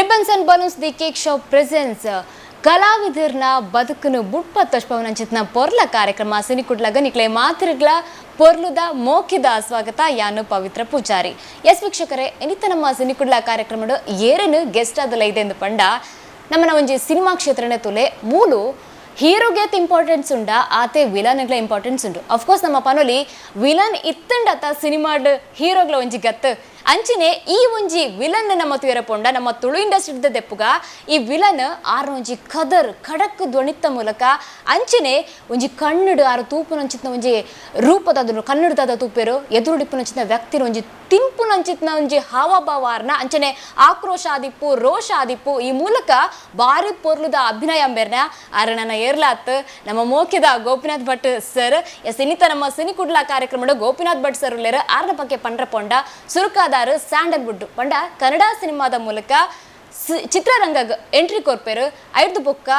Ribbons and Balloons The Cake Shop presents ಕಲಾವಿದರನ ಬದುಕನ್ನು ಬುಟ್ಪತ್ತಷ್ಟವನಂಚಿತ್ನ ಪೊರ್ಲ ಕಾರ್ಯಕ್ರಮ ಸಿನಿ ಕುಡ್ಲಾಗ ನಿಕ್ಲೆ ಮಾತಿರ್ಗ್ಲ ಪೊರ್ಲುದ ಮೋಕಿದ ಸ್ವಾಗತ ಯಾನು ಪವಿತ್ರ ಪೂಜಾರಿ ಎಸ್ ವೀಕ್ಷಕರೇ ಇನ್ನಿತ ನಮ್ಮ ಸಿನಿ ಕುಡ್ಲ ಕಾರ್ಯಕ್ರಮಡು ಏರೇನು ಗೆಸ್ಟ್ ಆದಲ್ಲ ಇದೆ ಎಂದು ಪಂಡ ನಮ್ಮನ ಒಂಜಿ ಸಿನಿಮಾ ಕ್ಷೇತ್ರನೇ ತುಲೆ ಮೂಲು ಹೀರೋಗೆ ಇಂಪಾರ್ಟೆನ್ಸ್ ಉಂಡ ಆತೆ ವಿಲನ್ಗಳ ಇಂಪಾರ್ಟೆನ್ಸ್ ಉಂಡು ಅಫ್ಕೋರ್ಸ್ ನಮ್ಮ ಪನೋಲಿ ವಿಲನ್ ಇತ್ತಂಡತ ಸಿನಿಮಾಡ್ ಹೀರೋಗ್ಲ ಒಂಜಿ ಗತ್ತು ಅಂಚಿನೆ ಈ ಒಂಜಿ ವಿಲನ್ ನಮ್ಮ ತುಯರ ಪೊಂಡ ನಮ್ಮ ತುಳು ಇಂಡಸ್ಟ್ರಿ ದೆಪ್ಪುಗ ಈ ವಿಲನ್ ಆರ ಒಂಜಿ ಕದರ್ ಖಡಕ್ ಧ್ವನಿತ ಮೂಲಕ ಅಂಚಿನೆ ಒಂಜಿ ಕಣ್ಣುಡು ಆರು ತೂಪುನಂಚಿತ್ನ ಒಂಜಿ ರೂಪದ ಕನ್ನಡದ ತೂಪೇರು ಎದುರುಡಿಪ್ಪುನಂಚಿತ್ನ ವ್ಯಕ್ತಿನ ಒಂಜಿ ತಿಂಪುನಂಚಿತ್ನ ಒಂಜಿ ಹಾವಭಾವಾರ್ನ ಅಂಚನೆ ಆಕ್ರೋಶ ಆದಿಪ್ಪು ರೋಷ ಆದಿಪ್ಪು ಈ ಮೂಲಕ ಬಾರಿ ಪೊರ್ಲುದ ಅಭಿನಯ ಅಂಬೇರ್ನ ಆರ ನನ್ನ ಏರ್ಲಾತ್ ನಮ್ಮ ಮೋಕಿದ ಗೋಪಿನಾಥ್ ಭಟ್ ಸರ್ ಎಸ್ ಇನ್ನಿತ ನಮ್ಮ ಸಿನಿ ಕುಡ್ಲ ಕಾರ್ಯಕ್ರಮಡು ಗೋಪಿನಾಥ್ ಭಟ್ ಸರ್ ಉಳ್ಳೇರು ಆರ್ನ ಬಗ್ಗೆ ಪಂಡ್ರ ಪೊಂಡ ಸುರುಕಾದ ಸ್ಯಾಂಡಲ್ವುಡ್ ಪಂಡ ಕನ್ನಡ ಸಿನಿಮಾದ ಮೂಲಕ ಚಿತ್ರರಂಗಗ್ ಎಂಟ್ರಿ ಕೊರ್ಪೇರು ಐದು ಬೊಕ್ಕ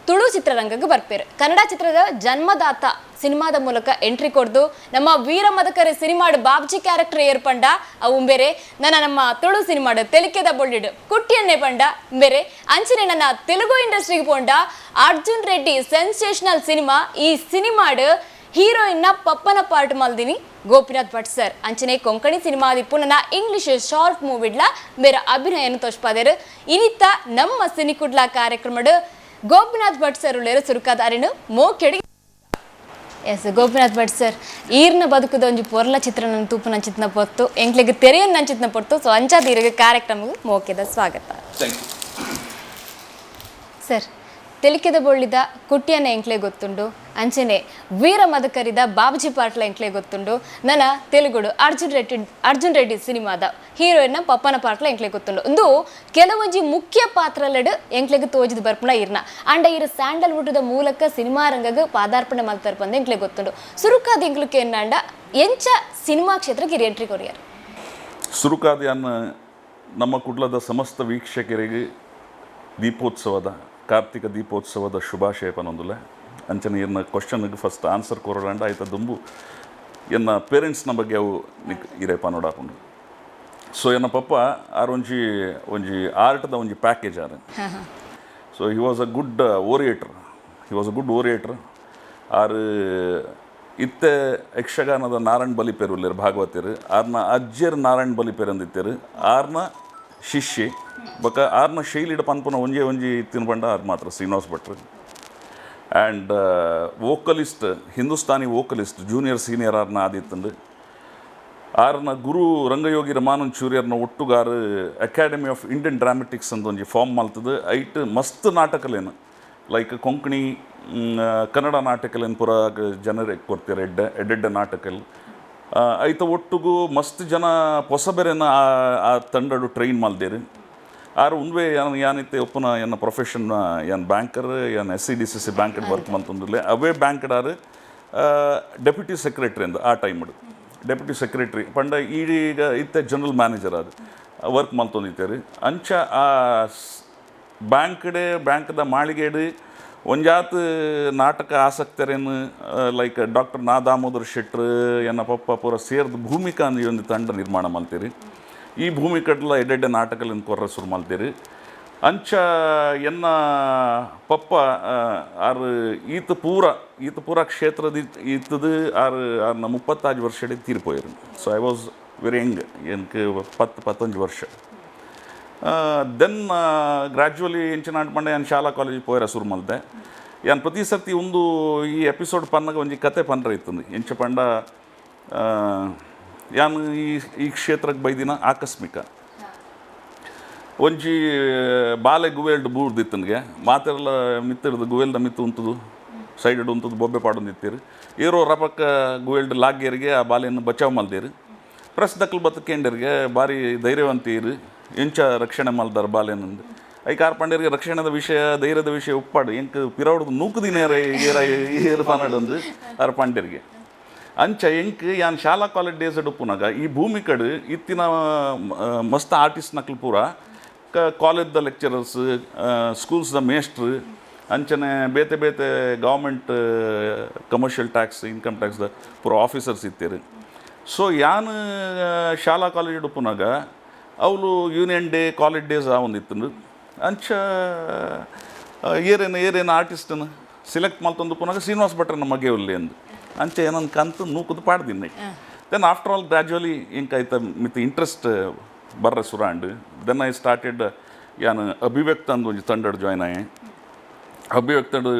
ತುಳು ಚಿತ್ರರಂಗಗ್ ಬರ್ಪೇರು ಕನ್ನಡ ಚಿತ್ರದ ಜನ್ಮದಾತ ಸಿನಿಮಾದ ಮೂಲಕ ಎಂಟ್ರಿ ಕೊಡ್ದು ನಮ್ಮ ವೀರ ಮದಕರ ಸಿನಿಮಾಡ್ ಬಾಬ್ಜಿ ಕ್ಯಾರೆಕ್ಟರ್ ಏರ್ಪಂಡ ಅವು ಬೇರೆ ನಮ್ಮ ತುಳು ಸಿನಿಮಾಡ್ ತೆಲಿಕೆದ ಬೊಳ್ಳಿಡು ಕುಟ್ಟಿಯನ್ನೇ ಪಂಡ ಬೇರೆ ಅಂಚನೆ ನನ್ನ ತೆಲುಗು ಇಂಡಸ್ಟ್ರಿಗೆ ಪೋಂಡ ಅರ್ಜುನ್ ರೆಡ್ಡಿ ಸೆನ್ಸೇಷನಲ್ ಸಿನಿಮಾ ಈ ಸಿನಿಮಾಡ್ ಹೀರೋಯಿನ್ನ ಪಪ್ಪನ ಪಾರ್ಟ್ ಮಲ್ದಿನಿ ಗೋಪಿನಾಥ್ ಭಟ್ ಸರ್ ಅಂಚನೆ ಕೊಂಕಣಿ ಸಿನಿಮಾ ದಿಪ್ಪು ನನ್ನ ಇಂಗ್ಲಿಷ್ ಶಾರ್ಟ್ ಮೂವಿಡ್ಲ ಬೇರೆ ಅಭಿನಯನ ತೋಷ್ಪಾದೇರು ಇನ್ನಿತ್ತ ನಮ್ಮ ಸಿನಿ ಕುಡ್ಲ ಕಾರ್ಯಕ್ರಮಡು ಗೋಪಿನಾಥ್ ಭಟ್ ಸರ್ ಉಳ್ಳೇರು ಸುರುಕಾದಾರಿನು ಮೋಕೆಡಿ ಎಸ್ ಗೋಪಿನಾಥ್ ಭಟ್ ಸರ್ ಈರ್ನ ಬದುಕುದ ಒಂಜಿ ಪೊರ್ಲ ಚಿತ್ರನ ತೂಪು ನಂಚಿತ್ನ ಪೊತ್ತು ಎಂಕ್ಲೆಗ್ ತೆರೆಯನ್ನು ನಂಚಿತ್ನ ಪೊತ್ತು ಸೊ ಅಂಚಾದೀರಿಗೆ ಕಾರ್ಯಕ್ರಮವು ಮೋಕೆದ ಸ್ವಾಗತ ಸರ್ ತೆಲಿಕೆದ ಬೊಳ್ಳಿದ ಕುಟ್ಟಿಯನ್ನ ಎಂಕ್ಲೆ ಗೊತ್ತುಂಡು ಅಂಚನೆ ವೀರ ಮದಕರಿದ ಬಾಬುಜಿ ಪಾಟ್ಲ ಎಂಕ್ಲೆ ಗೊತ್ತುಂಡು ನನ್ನ ತೆಲುಗುಡು ಅರ್ಜುನ್ ರೆಡ್ಡಿ ಸಿನಿಮಾದ ಹೀರೋಯಿನ್ನ ಪಪ್ಪನ ಪಾಟ್ಲ ಎಂಕ್ಲೆ ಗೊತ್ತುಂಡು ಒಂದು ಕೆಲವೊಂಜಿ ಮುಖ್ಯ ಪಾತ್ರಲಡ್ ಎಂಕ್ಲೆಗ್ ತೋಜಿದ್ ಬರ್ಪುನ ಇರ್ನ ಅಂಡ ಇರು ಸ್ಯಾಂಡಲ್ವುಡ್ದ ಮೂಲಕ ಸಿನಿಮಾ ರಂಗಗ್ ಪಾದಾರ್ಪಣೆ ಮಲ್ತಾರ ಬಂದು ಎಂಕ್ಲೆ ಗೊತ್ತುಂಡು ಸುರುಕಾದ ಎಂಕ್ಲಕ್ಕೆ ಎನ್ನಂಡ ಎಂಚ ಸಿನಿಮಾ ಕ್ಷೇತ್ರಕ್ಕೆ ಎಂಟ್ರಿ ಕೊರಿಯಾರು ಸುರುಕಾದ ನಮ್ಮ ಕುಡ್ಲದ ಸಮಸ್ತ ವೀಕ್ಷಕರಿಗೆ ದೀಪೋತ್ಸವದ ಕಾರ್ತಿಕ ದೀಪೋತ್ಸವದ ಶುಭಾಶಯ ಪನೊಂದುಲೆ ಅಂಚನೆ ಎನ್ನ ಕ್ವಶನ್ಗೆ ಫಸ್ಟ್ ಆನ್ಸರ್ ಕೊರೋಂಡ ಆಯ್ತು ದುಂಬು ಎನ್ನ ಪೇರೆಂಟ್ಸ್ನ ಬಗ್ಗೆ ಅವು ಇರೇ ಪನೋಡಾಕೊಂಡು ಸೊ ಎನ್ನ ಪಪ್ಪ ಒಂಜಿ ಆರ್ಟ್ದ ಒಂಜಿ ಪ್ಯಾಕೇಜ್ ಆರು so he was a good orator ಆರು ಇತ್ತೆ ಯಕ್ಷಗಾನದ ನಾರಾಯಣ್ ಬಲಿಪೇರು ಉಳ್ಳೇರು ಭಾಗವತರು ಆರ್ನ ಅಜ್ಜರ್ ನಾರಾಯಣ್ ಬಲಿಪೇರು ಅಂದಿತ್ತೇರು ಆರ್ನ ಶಿಷ್ಯೆ ಬಕ ಆರ್ನ ಶೈಲಿಡ ಪನ್ಪುನ ಒಂಜಿ ತಿನ್ಬಂಡ ಆರು ಮಾತ್ರ ಶ್ರೀನಿವಾಸ್ ಭಟ್ರು and vocalist Hindustani vocalist junior senior ಆರ್ನ ಆದಿತ್ತಂಡು ಆರ್ನ ಗುರು ರಂಗಯೋಗಿ ರಮಾನಂದ್ ಚೂರ್ಯರ್ನ ಒಟ್ಟುಗಾರು ಅಕಾಡೆಮಿ ಆಫ್ ಇಂಡಿಯನ್ ಡ್ರಾಮೆಟಿಕ್ಸ್ ಅಂತ ಒಂಜಿ ಫಾರ್ಮ್ ಮಲ್ತದು ಐಟ್ ಮಸ್ತ್ ನಾಟಕಲೇನು ಲೈಕ್ ಕೊಂಕಣಿ ಕನ್ನಡ ನಾಟಕಲೇನು ಪೂರ ಜನರಿಗೆ ಕೊಡ್ತಾರೆ ಎಡ್ಡೆಡ್ಡೆ ನಾಟಕಲ್ ಐತ ಒಟ್ಟುಗು ಮಸ್ತ್ ಜನ ಹೊಸಬೆರೆನ ಆ ತಂಡಡು ಟ್ರೈನ್ ಮಲ್ದೇರು ಆರು ಉಂದ್ವೆ ಯಾನಿತ್ತೆ ಒಪ್ಪನ ಎನ್ನ ಪ್ರೊಫೆಷನ್ ಏನು ಬ್ಯಾಂಕರ್ ಏನು SCDCC ಬ್ಯಾಂಕಡ್ ವರ್ಕ್ ಮಂತಂದಿಲ್ಲ ಅವೇ ಬ್ಯಾಂಕಡ್ ಆರು ಡೆಪ್ಯೂಟಿ ಸೆಕ್ರೆಟ್ರಿ ಅಂದ ಆ ಟೈಮಡು ಡೆಪ್ಯೂಟಿ ಸೆಕ್ರೆಟ್ರಿ ಪಂಡ ಈಗ ಇತ್ತೆ ಜನರಲ್ ಮ್ಯಾನೇಜರ್ ಅದು ವರ್ಕ್ ಮಲ್ತೊಂದಿತ್ತೇರಿ ಅಂಚ ಆ ಬ್ಯಾಂಕ್ದ ಮಾಳಿಗೆಡು ಒಂಜಾತ್ ನಾಟಕ ಆಸಕ್ತರೇನು ಲೈಕ್ ಡಾಕ್ಟರ್ ನಾ ದಾಮೋದರ್ ಶೆಟ್ರ್ ಎನ್ನ ಪಪ್ಪ ಪೂರ ಸೇರ್ದು ಭೂಮಿಕಾ ಅಂದು ಒಂದು ತಂಡ ನಿರ್ಮಾಣ ಮಾಡ್ತೀರಿ ಈ ಭೂಮಿಕಡ್ಲ ಎಡ್ಡೆಡ್ಡೆ ನಾಟಕಲಿಂದ ಕೊರ್ರ ಶುರು ಮಾಡ್ತೀರಿ ಅಂಚ ಎನ್ನ ಪಪ್ಪ ಆರು ಈತ ಪೂರ ಕ್ಷೇತ್ರದ ಈತದು ಆರ್ನ 35 ವರ್ಷ ತೀರ್ಪೋಯಿರು so I was very young ಏನಕ್ಕೆ 10-11 ವರ್ಷ ದೆನ್ ಗ್ರ್ಯಾಜುವಲಿ ಎಂಚಿನ ಪಂಡ ಏನು ಶಾಲಾ ಕಾಲೇಜಿಗೆ ಪೋಯರ ಶುರು ಮಲ್ದೆ ಏನು ಪ್ರತಿ ಸರ್ತಿ ಒಂದು ಈ ಎಪಿಸೋಡ್ ಪನ್ನಾಗ ಒಂಜಿ ಕತೆ ಪಂಡ್ರ ಇತ್ತಂದು ಎಂಚ ಪಂಡ ಯಾನು ಈ ಕ್ಷೇತ್ರಕ್ಕೆ ಬೈದಿನ ಆಕಸ್ಮಿಕ ಒಂಜಿ ಬಾಲೆ ಗುವೇಲ್ಡ್ ಬೂಡ್ದಿತ್ತನ್ಗೆ ಮಾತೆಲ್ಲ ಮಿತ್ತಿಡ್ದು ಗುವೇಲ್ದ ಮಿತ್ತು ಉಂತದು ಸೈಡ್ ಉಂತದು ಬೊಬ್ಬೆ ಪಾಡೊಂದಿತ್ತೀರಿ ಇರೋ ರಪಕ್ಕ ಗುವೇಲ್ಡ್ ಲಾಗ್ಯರಿಗೆ ಆ ಬಾಲೆಯನ್ನು ಬಚಾವ್ ಮಲ್ದೇರಿ ಪ್ರೆಸ್ ದಕ್ಕಲ್ ಬತ್ತಕೇಂಡರಿಗೆ ಭಾರಿ ಧೈರ್ಯವಂತೀರು ಎಂಚ ರಕ್ಷಣೆ ಮಲ್ದಾರ ಬಾಲೆನಂದು ಐಕ್ ಆರು ಪಂಡ್ಯರಿಗೆ ರಕ್ಷಣೆದ ವಿಷಯ ಧೈರ್ಯದ ವಿಷಯ ಉಪ್ಪಾಡು ಎಂಕ್ ಪಿರವಡ್ದು ನೂಕುದಿನ ಏರು ಪಾನಾಡಂದು ಆರು ಪಂಡ್ಯರಿಗೆ ಅಂಚ ಎಂಕ್ ಯಾನ್ ಶಾಲಾ ಕಾಲೇಜ್ ಡೇಸ್ ಉಪ್ಪುನಾಗ ಈ ಭೂಮಿಕಡು ಇತ್ತಿನ ಮಸ್ತ್ ಆರ್ಟಿಸ್ಟ್ ನಕ್ಲು ಪೂರ ಕಾಲೇಜ್ದ ಲೆಕ್ಚರರ್ಸ್ ಸ್ಕೂಲ್ಸ್ದ ಮೇಸ್ಟ್ರು ಅಂಚನೆ ಬೇತೆ ಗೌರ್ಮೆಂಟ್ ಕಮರ್ಷಿಯಲ್ ಟ್ಯಾಕ್ಸ್ ಇನ್ಕಮ್ ಟ್ಯಾಕ್ಸ್ದ ಪೂರ ಆಫೀಸರ್ಸ್ ಇತ್ತೇರು ಸೊ ಯಾನ್ ಶಾಲಾ ಕಾಲೇಜ್ ಉಪ್ಪುನಾಗ ಅವಳು ಯೂನಿಯನ್ ಡೇ ಕಾಲೇಜ್ ಡೇಸ್ ಒಂದಿತ್ತು ಅಂಚ ಏರೇನು ಆರ್ಟಿಸ್ಟನ್ನು ಸಿಲೆಕ್ಟ್ ಮಾಡ್ತಂದು ಪುನಃ ಶ್ರೀನಿವಾಸ್ ಭಟ್ರನ್ನ ಮಗೆ ಉಲ್ಲಿ ಅಂದು ಅಂಚ ಏನನ್ನು ಕಂತು ನೂಕುದು ಪಾಡ್ದಿನಿ ದೆನ್ ಆಫ್ಟರ್ ಆಲ್ ಗ್ರ್ಯಾಜುವಲಿ ಇಂಕಾಯ್ತ ಮಿತ್ ಇಂಟ್ರೆಸ್ಟ್ ಬರ್ರೆ ಸುರಾಂಡ್ ದೆನ್ ಐ ಸ್ಟಾರ್ಟೆಡ್ ಯಾನು ಅಭಿವ್ಯಕ್ತ ಅಂದು ಒಂಜಿ ತಂಡಡ್ ಜಾಯ್ನ್ ಆಯೆ ಅಭಿವ್ಯಕ್ತಡು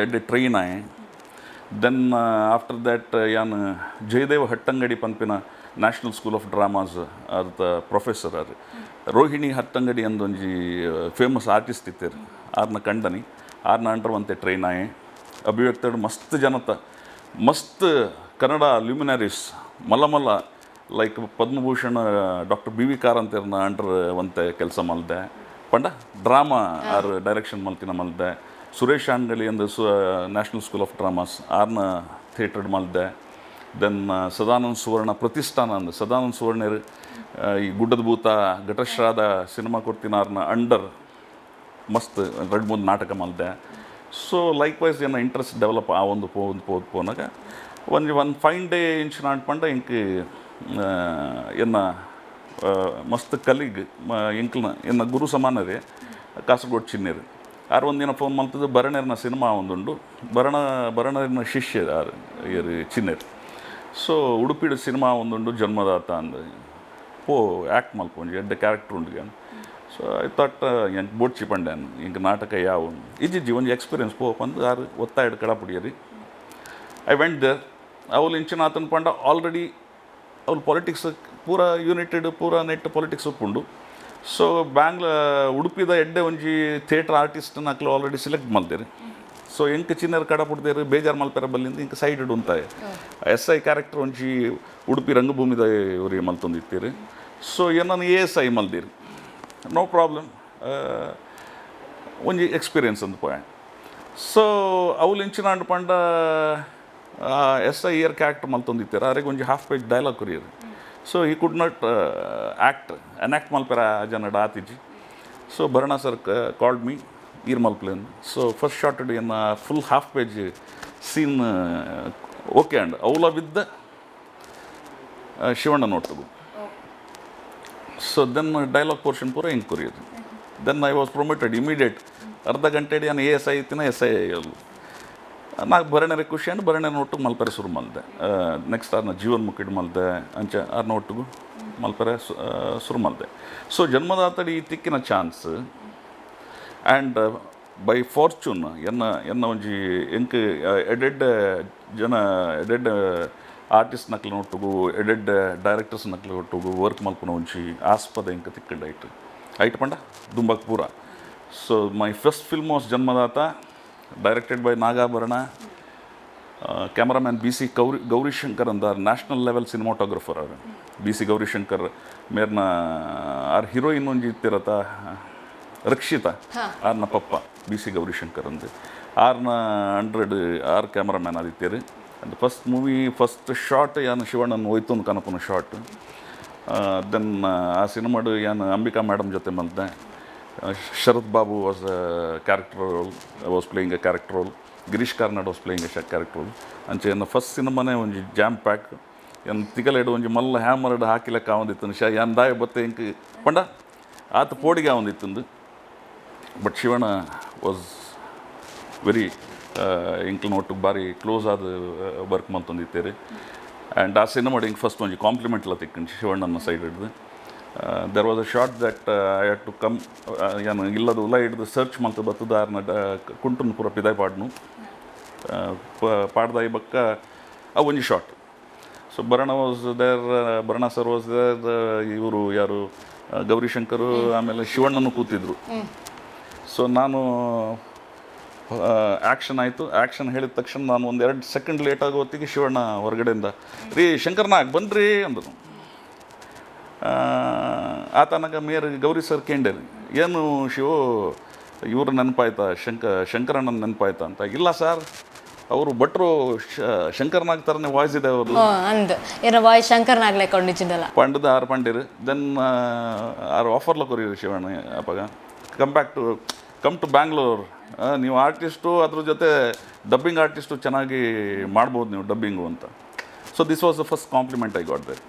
ಎಡ್ಡೆ ಟ್ರೈನ್ ಆಯೆ ದೆನ್ ಆಫ್ಟರ್ ದ್ಯಾಟ್ ಯಾನು ಜಯದೇವ ಹಟ್ಟಂಗಡಿ ಪನ್ಪಿನ ನ್ಯಾಷನಲ್ ಸ್ಕೂಲ್ ಆಫ್ ಡ್ರಾಮಾಸ್ ಅದ ಪ್ರೊಫೆಸರ್ ಅದು ರೋಹಿಣಿ ಹಟ್ಟಂಗಡಿ ಅಂದೊಂಜಿ ಫೇಮಸ್ ಆರ್ಟಿಸ್ಟ್ ಇತ್ತೇರು ಆರ್ನ ಕಂಡನಿ ಆರ್ನ ಅಂಡರ್ ಒಂತೆ ಟ್ರೈನ್ ಆಯೆ ಅಭಿವ್ಯಕ್ತಡು ಮಸ್ತ್ ಜನತ ಮಸ್ತ್ ಕನ್ನಡ ಲ್ಯೂಮಿನರೀಸ್ ಮಲ್ಲ like Padma Bhushan doctor B V ಕಾರಂತೇರ್ನ under ಒಂತೆ ಕೆಲಸ ಮಲ್ದೆ ಪಂಡ ಡ್ರಾಮಾ ಆರ್ ಡೈರೆಕ್ಷನ್ ಮಲ್ತಿನ ಮಲ್ದೆ ಸುರೇಶ್ ಅಂಗಳಿ ಅಂದು ನ್ಯಾಷನಲ್ ಸ್ಕೂಲ್ ಆಫ್ ಡ್ರಾಮಾಸ್ ಆರ್ನ ಥಿಯೇಟರ್ ಮಲ್ದೆ ದೆನ್ ಸದಾನಂದ ಸುವರ್ಣ ಪ್ರತಿಷ್ಠಾನ ಅಂದು ಸದಾನಂದ ಸುವರ್ಣರು ಈ ಗುಡ್ಡದ ಭೂತ ಘಟಶ್ರಾದ ಸಿನಿಮಾ ಕೊಡ್ತೀನಿ ಆರ್ನ ಅಂಡರ್ ಮಸ್ತ್ 2-3 ನಾಟಕ ಮಲ್ದೆ ಸೊ ಲೈಕ್ ವೈಸ್ ಏನ ಇಂಟ್ರೆಸ್ಟ್ ಡೆವಲಪ್ ಆ ಒಂದು ಪೋನಾಗ ಒನ್ ಫೈನ್ ಡೇ ಇಂಚಿನ ಅಂಟ್ಪಂಡ ಇಂಕ್ ಎನ್ನ ಮಸ್ತ್ ಕಲೀಗ್ ಇಂಕ್ಲನ ಎನ್ನ ಗುರು ಸಮಾನರೇ ಕಾಸರಗೋಡು ಚಿನ್ನೇರು ಆರು ಒಂದಿನ ಫೋನ್ ಮಲ್ತದ್ದು ಭರಣೇರ್ನ ಸಿನಿಮಾ ಒಂದುಂಡು ಭರಣೇರ್ನ ಶಿಷ್ಯ ಆರು ಇಯರ್ ಚಿನ್ನೇರು ಸೊ ಉಡುಪಿಡು ಸಿನಿಮಾ ಒಂದುಂಡು ಜನ್ಮದಾತ ಅಂದ ಪೋ ಆ್ಯಕ್ಟ್ ಮಲ್ಪೊಂಜಿ ಎಡ್ಡೆ ಕ್ಯಾರೆಕ್ಟರ್ ಉಂಡು ಸೊ ಐ ಥಾಟ್ ಎಂಕ್ ಬೋಡ್ಚಿ ಪಂಡ್ಯಾನ್ ಇಂಕ ನಾಟಕ ಯಾವ ಇಜ್ಜಿಜ್ಜಿ ಒಂಜಿ ಎಕ್ಸ್ಪೀರಿಯನ್ಸ್ ಪಂದು ಆರು ಒತ್ತಾಯಡ್ ಕಡಪುಡಿಯರಿ ಐ ವೆಂಟ್ ದೇರ್ ಅವ್ಲು ಇಂಚಿನ ಆತನ ಪಂಡ ಆಲ್ರೆಡಿ ಅವ್ರು ಪಾಲಿಟಿಕ್ಸ್ ಪೂರ ಯುನೈಟೆಡ್ ಪೂರ ನೆಟ್ ಪಾಲಿಟಿಕ್ಸ್ ಉಪ್ಪುಂಡು ಸೊ ಉಡುಪಿದ ಎಡ್ಡೆ ಒಂಜಿ ಥಿಯೇಟರ್ ಆರ್ಟಿಸ್ಟನ್ನ ಅಕ್ಲು ಆಲ್ರೆಡಿ ಸಿಲೆಕ್ಟ್ ಮಲ್ತೇರಿ ಸೊ ಎಂಕ್ ಚಿನ್ನರ್ ಕಡಪುಡ್ದೇರು ಬೇಜಾರು ಮಲ್ಪೆರ ಬಲ್ಲಿಂದ ಇಂಕ ಸೈಡೆಡ್ ಉಂತಾಯ ಎಸ್ ಐ ಕ್ಯಾರೆಕ್ಟರ್ ಒಂಜಿ ಉಡುಪಿ ರಂಗಭೂಮಿದ ಇವ್ರಿಗೆ ಮಲ್ತೊಂದಿತ್ತೀರಿ ಸೊ ಏನನ್ನು ASI ಮಲ್ದಿರಿ ನೋ ಪ್ರಾಬ್ಲಮ್ ಒಂಜಿ ಎಕ್ಸ್ಪೀರಿಯನ್ಸ್ ಅಂದು ಪೋಯ ಸೊ ಅವ್ಲು ಇಂಚಿನ ಅಂಡು ಪಂಡ SI ಇಯರ್ ಕ್ಯಾರೆಕ್ಟರ್ ಮಲ್ತೊಂದಿತ್ತೀರ ಅವ್ರಿಗೆ ಒಂಜಿ ಹಾಫ್ ಪೇಜ್ ಡೈಲಾಗ್ ಕೊರಿಯರು ಸೊ ಈ ಕುಡ್ ನಾಟ್ ಎನಾಕ್ಟ್ ಮಲ್ಪೆರ ಜನಡ್ ಆತಿಜಿ so Bharana sir called me ಈರ್ ಮಲ್ಪ್ಲೇನ್ ಸೊ ಫಸ್ಟ್ ಶಾರ್ಟೆಡ್ ಏನು full half page scene okay and ಅವಲ ವಿದ್ದ ಶಿವಣ್ಣ ನೋಡ್ತಗು ಸೊ ದೆನ್ ಡೈಲಾಗ್ ಪೋರ್ಷನ್ ಪೂರ ಹಿಂಗೆ ಕೊರಿಯೋದು then I was promoted immediate ಅರ್ಧ ಗಂಟೆ ಏನು ASI ಐತಿನ SI ಅಲ್ಲು ನಾಲ್ಕು ಭರಣೆ ಖುಷಿ ಅಂಡ್ ಭರಣೆ ಒಟ್ಟಿಗೆ ಮಲ್ಪೆರೆ ಶುರು ಮಲ್ದೆ ನೆಕ್ಸ್ಟ್ ಆರ್ನ ಜೀವನ್ ಮುಕ್ಕಿಡ್ ಮಲ್ದೆ ಅಂಚೆ ಆರ್ನ ಒಟ್ಟಿಗೂ ಮಲ್ಪೆರೆ ಶುರು ಮಲ್ದೆ ಸೊ ಜನ್ಮದಾತಡಿ ಈ ತಿಕ್ಕಿನ ಚಾನ್ಸ್ ಆ್ಯಂಡ್ ಬೈ ಫಾರ್ಚೂನ್ ಎನ್ನ ಒಂಜಿ ಎಂಕ್ ಎಡೆಡ್ ಆರ್ಟಿಸ್ಟ್ ನಕ್ಲು ಒಟ್ಟಿಗೂ ಎಡೆಡ್ ಡೈರೆಕ್ಟರ್ಸ್ ನಕ್ಲು ಒಟ್ಟಿಗೂ ವರ್ಕ್ ಮಲ್ಪನ ಒಂಜಿ ಆಸ್ಪದ ಎಂಕ್ ತಿಕ್ಕಂಡು ಐಟ್ ಪಂಡ ದುಂಬಕ್ ಪೂರ so my first film was Janmadata directed by Nagabharana cameraman BC Gaurishankar ಅಂತ ನ್ಯಾಷನಲ್ ಲೆವೆಲ್ ಸಿನಿಮಾಟೋಗ್ರಫರ್ ಅವರು BC ಗೌರಿಶಂಕರ್ ಮೇರ್ನ ಆರ್ ಹೀರೋಯಿನ್ ಒಂಜಿ ಇತ್ತಿರತ್ತ ರಕ್ಷಿತಾ ಆರ್ನ ಪಪ್ಪ BC ಗೌರಿಶಂಕರ್ ಅಂದು ಆರ್ನ 100 ಆರ್ ಕ್ಯಾಮ್ರಾಮ್ಯಾನ್ ಆದಿತ್ಯರು and first movie first shot ಏನು ಶಿವಣ್ಣನ ಹೋಯ್ತೊಂದು ಕನಪನ ಶಾರ್ಟ್ ದೆನ್ ಆ ಸಿನಿಮಾಡು ಏನು ಅಂಬಿಕಾ ಮೇಡಮ್ ಜೊತೆ ಮಲ್ದೆ Sharath Babu was character role was playing a character role Girish Karnad was playing a character role ಅಂಚೆ ಏನು ಫಸ್ಟ್ ಸಿನಿಮಾನೇ ಒಂಜಿ ಜಾಮ್ ಪ್ಯಾಕ್ ಏನು ತಿಗಲೆಡು ಒಂಜಿ ಮಲ್ಲ ಹ್ಯಾಮರ್ಡ್ ಹಾಕಿಲೆಕ್ಕ ಆವಂದಿತ್ತು ಏನು ದಾಯ ಬತ್ತೆ ಇಂಕ್ ಪಂಡ ಆತ ಪೋಡಿಗೆ ಆವಂದಿತ್ತು ಬಟ್ ಶಿವಣ್ಣ ವಾಸ್ ವೆರಿ ಇಂಕ್ಲ ಒಟ್ಟಿಗೆ ಭಾರಿ ಕ್ಲೋಸ್ ಆದ ವರ್ಕ್ ಮಲ್ತೊಂದಿತ್ತೇರಿ ಆ್ಯಂಡ್ ಆ ಸಿನಿಮಾ ಹಿಂಗೆ ಫಸ್ಟ್ ಒಂಜಿ ಕಾಂಪ್ಲಿಮೆಂಟ್ಲ ತಿಕ್ಕಂಡು ಶಿವಣ್ಣನ ಸೈಡ್ ಹಿಡ್ದು there was a shot that I had to come ಏನು ಇಲ್ಲದು ಉಲ ಹಿಡ್ದು ಸರ್ಚ್ ಮಲ್ತು ಬತ್ತದ ಆರ್ನ ಕುಂಟುನ್ ಪೂರ ಪಿದಾಯ್ ಪಾಡ್ನು ಪಾಡ್ದಾಯಿ ಬಕ್ಕ ಆ ಒಂಜಿ shot so Bharana was there Bharana sir was there ಇವರು ಯಾರು ಗೌರಿಶಂಕರು ಆಮೇಲೆ ಶಿವಣ್ಣನು ಕೂತಿದ್ರು ಸೊ ನಾನು ಆ್ಯಕ್ಷನ್ ಆಯಿತು ಆ್ಯಕ್ಷನ್ ಹೇಳಿದ ತಕ್ಷಣ ನಾನು 1-2 ಸೆಕೆಂಡ್ ಲೇಟ್ ಆಗೋ ಹೊತ್ತಿಗೆ ಶಿವಣ್ಣ ಹೊರಗಡೆಯಿಂದ ರೀ ಶಂಕರ್ನಾಗ್ ಬನ್ನಿರಿ ಅಂದರು ಆತನಾಗ ಮೇರ್ ಗೌರಿ ಸರ್ ಕೇಂಡೇರಿ ಏನು ಶಿವು ಇವ್ರು ನೆನಪಾಯ್ತಾ ಶಂಕರಣ್ಣನ ನೆನಪಾಯ್ತಾ ಅಂತ ಇಲ್ಲ ಸರ್ ಅವರು ಭಟ್ರು ಶಂಕರ್ನಾಗ್ ಥರನೇ ವಾಯ್ಸ್ ಇದೆ ಅವರು ಏನೋ ವಾಯ್ಸ್ ಶಂಕರ್ನಾಗ್ಲೆ ಕೊಂಡಿದ್ದಲ್ಲ ಪಂಡದ ಆರು ಪಂಡಿರು ದೆನ್ ಆರು ಆಫರ್ಲ ಕೊರಿಯರು ಶಿವಣ್ಣ ಅಪ್ಪಾಗ ಕಮ್ ಟು ಬ್ಯಾಂಗ್ಳೂರ್ ನೀವು ಆರ್ಟಿಸ್ಟು ಅದ್ರ ಜೊತೆ ಡಬ್ಬಿಂಗ್ ಆರ್ಟಿಸ್ಟು ಚೆನ್ನಾಗಿ ಮಾಡ್ಬೋದು ನೀವು ಡಬ್ಬಿಂಗು ಅಂತ so this was the first compliment I got there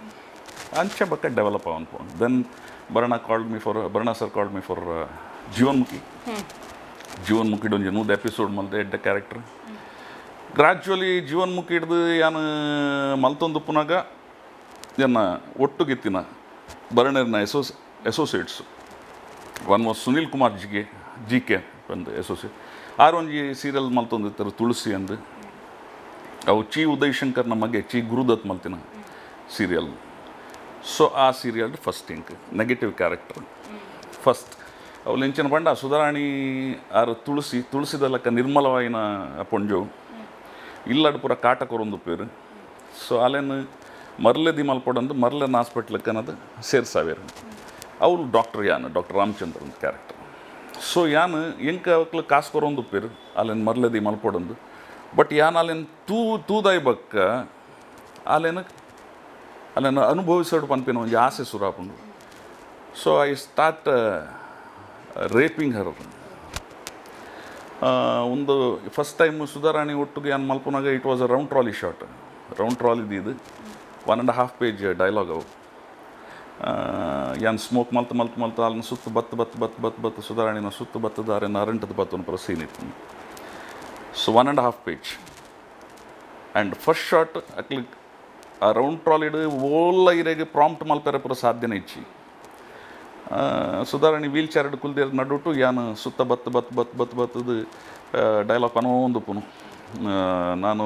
ಅಂಚೆ ಬಕ್ಕ ಡೆವಲಪ್ ಅನ್ಕೊಂಡು then Bharana sir called me for Jeevanmukhi Jeevanmukhi ಒಂಜಿ 100 ಎಪಿಸೋಡ್ ಮಲ್ದೆ ಎಡ್ಡೆ ಕ್ಯಾರೆಕ್ಟರ್ ಗ್ರಾಜುವಲಿ ಜೀವನ್ಮುಖಿ ಹಿಡ್ದು ಯಾನು ಮಲ್ತೊಂದು ಪುನಗ ಎನ್ನ ಒಟ್ಟುಗಿತ್ತಿನ ಬರಣೆರ್ನ associates one was Sunil Kumar G K ಬಂದು ಅಸೋಸಿಯೇಟ್ ಒಂಜಿ ಸೀರಿಯಲ್ ಮಲ್ತೊಂದಿರ್ತಾರೆ ತುಳಸಿ ಅಂದು ಅವು ಚಿ ಉದಯ್ ಶಂಕರ್ ನಮಗೆ ಚಿ ಗುರುದತ್ ಮಲ್ತಿನ ಸೀರಿಯಲ್ ಸೊ ಆ ಸೀರಿಯಲ್ ಫಸ್ಟ್ ಇಂಕ್ ನೆಗೆಟಿವ್ ಕ್ಯಾರೆಕ್ಟರ್ ಫಸ್ಟ್ ಅವು ಎಂಚಿನ ಪಂಡ ಸುಧಾರಾಣಿ ಆರು ತುಳಸಿದಲ್ಲಕ್ಕ ನಿರ್ಮಲವಾಯಿನ ಪೊಂಜವು ಇಲ್ಲಡ್ ಪೂರ ಕಾಟ ಕೊರೊಂದು ಪೇರು ಸೊ ಅಲ್ಲೇನು ಮರ್ಲೆ ದಿ ಮಲ್ಪಡಂದು ಮರ್ಲೆನ ಹಾಸ್ಪಿಟ್ಲಕ್ಕೆ ಅನ್ನೋದು ಸೇರ್ಸಾವೇರು ಅವ್ರು ಡಾಕ್ಟರ್ ರಾಮಚಂದ್ರ ಅಂತ ಕ್ಯಾರೆಕ್ಟರ್ ಸೊ ಯಾನು ಎಂಕ ಅವಕ್ಲ ಕಾಸು ಕೊರೊಂದು ಪೇರು ಅಲ್ಲೇನು ಮರ್ಲೆ ದಿ ಮಲ್ಪಡಂದು ಬಟ್ ಯಾನು ಅಲ್ಲೇನು ತೂದಾಯಿ ಬಕ್ಕ ಅಲ್ಲೇನು ಅನುಭವಿಸೋಡು ಪನ್ಪಿನ ಒಂದು ಆಸೆ ಸುರಾಪುಂಡು so I start rapping her ಒಂದು ಫಸ್ಟ್ ಟೈಮ್ ಸುಧಾರಾಣಿ ಒಟ್ಟಿಗೆ ಏನು ಮಲ್ಪನಾಗ it was a round trolley shot round ಟ್ರಾಲಿದು ಇದು 1.5 ಪೇಜ್ ಡೈಲಾಗ್ ಅವು ಏನು ಸ್ಮೋಕ್ ಮಲ್ತು ಅಲ್ಲಿನ ಸುತ್ತು ಬತ್ತು ಸುಧಾರಾಣಿನ ಸುತ್ತು ಬತ್ತದಾರೆ ಅರಂಟದ ಬತ್ತು ಪರ ಸೀನ್ ಇತ್ತು so 1.5 page and first shot ಅಕ್ಲಿಕ್ ಆ ರೌಂಡ್ ಟ್ರಾಲಿಡ್ ಓಲ್ಲ ಇರೆಗೆ ಪ್ರಾಂಪ್ಟ್ ಮಲ್ಪೆರೆ ಪೂರ ಸಾಧ್ಯನೇ ಇಚ್ಚಿ ಸುಧಾರಾಣಿ ವೀಲ್ ಚೇರ್ ಕುಲ್ದೇರ್ ನಡುಟು ಯಾನು ಸುತ್ತ ಬತ್ತದು ಡೈಲಾಗ್ ಅನ್ನೋಂದು ಪುನು ನಾನು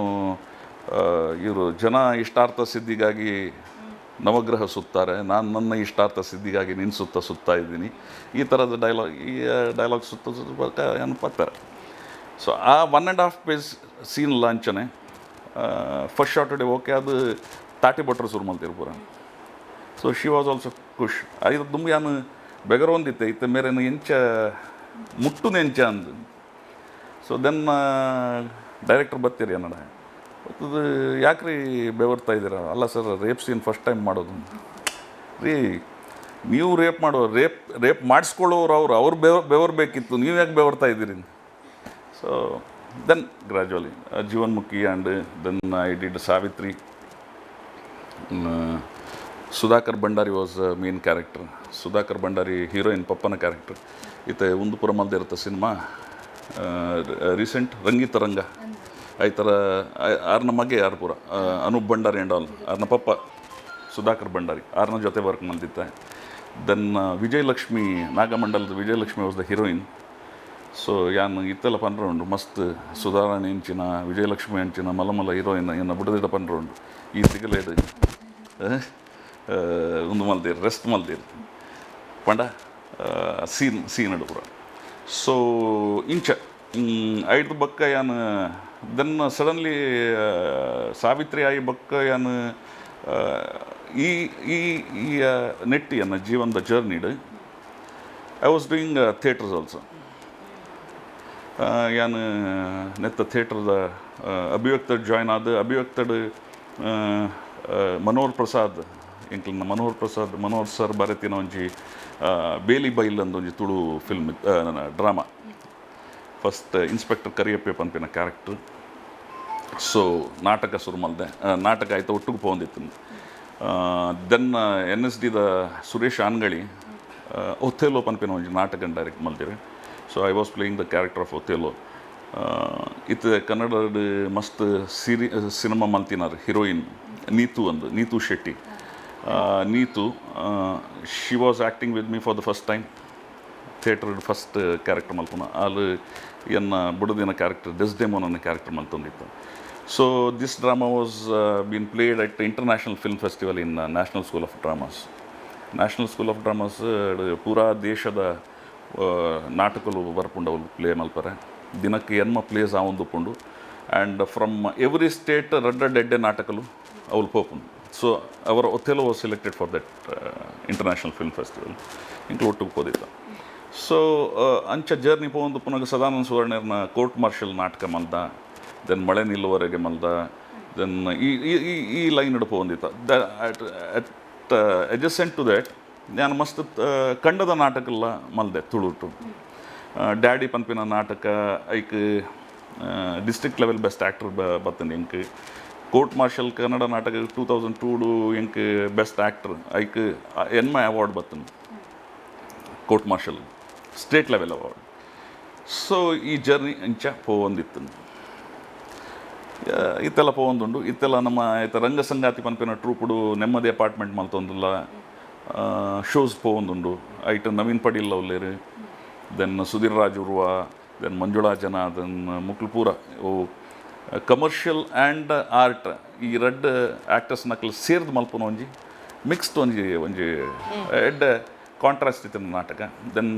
ಇವರು ಜನ ಇಷ್ಟಾರ್ಥ ಸಿದ್ಧಿಗಾಗಿ ನವಗ್ರಹ ಸುತ್ತಾರೆ ನಾನು ನನ್ನ ಇಷ್ಟಾರ್ಥ ಸಿದ್ಧಿಗಾಗಿ ನಿನ್ನ ಸುತ್ತಾ ಇದ್ದೀನಿ ಈ ಥರದ ಡೈಲಾಗ್ ಸುತ್ತ ಏನು ಪತ್ತಾರೆ ಸೊ ಆ 1.5 ಪೇಜ್ ಸೀನ್ ಲಾಂಚನೆ ಫಸ್ಟ್ ಶಾರ್ಟ್ ಡೇ ಓಕೆ ಅದು ತಾಟಿ ಬಟ್ರು ಸುರು ಮಲ್ತಿರ್ಪುರ ಸೊ ಶಿ ವಾಸ್ ಆಲ್ಸೋ ಖುಷ್ ಐದು ತುಂಬ ಯಾನು ಬೆಗರೊಂದಿತ್ತೆ ಇತ್ತ ಮೇರೇನು ಎಂಚ ಮುಟ್ಟುದು ಎಂಚ ಅಂದು ಸೊ ದೆನ್ ಡೈರೆಕ್ಟರ್ ಬರ್ತೀರಿ ಅನ್ನಡ ಅದು ಯಾಕ್ರಿ ಬೆವರ್ತಾ ಇದ್ದೀರ ಅಲ್ಲ sir rape scene first time ಮಾಡೋದು ರೀ ನೀವು ರೇಪ್ ಮಾಡಿಸ್ಕೊಳ್ಳೋರು ಅವ್ರು ಬೆವರ್ಬೇಕಿತ್ತು ನೀವು ಯಾಕೆ ಬೆವರ್ತಾ ಇದ್ದೀರಿ so then gradually Jeevanmukhi and then I did Savitri Sudhakar Bhandari was main character Sudhakar Bhandari heroine ಪಪ್ಪನ ಕ್ಯಾರೆಕ್ಟರ್ ಈತ ಉಂದುಪುರ ಮಲ್ದೆ ಇರುತ್ತೆ ಸಿನಿಮಾ ರೀಸೆಂಟ್ ರಂಗಿತರಂಗ ಈ ಥರ ಆರ್ನ ಮಗೆ ಯಾರು ಪೂರ ಅನೂಪ್ ಭಂಡಾರಿ ಆ್ಯಂಡ್ ಆಲ್ ಆರ್ನ ಪಪ್ಪ ಸುಧಾಕರ್ ಭಂಡಾರಿ ಆರ್ನ ಜೊತೆ ವರ್ಕ್ ಮಲ್ದಿತ್ತೆ ದೆನ್ ವಿಜಯಲಕ್ಷ್ಮಿ ನಾಗಮಂಡಲದ Vijayalakshmi was the heroine so ಯಾನು ಇತ್ತೆಲ್ಲ ಪನ್ರೊಂಡು ಮಸ್ತ್ ಸುಧಾರಾಣಿ ಹೆಂಚಿನ ವಿಜಯಲಕ್ಷ್ಮಿ ಹೆಂಚಿನ ಮಲಮಲ ಹೀರೋಯಿನ್ ಏನು ಬಿಡದಿಡ ಪನ್ರೊಂಡು ಈ ಸಿಗಲೇಡು ಒಂದು ಮಲ್ದೇರು ರೆಸ್ಟ್ ಮಲ್ದೇರು ಪಂಡ ಸೀನ್ ಅಡುಪುರ ಸೊ ಇಂಚ ಐದು ಬಕ್ಕ ಯಾನು ದೆನ್ ಸಡನ್ಲಿ ಸಾವಿತ್ರಿ ಆಯಿ ಬಕ್ಕ ಯಾನು ಈ ನೆಟ್ಟಿ ಅನ್ನ ಜೀವನದ ಜರ್ನಿಡ್ I was doing theatres also ಯಾನು ನೆತ್ತ ಥಿಯೇಟರ್ದ ಅಭಿವ್ಯಕ್ತ ಜಾಯ್ನ್ ಆದ ಅಭಿವ್ಯಕ್ತಡ್ ಮನೋಹರ್ ಪ್ರಸಾದ್ ಎಂಕ್ಲಿನ ಮನೋಹರ್ ಸರ್ ಬರೆತಿನ ಒಂಜಿ ಬೇಲಿ ಬೈಲ್ ಅಂದ ಒಂಜಿ Tulu film drama first inspector ಕರಿಯಪ್ಪೆ ಪಂಪಿನ ಕ್ಯಾರೆಕ್ಟರ್ ಸೊ ನಾಟಕ ಶುರು ಮಲ್ದೆ ನಾಟಕ ಆಯ್ತು ಒಟ್ಟಿಗೆ ಪೋಂದಿತ್ತು then NSD Suresh Anagalli Othello ಪಂಪಿನ ಒಂಜಿ ನಾಟಕ ಡೈರೆಕ್ಟ್ ಮಲ್ದಿರಿ so I was playing the character of Othello ಇತ್ತು ಕನ್ನಡದ ಮಸ್ತ್ ಸಿನಿಮಾ ಮಲ್ತಿನಾರ heroine Neetu Shetty Neetu she was acting with me for the first time theatre first character ಮಲ್ಪುನ ಅಲ್ಲಿ ಎನ್ನ ಬುಡದಿನ ಕ್ಯಾರೆಕ್ಟರ್ ಡೆಸ್ಡೆಮೋನ್ ಅನ್ನೋ ಕ್ಯಾರೆಕ್ಟರ್ ಮಲ್ತೊಂದಿತ್ತು so this drama was been played at international film festival in national school of dramas ಪೂರಾ ದೇಶದ ನಾಟಕಗಳು ಬರ್ಪುಂಡು ಅವ್ರು ಪ್ಲೇ ಮಲ್ಪರೆ ದಿನಕ್ಕೆ ಎನ್ಮ ಪ್ಲೇಸ್ ಆವೊಂದುಪುಂಡು ಆ್ಯಂಡ್ ಫ್ರಮ್ ಎವ್ರಿ ಸ್ಟೇಟ್ ರೆಡ್ಡೆ ನಾಟಕಲು ಅವ್ರು ಪೋಪುಂಡು ಸೊ ಅವರ Othello was selected for that international film festival include ಹೋದಿತ್ತು ಸೊ ಅಂಚ ಜರ್ನಿ ಪೋಂದು ಪುನಃ ಸದಾನಂದ ಸುವರ್ಣರ್ನ ಕೋರ್ಟ್ ಮಾರ್ಷಲ್ ನಾಟಕ ಮಲ್ದ ದೆನ್ ಮಳೆ ನಿಲ್ಲುವರೆಗೆ ಮಲ್ದ ದೆನ್ ಈ ಲೈನ್ ಹಿಡ್ಪು ಹೊಂದಿತ್ತು ಅಟ್ ಅಡ್ಜಸೆಂಟ್ ಟು ದ್ಯಾಟ್ ನಾನು ಮಸ್ತ್ ಕಂಡದ ನಾಟಕ ಮಲ್ದೆ ತುಳುಟು ಡ್ಯಾಡಿ ಪಂಪಿನ ನಾಟಕ ಐಕ್ ಡಿಸ್ಟ್ರಿಕ್ಟ್ ಲೆವೆಲ್ ಬೆಸ್ಟ್ ಆ್ಯಕ್ಟರ್ ಬರ್ತಂದು ಎಂಕ್ ಕೋರ್ಟ್ ಮಾರ್ಷಲ್ ಕನ್ನಡ ನಾಟಕ 2002 ಎಂಕ್ ಬೆಸ್ಟ್ ಆ್ಯಕ್ಟರ್ ಐಕ್ ಎನ್ಮ ಅವಾರ್ಡ್ ಬರ್ತಂದು court martial state level award. So ಈ ಜರ್ನಿ ಇಂಚ ಪೋವೊಂದಿತ್ತು ಇತ್ತೆಲ್ಲ ಪೋವೊಂದುಂಡು. ಇತ್ತೆಲ್ಲ ನಮ್ಮ ರಂಗ ಸಂಗಾತಿ ಪನ್ಪಿನ ಟ್ರೂಪುಡು ನೆಮ್ಮದಿ ಅಪಾರ್ಟ್ಮೆಂಟ್ ಮಲ್ತೊಂದುಲ್ಲ ಶೋಸ್ ಪೋವೊಂದುಂಡು. ಐಟ್ ನವೀನ್ ಪಡೀಲ್ ಅವ್ಲೇರು, ದೆನ್ ಸುಧೀರ್ ರಾಜ್ ಉರ್ವ, ದೆನ್ ಮಂಜುಳಾ ಜನ, ದೆನ್ ಮುಕ್ಲು ಪೂರ ಓ ಕಮರ್ಷಿಯಲ್ ಆ್ಯಂಡ್ ಆರ್ಟ್ ಈ ರೆಡ್ ಆ್ಯಕ್ಟರ್ಸ್ ನಕಲು ಸೇರ್ದು ಮಲ್ಪುನ ಒಂಜಿ ಮಿಕ್ಸ್ಡ್ ಒಂಜಿ ಎಡ್ಡ ಕಾಂಟ್ರಾಸ್ಟ್ ಇತ್ತು ನಾಟಕ. ದೆನ್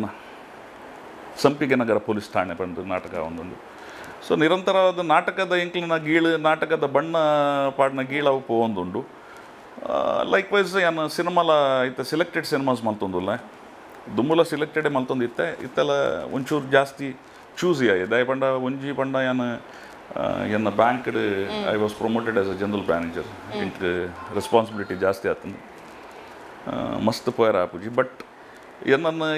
ಸಂಪಿಗೆ ನಗರ ಪೊಲೀಸ್ ಠಾಣೆ ಬಂದು ನಾಟಕ ಒಂದೊಂದು. ಸೊ ನಿರಂತರವಾದ ನಾಟಕದ ಎಂಕ್ಲಿನ ಗೀಳು, ನಾಟಕದ ಬಣ್ಣ ಪಾಡಿನ ಗೀಳವು ಪೋವೊಂದುಂಡು. ಲೈಕ್ವೈಸ್ ಏನು ಸಿನಿಮಾಲ ಇತ್ತ ಸಿಲೆಕ್ಟೆಡ್ ಸಿನಿಮಾಸ್ ಮಲ್ತೊಂದುಲ್ಲ, ದುಮ್ಮುಲ ಸಿಲೆಕ್ಟೆಡೇ ಮಲ್ತೊಂದಿತ್ತೆ. ಇತ್ತೆಲ್ಲ ಒಂಚೂರು ಜಾಸ್ತಿ ಚೂಸಿ ಆಗಿದೆ ಪಂಡ ಒಂಜಿ ಪಂಡ ಏನು ಎನ್ನ ಬ್ಯಾಂಕ್ಡ್ I was promoted as a general manager. ಇಂಕ್ ರೆಸ್ಪಾನ್ಸಿಬಿಲಿಟಿ ಜಾಸ್ತಿ ಆಗ್ತದೆ, ಮಸ್ತ್ ಪೋಯರ್ ಆಪುಜಿ. ಬಟ್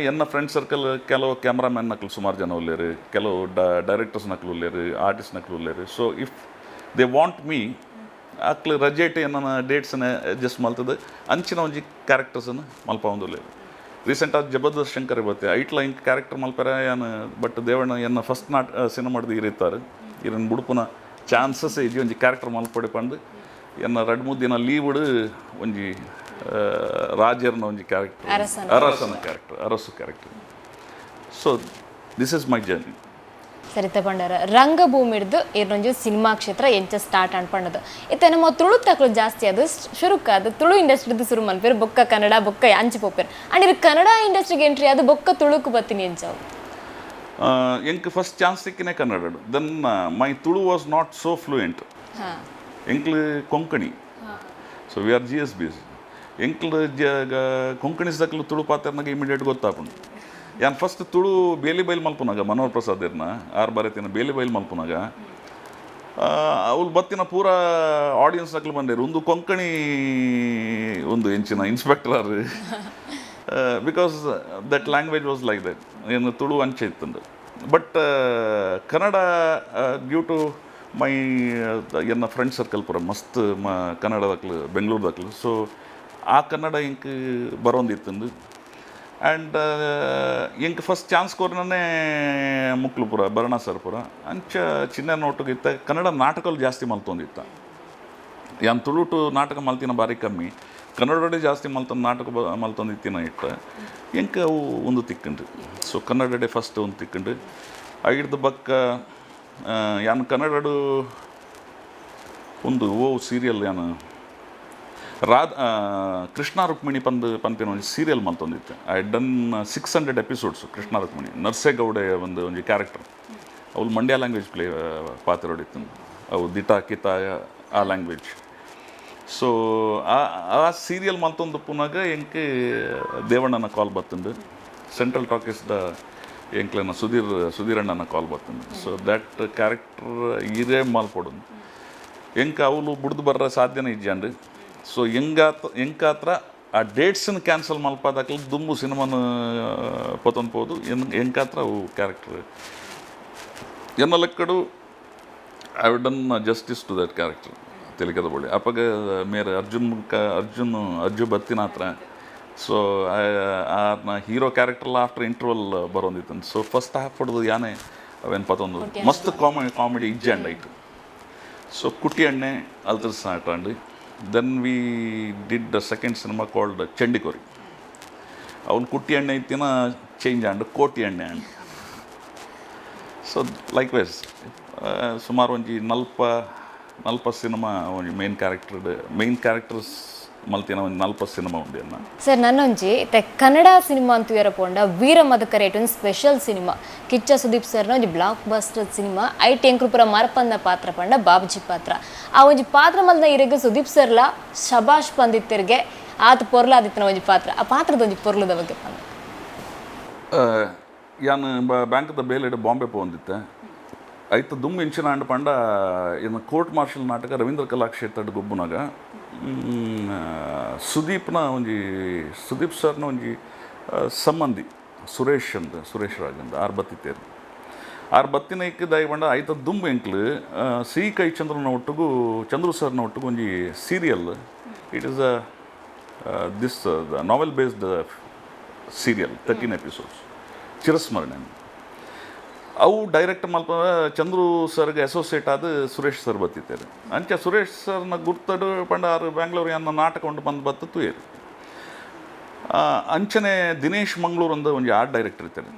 ಎನ್ನ ಫ್ರೆಂಡ್ ಸರ್ಕಲ್ ಕೆಲವು ಕ್ಯಾಮ್ರಾಮ್ಯಾನ್ ನಕಲು ಸುಮಾರು ಜನ ಉಳ್ಳೇರು, ಕೆಲವು ಡೈರೆಕ್ಟರ್ಸ್ ನಕಲು ಉಳ್ಳೇರು, ಆರ್ಟಿಸ್ಟ್ ನಕಲು ಉಳ್ಳೇರು. So if they want me ಅಕ್ಲು ರಜೆಟ್ ನನ್ನ ಡೇಟ್ಸನ್ನ ಅಡ್ಜಸ್ಟ್ ಮಲ್ತದೆ ಅಂಚಿನ ಒಂಜಿ ಕ್ಯಾರೆಕ್ಟರ್ಸನ್ನು ಮಲ್ಪ ಒಂದುಲ್ಲೇರು. ರೀಸೆಂಟಾಗಿ ಜಬರ್ದಸ್ತ್ ಶಂಕರ್ ಇವತ್ತೆ ಐಟ್ಲ ಇಂಕ್ ಕ್ಯಾರೆಕ್ಟರ್ ಮಲ್ಪರ ಏನು. ಬಟ್ ದೇವಣ್ಣ ಎನ್ನ ಫಸ್ಟ್ ಸಿನಿಮಾಡ್ದು ಇರಿತಾರೆ ಇದನ್ನು ಬುಡುಪುನ ಚಾನ್ಸಸ್ ಇಜಿ ಒಂಜಿ ಕ್ಯಾರೆಕ್ಟರ್ ಮಲ್ಪಡೆ ಪಂದು ಎನ್ನ 2-3 ದಿನ ಲೀವ್ಡ್ ಒಂಜಿ ರಾಜರ್ನ ಒಂಜಿ ಕ್ಯಾರೆಕ್ಟರ್, ಅರಸನ ಕ್ಯಾರೆಕ್ಟರ್, ಅರಸು character. So this is my journey. ಸರಿತ ಪಂಡರ ರಂಗಭೂಮಿ ಹಿಡ್ದು ಇರೊಂಜು ಸಿನಿಮಾ ಕ್ಷೇತ್ರ ಎಂಚ ಸ್ಟಾರ್ಟ್ ಅನ್ಪಣ್ಣದು ಇತ್ತೆ ನಮ್ಮ ತುಳು ತಕ್ಲು ಜಾಸ್ತಿ ಅದು ಶುರುಕ ಅದು ತುಳು ಇಂಡಸ್ಟ್ರಿದು ಶುರು ಮನ್ಪೇರು ಬೊಕ್ಕ ಕನ್ನಡ ಬೊಕ್ಕ ಅಂಚಿ ಪೋಪೇರು ಅಂಡ್ ಇರು ಕನ್ನಡ ಇಂಡಸ್ಟ್ರಿಗೆ ಎಂಟ್ರಿ ಅದು ಬೊಕ್ಕ ತುಳುಕು ಬತ್ತೀನಿ ಎಂಚಾವು. ಎಂಕ್ ಫಸ್ಟ್ ಚಾನ್ಸ್ ಸಿಕ್ಕಿನೇ Kannada. Then my Tulu was not so fluent. ಎಂಕ್ಲು Konkani. So we are GSBs. ಎಂಕ್ಲು ಕೊಂಕಣಿಸ್ದಕ್ಲು ತುಳು ಪಾತ್ರನಾಗ ಇಮಿಡಿಯೇಟ್ ಗೊತ್ತಾಪುಂಡು. ಯಾನ್ ಫಸ್ಟ್ ತುಳು ಬೇಲಿ ಬೈಲ್ ಮಲ್ಪುನಾಗ ಮನೋಹರ್ ಪ್ರಸಾದ್ ಇರ್ನ ಬರತಿನ ಬೇಲಿ ಬೈಲ್ ಮಲ್ಪುನಾಗ ಅವ್ಲು ಬತ್ತಿನ ಪೂರ ಆಡಿಯನ್ಸ್ ನಕ್ಲು ಬಂದಿರು ಒಂದು ಕೊಂಕಣಿ ಒಂದು ಎಂಚಿನ inspector because that language was like that. ಏನು ತುಳು ಅಂಚೆ ಇತ್ತಂದು. But Kannada due to my ಎನ್ನ ಫ್ರೆಂಡ್ ಸರ್ಕಲ್ ಪೂರ ಮಸ್ತ್ ಕನ್ನಡದಕ್ಲು ಬೆಂಗಳೂರದಕ್ಲು. ಸೊ ಆ ಕನ್ನಡ ಇಂಕ್ ಬರೋಂದಿತ್ತಂದು. ಆ್ಯಂಡ್ ಇಂಕ್ ಫಸ್ಟ್ ಚಾನ್ಸ್ ಕೋರ್ನೇ ಮುಕ್ಲು ಪುರ ಭರಣ ಸರ್ ಪುರ ಅಂಚ ಚಿನ್ನ ನೋಟಗಿತ್ತ ಕನ್ನಡ ನಾಟಕಗಳು ಜಾಸ್ತಿ ಮಲ್ತೊಂದಿತ್ತ. ಯಾನ್ ತುಳು ಟು ನಾಟಕ ಮಲ್ತಿನ ಭಾರಿ ಕಮ್ಮಿ, ಕನ್ನಡಡೆ ಜಾಸ್ತಿ ನಾಟಕ ಮಲ್ತೊಂದಿತ್ತಿನ ಇಟ್ಟು ಎಂಕ ಅವು ಒಂದು ತಿಕ್ಕಂಡು. ಸೊ ಕನ್ನಡಡೆ ಫಸ್ಟ್ ಒಂದು ತಿಕ್ಕಂಡು ಐಡ್ದು ಬಕ್ಕ ಯಾನ್ ಕನ್ನಡಡು ಒಂದು ಸೀರಿಯಲ್ ಯಾನು ಕೃಷ್ಣ ರುಕ್ಮಿಣಿ ಪಂಪಿನ ಒಂದು ಸೀರಿಯಲ್ ಮಲ್ತೊಂದಿತ್ತು. I done 600 episodes Krishna Rukmini. ನರ್ಸೇಗೌಡೆ ಒಂಜಿ ಕ್ಯಾರೆಕ್ಟರ್ ಅವ್ಳು ಮಂಡ್ಯ ಲ್ಯಾಂಗ್ವೇಜ್ ಪಾತ್ರ ಹೊಡಿತ್ತು. ಅವು ದಿಟ ಕಿತ ಆ ಲ್ಯಾಂಗ್ವೇಜ್. ಸೊ ಆ ಸೀರಿಯಲ್ ಮಲ್ತೊಂದು ಪುನಾಗ ಎಂಕ್ ದೇವಣ್ಣನ ಕಾಲ್ ಬತ್ತುಂಡು. ಸೆಂಟ್ರಲ್ ಟಾಕೀಸ್ದ ಎಂಕ್ಲನ ಸುಧೀರಣ್ಣನ ಕಾಲ್ ಬತ್ತುಂಡು. ಸೊ ದ್ಯಾಟ್ ಕ್ಯಾರೆಕ್ಟರ್ ಇದೇ ಮಲ್ಪೊಡು ಎಂಕ ಅವಳು ಬುಡ್ದು ಬರ್ರ ಸಾಧ್ಯನೇ ಇಜ್ಜಂಡು. ಸೊ ಎಂಕಾತ್ರ ಆ ಡೇಟ್ಸನ್ನು ಕ್ಯಾನ್ಸಲ್ ಮಲ್ಪಾದಾಕಲು ದುಂಬು ಸಿನಿಮಾನು ಪೊತೊಂದ್ಬೋದು ಎಂಕಾತ್ರ ಅವು ಕ್ಯಾರೆಕ್ಟರ್ ಎನ್ನ ಲೆಕ್ಕಡು I have done justice to that character. ತೆಲುಗದ ಬಳಿ ಅಪ್ಪಗ ಮೇರೆ ಅರ್ಜುನ್ ಬತ್ತಿನ ಹತ್ರ. ಸೊ ಆ ಹೀರೋ ಕ್ಯಾರೆಕ್ಟರ್ಲ ಆಫ್ಟರ್ ಇಂಟರ್ವಲ್ ಬರೋಂದಿತ್ತು. ಸೊ ಫಸ್ಟ್ ಹಾಫ್ ಹೊಡೆದು ಯಾನೇ ಅವೇನು ಪತ್ತೊಂದು ಮಸ್ತ್ ಕಾಮಿಡಿ ಇಜ್ಜಂಡ್ ಆಯಿತು. ಸೊ ಕುಟ್ಟಿ ಎಣ್ಣೆ ಅಲ್ತರ ಸ್ಟಾರ್ಟ್ ಅಂಡು. Then we did the second cinema called Chandikori. ಅವ್ನು ಕುಟ್ಟಿ ಎಣ್ಣೆ ಇತ್ತಿನ ಚೇಂಜ್ ಆಂಡು ಕೋಟಿ ಎಣ್ಣೆ ಆಂಡು. ಸೊ ಲೈಕ್ ವೈಸ್ ಸುಮಾರು ಒಂಜಿ ನಲ್ಪ ಸಿನಿಮಾ ಒಂಜಿ ಮೇನ್ ಕ್ಯಾರೆಕ್ಟರ್ಸ್ ಮಲ್ತಿನ ಒಂದು 40 ಸಿನಿಮಾ ಉಂಡು ಅನ್ನ. ಸರ್ ನನ್ನೊಂಜಿ ಕನ್ನಡ ಸಿನಿಮಾ ಅಂತ ಇರಪೋಂಡ ವೀರ ಮದಕರ ಒಂದು ಸ್ಪೆಷಲ್ ಸಿನಿಮಾ ಕಿಚ್ಚ ಸುದೀಪ್ ಸರ್ನ ಒಂಜಿ ಬ್ಲಾಕ್ ಬಸ್ಟರ್ ಸಿನಿಮಾ ಐಟಿ ಎಂಕ್ರು ಪೂರ ಮರಪಂದ ಪಾತ್ರ ಪಂಡ ಬಾಬುಜಿ ಪಾತ್ರ. ಆ ಒಂಜಿ ಪಾತ್ರ ಮಲ್ದ ಇರೆಗ್ ಸುದೀಪ್ ಸರ್ಲ ಶಬಾಷ್ ಪಂದಿತ್ತಿರ್ಗೆ ಆತ ಪೊರ್ಲಾದಿತ್ತಿನ ಒಂಜಿ ಪಾತ್ರ. ಆ ಪಾತ್ರದ ಒಂಜಿ ಪೊರ್ಲದ ಬಗ್ಗೆ ಪಂದ ಯಾನ್ ಬ್ಯಾಂಕ್ದ ಬೇಲೆಡ್ ಬಾಂಬೆ ಪೋಂದಿತ್ತೆ ಐತ ದುಮ್ಮು ಇಂಚಿನ ಅಂಡ್ ಪಂಡ ಇನ್ನು ಕೋರ್ಟ್ ಮಾರ್ಷಲ್ ನಾಟಕ ರವೀಂದ್ರ ಕಲಾಕ್ಷೇತ್ರದ ಗೊಬ್ಬುನಾಗ ಸುದೀಪ್ ಸರ್ನ ಒಂಜಿ ಸಂಬಂಧಿ ಸುರೇಶ್ ರಾಜ್ ಅಂತ ಆರ್ ಬತ್ತಿನ ಇಕ್ಕಿದಾಗಿ ಪಂಡ ಐತ ದುಂಬು ಎಂಕ್ಲು ಸಿ ಕೈ ಚಂದ್ರು ಸರ್ನ ಒಟ್ಟಿಗೂ ಒಂಜಿ serial. It is this novel based serial 13 episodes. Chirasmarane. ಅವು ಡೈರೆಕ್ಟ್ ಮಲ್ಪ ಚಂದ್ರು ಸರ್ಗೆ ಅಸೋಸಿಯೇಟ್ ಆದ ಸುರೇಶ್ ಸರ್ ಬತ್ತಿದ್ದಾರೆ. ಅಂಚೆ ಸುರೇಶ್ ಸರ್ನ ಗುರ್ತಡು ಪಂಡಾರು ಬ್ಯಾಂಗ್ಳೂರು ಅನ್ನ ನಾಟಕ ಕೊಂಡು ಬಂದು ಬತ್ತತ್ತು ಏರು. ಅಂಚನೆ ದಿನೇಶ್ ಮಂಗಳೂರು ಅಂದ ಒಂದು ಆರ್ಟ್ ಡೈರೆಕ್ಟರ್ ಇರ್ತಾರೆ.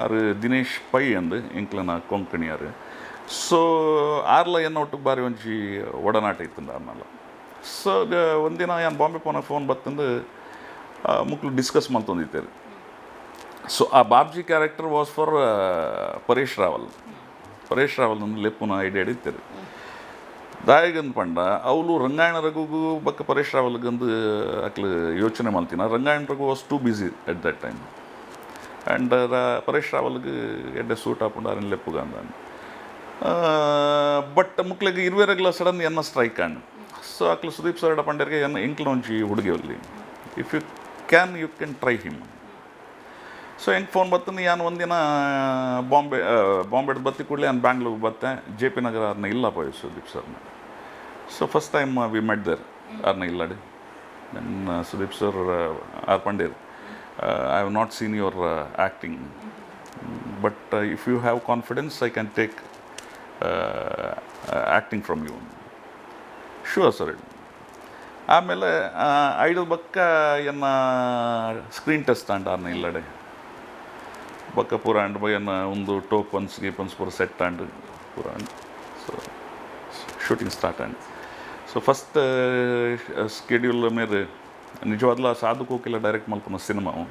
ಆರು ದಿನೇಶ್ ಪೈ ಅಂದು ಇಂಕ್ಲನ ಕೊಂಕಣಿಯಾರು. ಸೊ ಆರ್ಲ ಎನ್ನ ಒಟ್ಟಿಗೆ ಬಾರಿ ಒಂಚಿ ಒಡನಾಟ ಇತ್ತಂದ ಆಮೇಲೆ. ಸೊ ಒಂದಿನ ಏನು ಬಾಂಬೆ ಫೋನ್ ಬತ್ತಂದು ಮುಕ್ಳು ಡಿಸ್ಕಸ್ ಮಾಡ್ತಂದಿದ್ದಾರೆ. ಸೊ ಆ Babji character was for Paresh Rawal ಒಂದು ಲೆಪ್ಪುನ ಐಡಿಯಾ ಇಡ್ತಾರೆ. ದಾಯಗಂದು ಪಂಡ ಅವಳು ರಂಗಾಯಣ ರಘುಗೂ ಬಕ್ಕ ಪರೇಶ್ ರಾವಲ್ಗಂದು ಅಕ್ಲು ಯೋಚನೆ ಮಾಡ್ತೀನಿ. Rangayana Raghu was too busy at that time. And Paresh ರಾವಲ್ಗೆ ಎಡ್ಡೆ ಸೂಟ್ ಹಾಕೊಂಡು ಅರನ್ ಲೆಪ್ಪುಗ ಅಂದ. ಬಟ್ ಮುಕ್ಳಿಗೆ ಇರುವೆರಗ್ಲ ಸಡನ್ ಎನ್ನ ಸ್ಟ್ರೈಕ್ ಆಂಡ್. ಸೊ ಅಕ್ಲು ಸುದೀಪ್ ಸರ್ ಪಂಡರ್ಗೆ ಎನ್ನ ಇಂಕ್ಲ ಒಂಚಿ ಹುಡುಗಿಯಲ್ಲಿ if you can try him. So ಹೆಂಗೆ ಫೋನ್ ಬರ್ತಂದು ನಾನು ಒಂದಿನ ಬಾಂಬೆಡ್ ಬತ್ತಿ ಕೂಡಲೇ ನಾನು ಬ್ಯಾಂಗ್ಳೂರ್ಗೆ ಬತ್ತೆ. ಜೆ ಪಿ ನಗರ ಅವ್ರನ್ನ ಇಲ್ಲ ಪೋಯ್ ಸುದೀಪ್ ಸರ್ನ. So first time we met there ಅವ್ರನ್ನ ಇಲ್ಲಾಡಿ. ನನ್ನ ಸುದೀಪ್ ಸರ್ ಆರ್ ಪಂಡೇರ್, I have not seen your acting, but if you have confidence I can take acting from you. Sure sir. ಆಮೇಲೆ ಐದು ಬಕ್ಕ ಎನ್ನ ಸ್ಕ್ರೀನ್ ಟೆಸ್ಟ್ ಆಂಡ್ ಆರ್ನ ಇಲ್ಲಡೆ ಬಕ್ಕ ಪೂರ ಆಂಡ್ ಬಯ್ಯನ್ನ ಒಂದು ಟೋಪನ್ಸ್ ಗೀಪನ್ಸ್ ಪೂರ ಸೆಟ್ ಆಂಡ್ ಪೂರ ಆಂಡ್. ಸೊ ಶೂಟಿಂಗ್ ಸ್ಟಾರ್ಟ್ ಆಂಡ್. ಸೊ ಫಸ್ಟ್ ಸ್ಕೆಡ್ಯೂಲ್ ಮೇಲೆ ನಿಜವಾದ್ಲ ಸಾಧು ಕೋಕಿಲ ಡೈರೆಕ್ಟ್ ಮಲ್ಪನ ಸಿನಿಮಾವು.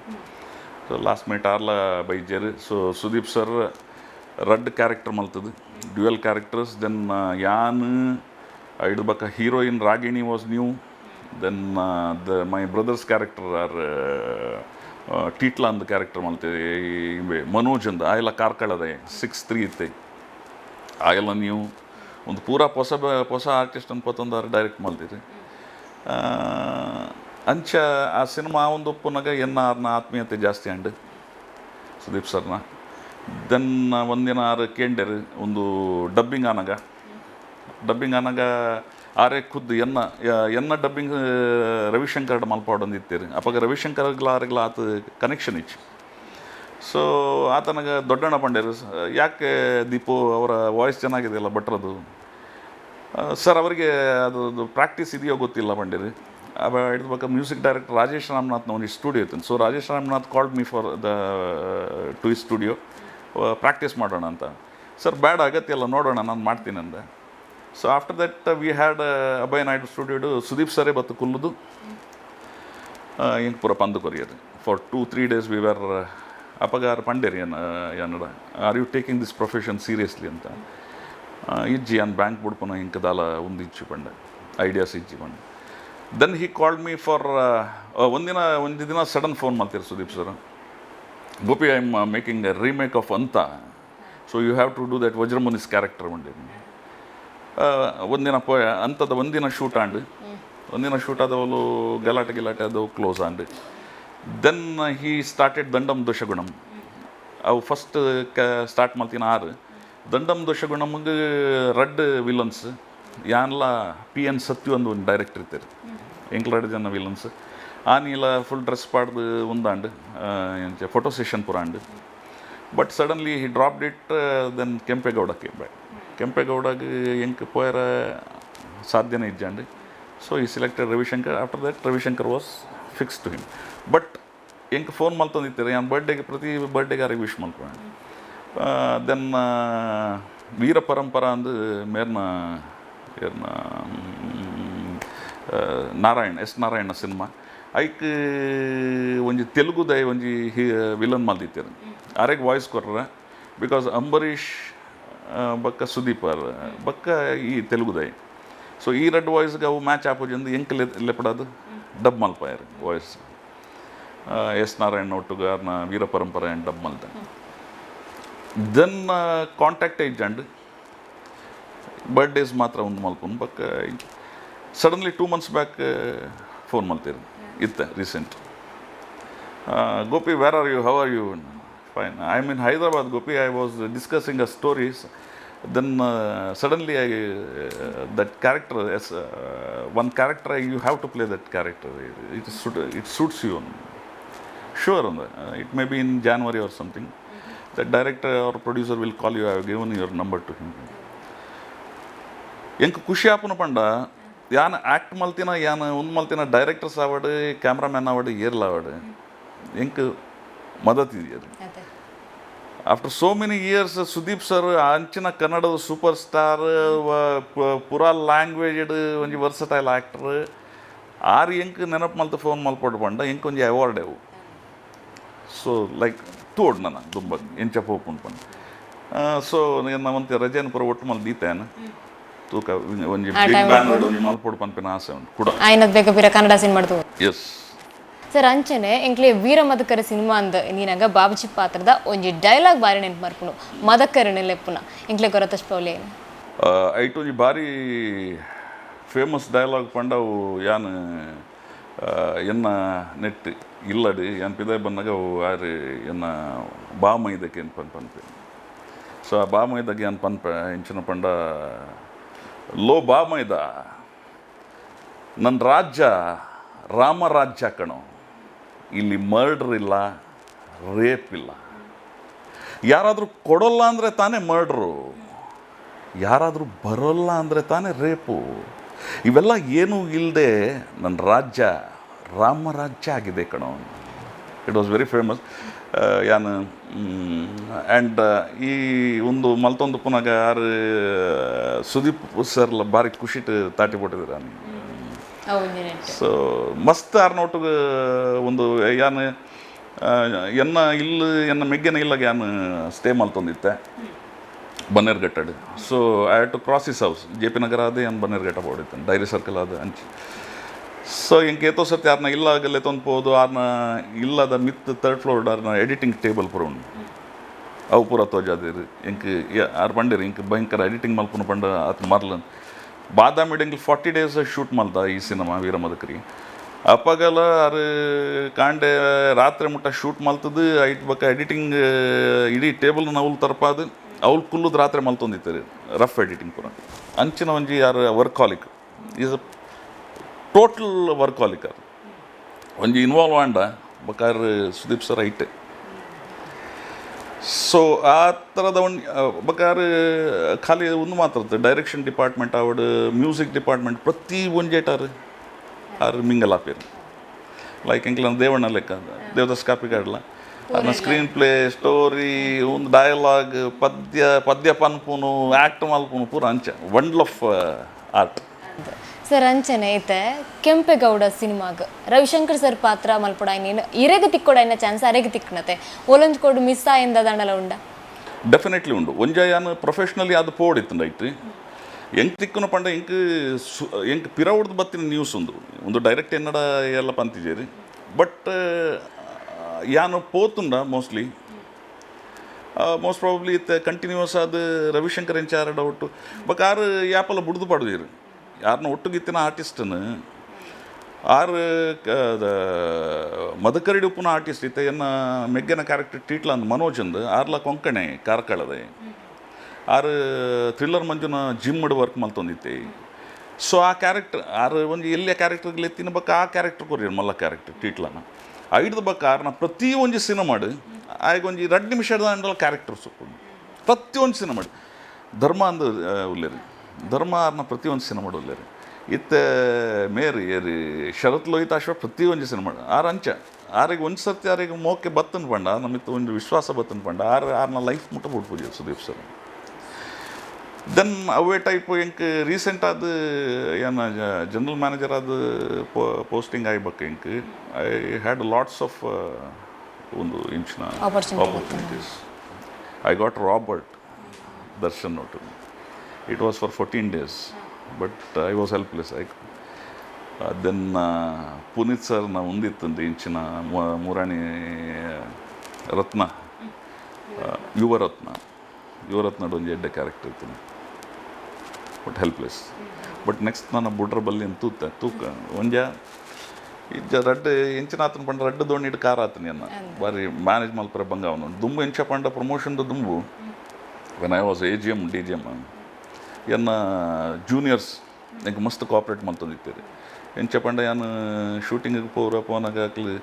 ಸೊ ಲಾಸ್ಟ್ ಮಿನಿಟ್ ಆರ್ಲ ಬೈಜರು. ಸೊ ಸುದೀಪ್ ಸರ್ ರಡ್ ಕ್ಯಾರೆಕ್ಟರ್ ಮಲ್ತದು, ಡ್ಯುಯಲ್ ಕ್ಯಾರೆಕ್ಟರ್ಸ್. ದೆನ್ ಯಾನ್ ಐದು ಬಕ್ಕ heroine Ragini was new. Then my brothers character ಆರ್ ಟೀಟ್ಲಾ ಅಂದ ಕ್ಯಾರೆಕ್ಟರ್ ಮಲ್ತೇವೆ. ಇವೆ ಮನೋಜ್ ಅಂದ ಆಯೆಲ್ಲ ಕಾರ್ಕಳದೆ 6'3" ಇತ್ತೆ ಆಯೆಲ್ಲ ನೀವು ಒಂದು ಪೂರಾ ಹೊಸ ಆರ್ಟಿಸ್ಟ್ ಅನ್ಪತ್ತೊಂದು ಡೈರೆಕ್ಟ್ ಮಲ್ತಿರಿ. ಅಂಚ ಆ ಸಿನಿಮಾ ಒಂದು ಒಪ್ಪನಾಗ ಎನ್ನ ಆತ್ಮೀಯತೆ ಜಾಸ್ತಿ ಅಂಡು ಸುದೀಪ್ ಸರ್ನ. ದೆನ್ ಒಂದಿನ ಆರು ಕೇಂಡರು ಒಂದು ಡಬ್ಬಿಂಗ್ ಆನಾಗ ಆರೇ ಖುದ್ದು ಎನ್ನ ಡಬ್ಬಿಂಗ್ ರವಿಶಂಕರ್ ಮಲ್ಪಾಡೊಂದಿತ್ತೇರಿ. ಅಪ್ಪಾಗ ರವಿಶಂಕರ್ಗ್ಲ ಆರ್ಗ್ಲ ಆತ ಕನೆಕ್ಷನ್ ಇಚ್ಚು. ಸೊ ಆತನಾಗ ದೊಡ್ಡಣ್ಣ ಪಂಡೇರು, ಯಾಕೆ ದೀಪು ಅವರ ವಾಯ್ಸ್ ಚೆನ್ನಾಗಿದೆಯಲ್ಲ ಭಟ್ರದು ಸರ್, ಅವರಿಗೆ ಅದು ಪ್ರಾಕ್ಟೀಸ್ ಇದೆಯೋ ಗೊತ್ತಿಲ್ಲ ಪಂಡೇರಿ. ಹಿಡಿದು ಬೇಕಾ ಮ್ಯೂಸಿಕ್ ಡೈರೆಕ್ಟರ್ ರಾಜೇಶ್ ರಾಮನಾಥ್ನ ಒಂದು ಸ್ಟುಡಿಯೋ ಇತ್ತು. So Rajesh Ramnath called me for to ಈ ಸ್ಟುಡಿಯೋ ಪ್ರಾಕ್ಟೀಸ್ ಮಾಡೋಣ ಅಂತ. ಸರ್ ಬೇಡ, ಅಗತ್ಯ ಎಲ್ಲ ನೋಡೋಣ, ನಾನು ಮಾಡ್ತೀನಿ ಅಂದೆ. So after that we had Abhaya Naidu ಸ್ಟುಡಿಯೋಡು ಸುದೀಪ್ ಸರೇ ಬತ್ತು ಕುಲ್ಲುದು ಹಿಂಗೆ ಪೂರ ಪಂದು ಕೊರಿಯದು ಫಾರ್ 2-3 days ವಿ ವರ್ ಅಪಗಾರ ಪಂಡೇರಿ ಏನಡ are you taking this profession seriously ಅಂತ ಇಜ್ಜಿ ನಾನು ಬ್ಯಾಂಕ್ ಬಿಡ್ಪನ ಹಿಂಗೆ ದಾಲ ಒಂದು ಇಚ್ಚಿ ಪಂಡೆ ಐಡಿಯಾಸ್ ಇಜ್ಜಿ ಪಂಡೆ. Then he called me for ಒಂದು ದಿನ ಸಡನ್ ಫೋನ್ ಮಾಡ್ತೀರಿ Sudeep sir, Gopi I am making a remake of ಅಂತ, so you have to do that Vajramuni's character ಮಂಡೇನಿ. ಒಂದಿನ ಅಂಥದ್ದು ಒಂದಿನ ಶೂಟ್ ಆದವಳು ಗಲಾಟೆ ಅದು ಕ್ಲೋಸ್ ಆಂಡ್. Then he started Dandam Dashagunam. ಅವು ಫಸ್ಟ್ ಸ್ಟಾರ್ಟ್ ಮಾಡ್ತೀನಿ 6 ದಂಡಮ್ ದೋಷಗುಣಮ್ಗೆ ರಡ್ ವಿಲನ್ಸ್ ಯಾನ್ಲ PN ಸತ್ಯು ಅಂದು ಒಂದು ಡೈರೆಕ್ಟರ್ ಇರ್ತಾರೆ. ಎಂಕ್ಲಡ್ ಜನ ವಿಲನ್ಸ್ ಆನಿಲ್ಲ ಫುಲ್ ಡ್ರೆಸ್ ಪಾಡ್ದು ಒಂದಾಂಡು ಫೋಟೋ ಸೆಷನ್ ಪೂರ ಆಂಡು. But suddenly he dropped it. Then Kempegowda came back. ಕೆಂಪೇಗೌಡಗೆ ಎಂಕ್ ಪೋಯರ ಸಾಧ್ಯನೇ ಇಜ್ಜಾಂಡು. ಸೊ ಈ selected Ravishankar. After that Ravishankar was fix to him. But ಎಂಕ್ ಫೋನ್ ಮಲ್ತಂದಿತ್ತಾರೆ ನಾನು ಪ್ರತಿ ಬರ್ಡೇಗೆ ಯಾರಿಗೆ ವಿಶ್ ಮಲ್ಕೊಂಡು. ದೆನ್ ವೀರ ಪರಂಪರಾ ಅಂದು ಮೇರ್ನ ನಾರಾಯಣ್ ನಾರಾಯಣ ಸಿನಿಮಾ ಐಕ್ ಒಂಜಿ ತೆಲುಗುದೈ ಒಂಜಿ ವಿಲನ್ ಮಲ್ದಿತ್ತೇರು. ಆರೆಗೆ ವಾಯ್ಸ್ ಕೊರ್ರ ಬಿಕಾಸ್ ಅಂಬರೀಷ್ ಬಕ್ಕ ಸುದೀಪ್ ಬಕ್ಕ ಈ ತೆಲುಗುದೈ. ಸೊ ಈ ರೆಡ್ ವಾಯ್ಸ್ಗೆ ಅವು ಮ್ಯಾಚ್ ಆಪೋಜಂದು ಎಂಕ್ ಲೆಪಡದು ಡಬ್ ಮಲ್ಪಾಯರು ವಾಯ್ಸ್. ನಾರಾಯಣ್ ಒಟ್ಟಿಗೆ ಅವ್ರನ್ನ ವೀರ ಪರಂಪರೆ ಡಬ್ ಮಲ್ತ. ದೆನ್ ಕಾಂಟ್ಯಾಕ್ಟ್ ಇಜ್ಜಂಡು ಬರ್ಡೇಸ್ ಮಾತ್ರ ಒಂದು ಮಲ್ಪನು. ಬಕ್ಕ ಸಡನ್ಲಿ 2 months ಬ್ಯಾಕ್ ಫೋನ್ ಮಲ್ತೀರಿ ಇತ್ತ recent. Gopi where are you, how are you? Fine, I am in Hyderabad Gopi, I was discussing a stories. Then suddenly that character, as one character, you have to play that character. It suits you. Sure, it may be in January or something. The director or producer will call you. I have given your number to him. ಎಂಕ್ ಖುಷಿ ಆಪನ ಪಂಡ ಯಾನ್ act ಮಲ್ತಿನ ಯಾನ್ ಒಂದು ಮಲ್ತಿನ directors ಆವಡು cameraman ಆವಡು ಏರ್ಲ ಆವಡು ಎಂಕ್ ಮದತ್ ಇದೆಯದು. After so many years Sudeep sir ಅಂಚಿನ ಕನ್ನಡದ ಸೂಪರ್ ಸ್ಟಾರ್ ಪೂರಾ ಲ್ಯಾಂಗ್ವೇಜ್ ಒಂಜಿ ವರ್ಸಟೈಲ್ ಆ್ಯಕ್ಟರ್ ಆರು ಎಂಕ್ ನೆನಪು ಮಲ್ತು ಫೋನ್ ಮಲ್ಪಟ್ಟು ಪಂಡ ಎಂಕ್ ಒಂಜಿ ಅವಾರ್ಡ್ ಅವು. ಸೊ ಲೈಕ್ ತೋಡ್ ನನ್ನ ತುಂಬ ಎಂಚಪ್ಪ ಒಪ್ಪುಂಡು ಪಂಡ. ಸೊ ನಾವಂತೆ ರಜೆನ ಪೂರ ಒಟ್ಟು ಮಲ್ ದೀತೇನು ತೂಕ ಒಂಜಿ ಬಿಗ್ ಬ್ಯಾನರ್ ಒಂಜಿ ಮಲ್ಪೊಡು ಪನ್ಪಿನ ಆಸೆ ಉಂಟು ಕೂಡ. ಆಯ್ನದ್ ಬೇಗ ಬೇರೆ ಕನ್ನಡ ಸಿನಿಮಾ ಮಾಡ್ತು. ಎಸ್ ಸರ್ ಅಂಚನೆ ಎಂಕ್ಲೆ ವೀರ ಮದಕರ ಸಿನಿಮಾ ಅಂದ ನೀನಾಗ ಬಾಬುಜಿ ಪಾತ್ರದ ಒಂಜಿ ಡೈಲಾಗ್ ಬಾರಿ ನೆನ್ಪು ಮರ್ಪುನು ಮದಕರನೆ ಲೆಪ್ಪುನ ಎಂಕ್ಲೆ ಗೊರ ತಷ್ಪವಲೆ ಐಟ್ ಒಂಜಿ ಬಾರಿ ಫೇಮಸ್ ಡೈಲಾಗ್ ಪಂಡವು ಯಾನ್ ಎನ್ನ ನೆಟ್ ಇಲ್ಲಡು ಯಾನ್ ಪಿದಾಯ್ ಬಂದಾಗ ಅವು ಆರು ಎನ್ನ ಬಾಮೈದಕ್ಕೆ ಏನು ಪನ್ಪೆ. ಸೊ ಆ ಬಾಮೈದಾಗ ಏನು ಪನ್ಪ ಇಂಚಿನ ಪಂಡ ಲೋ ಬಾಮೈದ ನನ್ನ ರಾಜ್ಯ ರಾಮರಾಜ್ಯ ಕಣೋ, ಇಲ್ಲಿ ಮರ್ಡ್ರ್ ಇಲ್ಲ, ರೇಪ್ ಇಲ್ಲ. ಯಾರಾದರೂ ಕೊಡೋಲ್ಲ ಅಂದರೆ ತಾನೇ ಮರ್ಡ್ರು, ಯಾರಾದರೂ ಬರೋಲ್ಲ ಅಂದರೆ ತಾನೇ ರೇಪು. ಇವೆಲ್ಲ ಏನೂ ಇಲ್ಲದೆ ನನ್ನ ರಾಜ್ಯ ರಾಮರಾಜ್ಯ ಆಗಿದೆ ಕಣೋ. It was very famous. ಯಾನು ಆ್ಯಂಡ್ ಈ ಒಂದು ಮಲ್ತೊಂದು ಪುನಗ ಯಾರು ಸುದೀಪ್ ಸರ್ಲ ಭಾರಿ ಖುಷಿಟ್ ತಾಟಿ ಕೊಟ್ಟಿದ್ದೀರ. ಸೊ ಮಸ್ತ್ ಆರ್ನೊಟ್ಟಿಗೆ ಒಂದು ಯಾನು ಎನ್ನ ಇಲ್ಲಿ ಎನ್ನ ಮೆಗ್ಗೆನ ಇಲ್ಲಾಗ ಯಾನು ಸ್ಟೇ ಮಲ್ತೊಂದಿತ್ತೆ ಬನ್ನೇರ್ಘಟ್ಟಡು. So I had to cross his house. J P Nagar ಅದೇ ಏನು ಬನ್ನೇರ್ಘಟ್ಟ ಹೋಡಿತ್ತು, ಡೈರಿ ಸರ್ಕಲ್ ಅದು ಅಂಚಿ. ಸೊ ಎಂಗೆ ಏತೋ ಸತಿ ಯಾರನ್ನ ಇಲ್ಲಾಗಲ್ಲೇ ತೊಂದ್ಬೋದು, ಆರ್ನ ಇಲ್ಲದ ಮಿತ್ ಥರ್ಡ್ ಫ್ಲೋರ್ ಆರ್ನ ಎಡಿಟಿಂಗ್ ಟೇಬಲ್ ಪೂರ ಉಂಡು ಅವು ಪೂರ ತೋಜಾದಿರು ಎಂಕ್ ಆರು ಪಂಡಿರು ಇಂಕ್ ಭಯಂಕರ ಎಡಿಟಿಂಗ್ ಮಲ್ಪುನ ಪಂಡ ಅದು ಮರ್ಲನ್ ಬಾದಾಮಿ ಎಂಗ್ಲಿ 40 days ಶೂಟ್ ಮಲ್ದ ಈ ಸಿನಿಮಾ ವೀರ ಮದಕರಿ. ಅಪ್ಪಗಲ ಅರು ಕಾಂಡೆ ರಾತ್ರಿ ಮುಟ್ಟ ಶೂಟ್ ಮಲ್ತದ್ದು ಐಟ್ ಬಕ್ಕ ಎಡಿಟಿಂಗ್ ಇಡೀ ಟೇಬಲ್ ಅವ್ಲು ತರಪಾದು ಅವ್ಲು ಕುಲ್ಲುದು ರಾತ್ರಿ ಮಲ್ತೊಂದಿತ್ತಾರೆ ರಫ್ ಎಡಿಟಿಂಗ್ ಪೂರ. ಅಂಚಿನ ಒಂಜಿ ಯಾರು ವರ್ಕಾಲಿಕ್ ಈಸ್ ಅ ಟೋಟಲ್ ವರ್ಕಾಲಿಕ್. ಅದು ಒಂಜಿ ಇನ್ವಾಲ್ವ್ ಆಂಡ ಬೇಕಾದ್ರೆ ಸುದೀಪ್ ಸರ್ ಐಟೆ. ಸೊ ಆ ಥರದ ಒಂದು ಬೇಕಾದ್ರೆ ಖಾಲಿ ಒಂದು ಮಾತ್ರ ಡೈರೆಕ್ಷನ್ ಡಿಪಾರ್ಟ್ಮೆಂಟ್ ಆವಡು ಮ್ಯೂಸಿಕ್ ಡಿಪಾರ್ಟ್ಮೆಂಟ್ ಪ್ರತಿ ಒಂಜೇಟಾರು ಆರು ಮಿಂಗಲಾಪೇರು ಲೈಕ್ ಎಂಕ್ಲ ದೇವಣ್ಣ ಲೆಕ್ಕ ದೇವದಾಸ್ ಕಾಪಿಗಾಡ್ಲ ಅದನ್ನ ಸ್ಕ್ರೀನ್ ಪ್ಲೇ ಸ್ಟೋರಿ ಒಂದು ಡಯಲಾಗ್ ಪದ್ಯ ಪನ್ಪುನು ಆ್ಯಕ್ಟ್ ಮಲ್ಪುನು ಪೂರ ಅಂಚ ವಂಡಲ್ ಆಫ್ ಆರ್ಟ್. ಸರ್ ಅಂಚನೆ ಐತೆ ಕೆಂಪೇಗೌಡ ಸಿನಿಮಾಗ ರವಿಶಂಕರ್ ಸರ್ ಪಾತ್ರ ಮಲ್ಪಡ ನೀನು ಇರೆಗೆ ತಿಕ್ಕೊಡ ಇನ್ನ ಚಾನ್ಸ್ ಅರೆಗೆ ತಿಕ್ಕಣತೆ ಒಲೊಂದು ಕೊಡು ಮಿಸ್ ಆಯಿಂದ ದಂಡಲ ಉಂಡ ಡೆಫಿನೆಟ್ಲಿ ಉಂಡು. ಒಂಜಾನು ಪ್ರೊಫೆಷ್ನಲಿ ಅದು ಪೋಡಿತ್ತು ಐತಿ ಎಂಕ್ ತಿಕ್ಕನ ಪಂಡ ಎಂಕ್ ಪಿರವುಡ್ದು ಬತ್ತಿನ ನ್ಯೂಸ್ ಒಂದು ಡೈರೆಕ್ಟ್ ಎನ್ನಡ ಎಲ್ಲ ಪಂತಿಜೇರಿ. ಬಟ್ ಯಾನು ಪೋತುಂಡ ಮೋಸ್ಟ್ ಪ್ರಾಬಬ್ಲಿ ಇತ್ತೆ ಕಂಟಿನ್ಯೂಸ್ ಅದು ರವಿಶಂಕರ್ ಎಂಚಾರ ಡೌಟು ಬಟ್ ಆರು ಯಾಪಲ್ಲ ಬುಡ್ದು ಪಡೆದಿರು ಯಾರನ್ನ ಒಟ್ಟುಗಿತ್ತಿನ ಆರ್ಟಿಸ್ಟನ್ನು ಆರು ಮದಕರಡಿ ಉಪ್ಪುನ ಆರ್ಟಿಸ್ಟ್ ಇತ್ತೆ ಎನ್ನ ಮೆಗ್ಗನ ಕ್ಯಾರೆಕ್ಟರ್ ಟೀಟ್ಲ ಅಂದ್ ಮನೋಜ್ ಅಂದು ಆರ್ಲ ಕೊಂಕಣೆ ಕಾರ್ಕಳದೆ ಆರು ಥ್ರಿಲ್ಲರ್ ಮಂಜುನ ಜಿಮ್ಮಡ್ ವರ್ಕ್ ಮಲ್ತೊಂದಿತ್ತೆ. ಸೊ ಆ ಕ್ಯಾರೆಕ್ಟರ್ ಆರು ಒಂದು ಎಲ್ಲಿಯ ಕ್ಯಾರೆಕ್ಟರ್ಗಳು ಎತ್ತಿನ ಬಕ್ಕ ಆ ಕ್ಯಾರೆಕ್ಟರ್ ಕೊರಿಯರು ಮಲ್ಲ ಕ್ಯಾರೆಕ್ಟರ್ ಟೀಟ್ಲನ ಐಡ್ದ ಬಕ್ಕ ಆರ್ನ ಪ್ರತಿ ಒಂಜಿ ಸಿನಿಮಾಡು ಆಗ ಒಂಜಿ 2 ನಿಮಿಷದ ಅಂಡಲ ಕ್ಯಾರೆಕ್ಟರ್ಸು ಪ್ರತಿಯೊಂದು ಸಿನಿಮಾಡು ಧರ್ಮ ಅಂದು ಉಲ್ಲೇರಿ ಧರ್ಮ ಆರ್ನ ಪ್ರತಿಯೊಂದು ಸಿನಿಮಾ ಒಲ್ಲೇರಿ ಇತ್ತೆ ಮೇರಿ ಏರಿ ಶರತ್ ಲೋಹಿತಾಶ್ವ ಪ್ರತಿಯೊಂದು ಸಿನಿಮಾ ಆರು ಅಂಚ ಆರಿಗೆ ಒಂದು ಸರ್ತಿ ಆರಿಗೆ ಮೋಕೆ ಬತ್ತನ್ ಪಂಡ ನಮಿತ್ತು ಒಂದು ವಿಶ್ವಾಸ ಬತ್ತನ್ ಪಂಡ ಆರ್ನ ಲೈಫ್ ಮುಟ್ಟ ಬಿಡ್ಪೂಜೆ ಸುದೀಪ್ ಸರ್. ದೆನ್ ಅವೇ ಟೈಪ್ ಎಂಕ್ ರೀಸೆಂಟ್ ಅದು ಏನು ಜನರಲ್ ಮ್ಯಾನೇಜರ್ ಅದು ಪೋಸ್ಟಿಂಗ್ ಆಗ್ಬೇಕು ಎಂಕ್ ಐ ಹ್ಯಾಡ್ ಲಾಟ್ಸ್ ಆಫ್ ಒಂದು ಇಂಚಿನ opportunities. I got Robert Darshan note. It was for 14 days, but I was helpless. Then Punit sir na undittundi inchina Murani Ratna Yuvaratna donji edde character ittu, but helpless. But next nana Budra Balli and Tuka onja ija redde inchina atanu panda redde doni idu car atani anna bari manage malpare banga avanu dumbu encha panda promotion do dumbu when I was AGM DGM ಎನ್ನ juniors ಎಂಗೆ ಮಸ್ತ್ cooperate ಮಾಡ್ತಂದಿತ್ತೇರಿ ಎಂಚ ಪಂಡ ಯಾನು ಶೂಟಿಂಗಿಗೆ ಪೋರ ಪೋನಾಗ ಹಾಕ್ಲಿ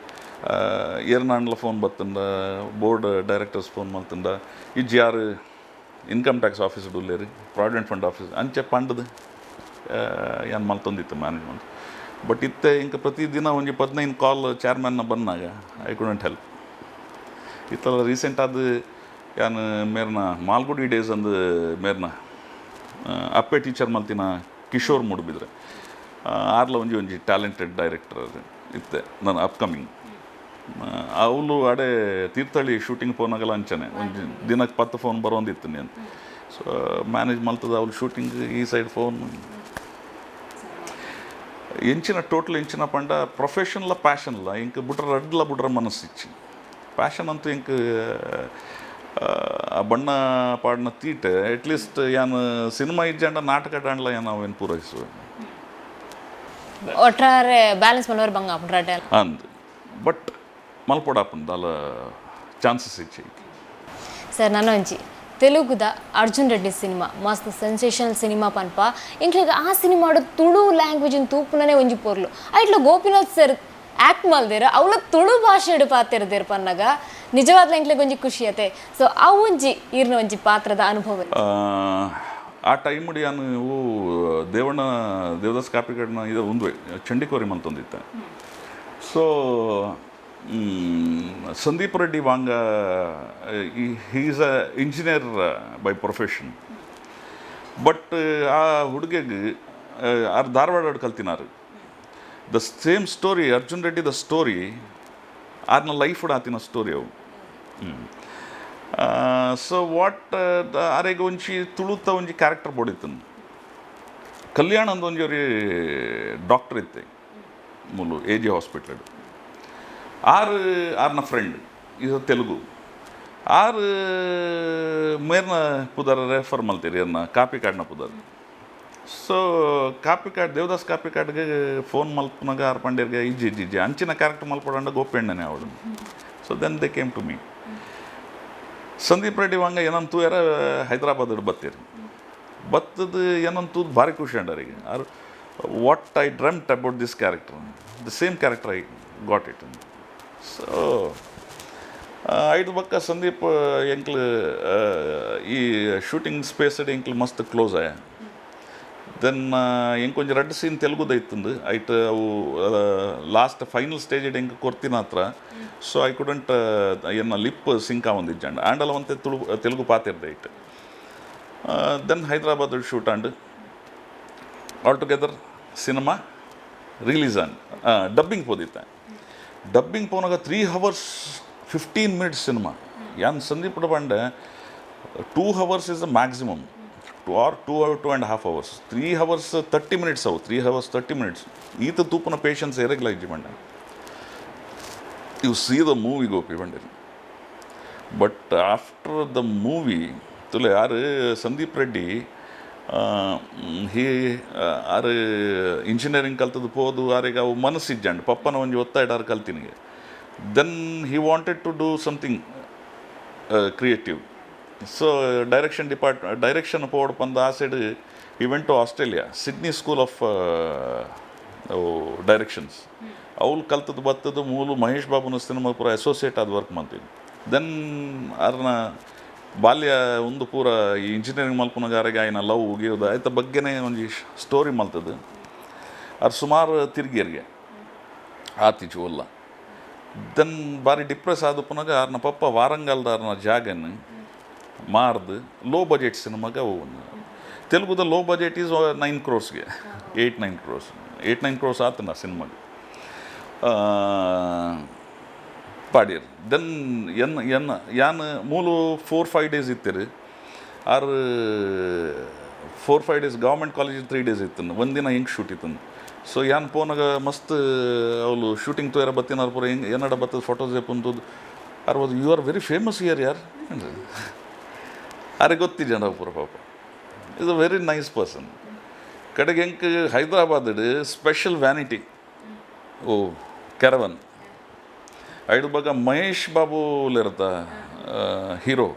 ಏರ್ನಾಂಡ್ಲ phone ಬತ್ತಂಡ ಬೋರ್ಡ್ ಡೈರೆಕ್ಟರ್ಸ್ ಫೋನ್ ಮಲ್ತಂಡ ಇಜ್ಜಿ ಯಾರು ಇನ್ಕಮ್ ಟ್ಯಾಕ್ಸ್ ಆಫೀಸ್ ಉಳ್ಳೇರಿ ಪ್ರಾವಿಡೆಂಟ್ ಫಂಡ್ ಆಫೀಸ್ ಅಂಚೆ ಪಂಡದು ಏನು ಮಲ್ತೊಂದಿತ್ತು ಮ್ಯಾನೇಜ್ಮೆಂಟ್ ಬಟ್ ಇತ್ತೆ ಇಂಕ ಪ್ರತಿದಿನ ಒಂಜಿ 15 ಕಾಲ್ ಚೇರ್ಮನ್ನ ಬಂದಾಗ ಐ ಕುಡೆಂಟ್ ಹೆಲ್ಪ್ ಇತ್ತಲ್ಲ ರೀಸೆಂಟ್ ಅದು ಯಾನು ಮೇರ್ನ ಮಾಲ್ಗುಡಿ ಡೇಸ್ ಅಂದು ಮೇರ್ನ ಅಪ್ಪೆ ಟೀಚರ್ ಮಲ್ತಿನ ಕಿಶೋರ್ ಮುಡ್ಬಿದ್ರೆ ಆರ್ಲ ಒಂಜಿ ಟ್ಯಾಲೆಂಟೆಡ್ ಡೈರೆಕ್ಟರ್ ಅದು ಇತ್ತೆ ನಾನು ಅಪ್ಕಮಿಂಗ್ ಅವಳು ಅಡೆ ತೀರ್ಥಹಳ್ಳಿ ಶೂಟಿಂಗ್ ಫೋನಾಗಲ್ಲ ಅಂಚನೆ ಒಂದು ದಿನಕ್ಕೆ 10 ಫೋನ್ ಬರೋಂದಿತ್ತು ನೀನು ಸೊ ಮ್ಯಾನೇಜ್ ಮಲ್ತದ ಅವ್ಳು ಶೂಟಿಂಗ್ ಈ ಸೈಡ್ ಫೋನ್ ಎಂಚಿನ ಟೋಟಲ್ ಎಂಚಿನ ಪಂಡ ಪ್ರೊಫೆಷನ್ಲ ಪ್ಯಾಷನ್ಲ ಇಂಕ ಬಿಟ್ರೆ ಮನಸ್ಸಿಚ್ಚಿ ಪ್ಯಾಷನ್ ಅಂತೂ ಇಂಕ ಆ ಬಣ್ಣ ಪಾಡ್ನ ತೀಟೆ ಅಟ್ಲೀಸ್ಟ್ ಏನು ಸಿನಿಮಾ ಇಜ್ಜಂಡ ನಾಟಕ ಡಾಂಡ್ಲ ಏನು ಅವೇನು ಪೂರೈಸುವ ಒಟ್ಟಾರೆ ಬ್ಯಾಲೆನ್ಸ್ ಮಾಡೋರು ಬಂಗ ಅಂದ್ ಬಟ್ ಮಲ್ಪೊಡಾಪನ್ ದಾಲ ಚಾನ್ಸಸ್ ಇಚ್ಚಿ ಸರ್ ನಾನು ಒಂಜಿ ತೆಲುಗುದ ಅರ್ಜುನ್ ರೆಡ್ಡಿ ಸಿನಿಮಾ ಮಸ್ತ್ ಸೆನ್ಸೇಷನಲ್ ಸಿನಿಮಾ ಪನ್ಪ ಇಂಕ್ಲಿಗೆ ಆ ಸಿನಿಮಾಡು ತುಳು ಲ್ಯಾಂಗ್ವೇಜಿನ ತೂಪುನೇ ಒಂಜಿ ಪೊರ್ಲು ಐಟ್ಲ ಗೋಪಿನಾಥ್ ಸರ್ ಆ್ಯಕ್ಟ್ ಮಲ್ದೇರ ಅವಳ ತುಳು ಭಾಷೆ ಪಾತಿರ್ದೇರು ಪನ್ನಾಗ ನಿಜವಾದ ಇಂಕ್ಲಿಗೆ ಒಂಜಿ ಖುಷಿಯತೆ ಸೊ ಆ ಒಂಜಿ ಈರ್ನ ಒಂಜಿ ಪಾತ್ರದ ಅನುಭವ ಆ ಟೈಮ್ ನಾನು ಇವು ದೇವದಾಸ್ ಕಾಪಿಗಡ್ನ ಇದು ಒಂದು ಚಂಡಿಕೋರಿ ಮಲ್ತೊಂದಿತ್ತೆ so Sandeep Reddy Vanga is a engineer by profession but ಆ ಹುಡುಗಿಗೆ ಆರು ಧಾರವಾಡ ಕಲ್ತಿನಾರು the same story Arjun Reddy the story ಆರ್ನ ಲೈಫ್ ಆತಿನ ಸ್ಟೋರಿ ಅವು ಸೊ ವಾಟ್ ಆರೆಗೆ ಒಂಜಿ ತುಳುತ್ತ ಒಂಜಿ ಕ್ಯಾರೆಕ್ಟರ್ ಬೋಡಿತ್ತು ಕಲ್ಯಾಣ ಅಂದ ಒಂಜಿ ಡಾಕ್ಟರ್ ಇತ್ತೆ ಮೂಲು AJ ಹಾಸ್ಪಿಟಲ್ ಆರ್ನ ಫ್ರೆಂಡ್ ಇದು ತೆಲುಗು ಆರು ಮೇರ್ನ ಪುದರ್ ರೆಫರ್ ಮಲ್ತೀರಿ ಅನ್ನ ಕಾಪಿ ಕಾರ್ಡ್ನ ಪುದರ್ so copy card Devdas copy ಕಾರ್ಡ್ಗೆ ಫೋನ್ ಮಲ್ಪನಾಗ ಆರು ಪಂಡ್ಯರ್ಗೆ ಇಜ್ಜಿ ಅಂಚಿನ ಕ್ಯಾರೆಕ್ಟರ್ ಮಲ್ಪಡಂಡ ಗೋಪೆಣ್ಣನೆ ಅವಳು so then they came to me Sandeep Reddy Vanga ಏನಂತೂ ಯಾರ ಹೈದರಾಬಾದ್ ಬತ್ತೀರಿ ಬತ್ತದ ಏನಂತೂ ಭಾರಿ ಖುಷಿ ಅಂಡರಿಗೆ ಆರು what I dreamt about this character the same character I got it so ಐದು ಬಕ್ಕ ಸಂದೀಪ್ ಎಂಕ್ಲು ಈ ಶೂಟಿಂಗ್ ಸ್ಪೇಸ್ ಎಂಕ್ಲು ಮಸ್ತ್ ಕ್ಲೋಸ್ ಆಯ ದೆನ್ ಎಂಕೊಂಚ ರೆಡ್ ಸೀನ್ ತೆಲುಗುದ ಇತ್ತಂದು ಐಟ್ ಅವು ಲಾಸ್ಟ್ ಫೈನಲ್ ಸ್ಟೇಜ್ ಎಂಕ್ ಕೊರ್ತಿನ ಹತ್ರ ಸೊ ಐ ಕುಡೆಂಟ್ ಏನ ಲಿಪ್ ಸಿಂಕ್ ಆವಂದಿಜ್ಜಂಡ ಆಂಡಲ ಒಂತೆ ತೆಲುಗು ಪಾತಿರ್ದೆ ಇಟ್ ದೆನ್ ಹೈದರಾಬಾದ್ ಶೂಟ್ ಆಂಡ್ ಆಲ್ ಟುಗೆದರ್ ಸಿನಿಮಾ ರಿಲೀಸ್ ಆಂಡ್ ಡಬ್ಬಿಂಗ್ ಪೋದಿತ್ತೆ ಡಬ್ಬಿಂಗ್ ಪೋನಾಗ 3 hours 15 minutes ಸಿನಿಮಾ ಯಾನ್ ಸಂದೀಪ್ ಬಂಡೆ 2 hours is the maximum 2.5 hours 3 hours 30 minutes ಅವು 3 hours 30 minutes ಈತ ತೂಪನ ಪೇಷನ್ಸ್ ಎರಗಿಲ್ಲ ಇಜ್ಜಿ ಬಂಡೆ U C the movie Gopi ಬಂಡೆ ಬಟ್ ಆಫ್ಟರ್ ದ ಮೂವಿ ತುಲೆ ಯಾರು ಸಂದೀಪ್ ರೆಡ್ಡಿ ಆರು ಇಂಜಿನಿಯರಿಂಗ್ ಕಲ್ತದ್ದು ಪೋದು ಆರಿಗೆ ಅವು ಮನಸ್ಸಿಜ್ಜಂಡು ಪಪ್ಪನ ಒಂಜಿ ಒತ್ತಾಯಿಡಾರು ಕಲ್ತಿನಿಗೆ then he wanted to do something creative so direction ಪೋಡ್ ಬಂದ ಆ side he went to Australia Sydney school of directions ಅವ್ಳು ಕಲ್ತದ್ದು ಬತ್ತದು ಮೂಲು ಮಹೇಶ್ ಬಾಬುನ ಸಿನಿಮಾ ಪೂರ ಅಸೋಸಿಯೇಟ್ ಆದ ವರ್ಕ್ ಮಾಡ್ತೀವಿ ದೆನ್ ಅವ್ರನ್ನ ಬಾಲ್ಯ ಒಂದು ಪೂರ ಈ ಇಂಜಿನಿಯರಿಂಗ್ ಮಲ್ಪನಗಾರಿಗೆ ಆಯ್ನ ಲವ್ ಉಗಿಯೋದು ಆಯ್ತ ಬಗ್ಗೆನೇ ಒಂದು ಸ್ಟೋರಿ ಮಲ್ತದ್ದು ಅವ್ರು ಸುಮಾರು ತಿರ್ಗಿಯರಿಗೆ ಆತಿಚು ಒಲ್ಲ ದೆನ್ ಭಾರಿ ಡಿಪ್ರೆಸ್ ಆದ ಪುನಗ ಅವ್ರನ್ನ ಪಪ್ಪ ವಾರಂಗಲ್ದ ಅವ್ರನ್ನ ಜಾಗನ್ನು ಮಾರ್ದು ಲೋ ಬಜೆಟ್ ಸಿನಿಮಾಗೆ ಅವು ತೆಲುಗುದ low budget is 9 crores 8-9 crores ಆತನ ಸಿನಿಮಾಗೆ ಪಾಡ್ಯರು ದೆನ್ ಯಾನ್ ಮೂಲು 4-5 days ಇತ್ತೀರಿ ಆರು 4-5 days ಗೌರ್ಮೆಂಟ್ ಕಾಲೇಜ್ 3 days ಇತ್ತು ಒಂದಿನ ಹಿಂಗೆ ಶೂಟ್ ಇತ್ತು ಸೊ ಯಾನ್ ಪೋನಾಗ ಮಸ್ತ್ ಅವಳು ಶೂಟಿಂಗ್ ತೋರ ಬತ್ತಿನ ಪೂರ ಹಿಂಗೆ ಏನಡ ಬತ್ತದ ಫೋಟೋಸ್ ಪುಂತದ್ದು ಅರ್ಬೋದು you are very famous here ಯಾರು ಅರೆ ಗೊತ್ತಿದ್ದ ಪೂರ ಪಾಪ is a very nice person ಕಡೆಗೆ ಹೆಂಗೆ ಹೈದರಾಬಾದ್ ಸ್ಪೆಷಲ್ ವ್ಯಾನಿಟಿ ಓ ಕ್ಯಾರವನ್ ಐದು ಬಗ ಮಹೇಶ್ ಬಾಬುಲಿರ್ತ ಹೀರೋ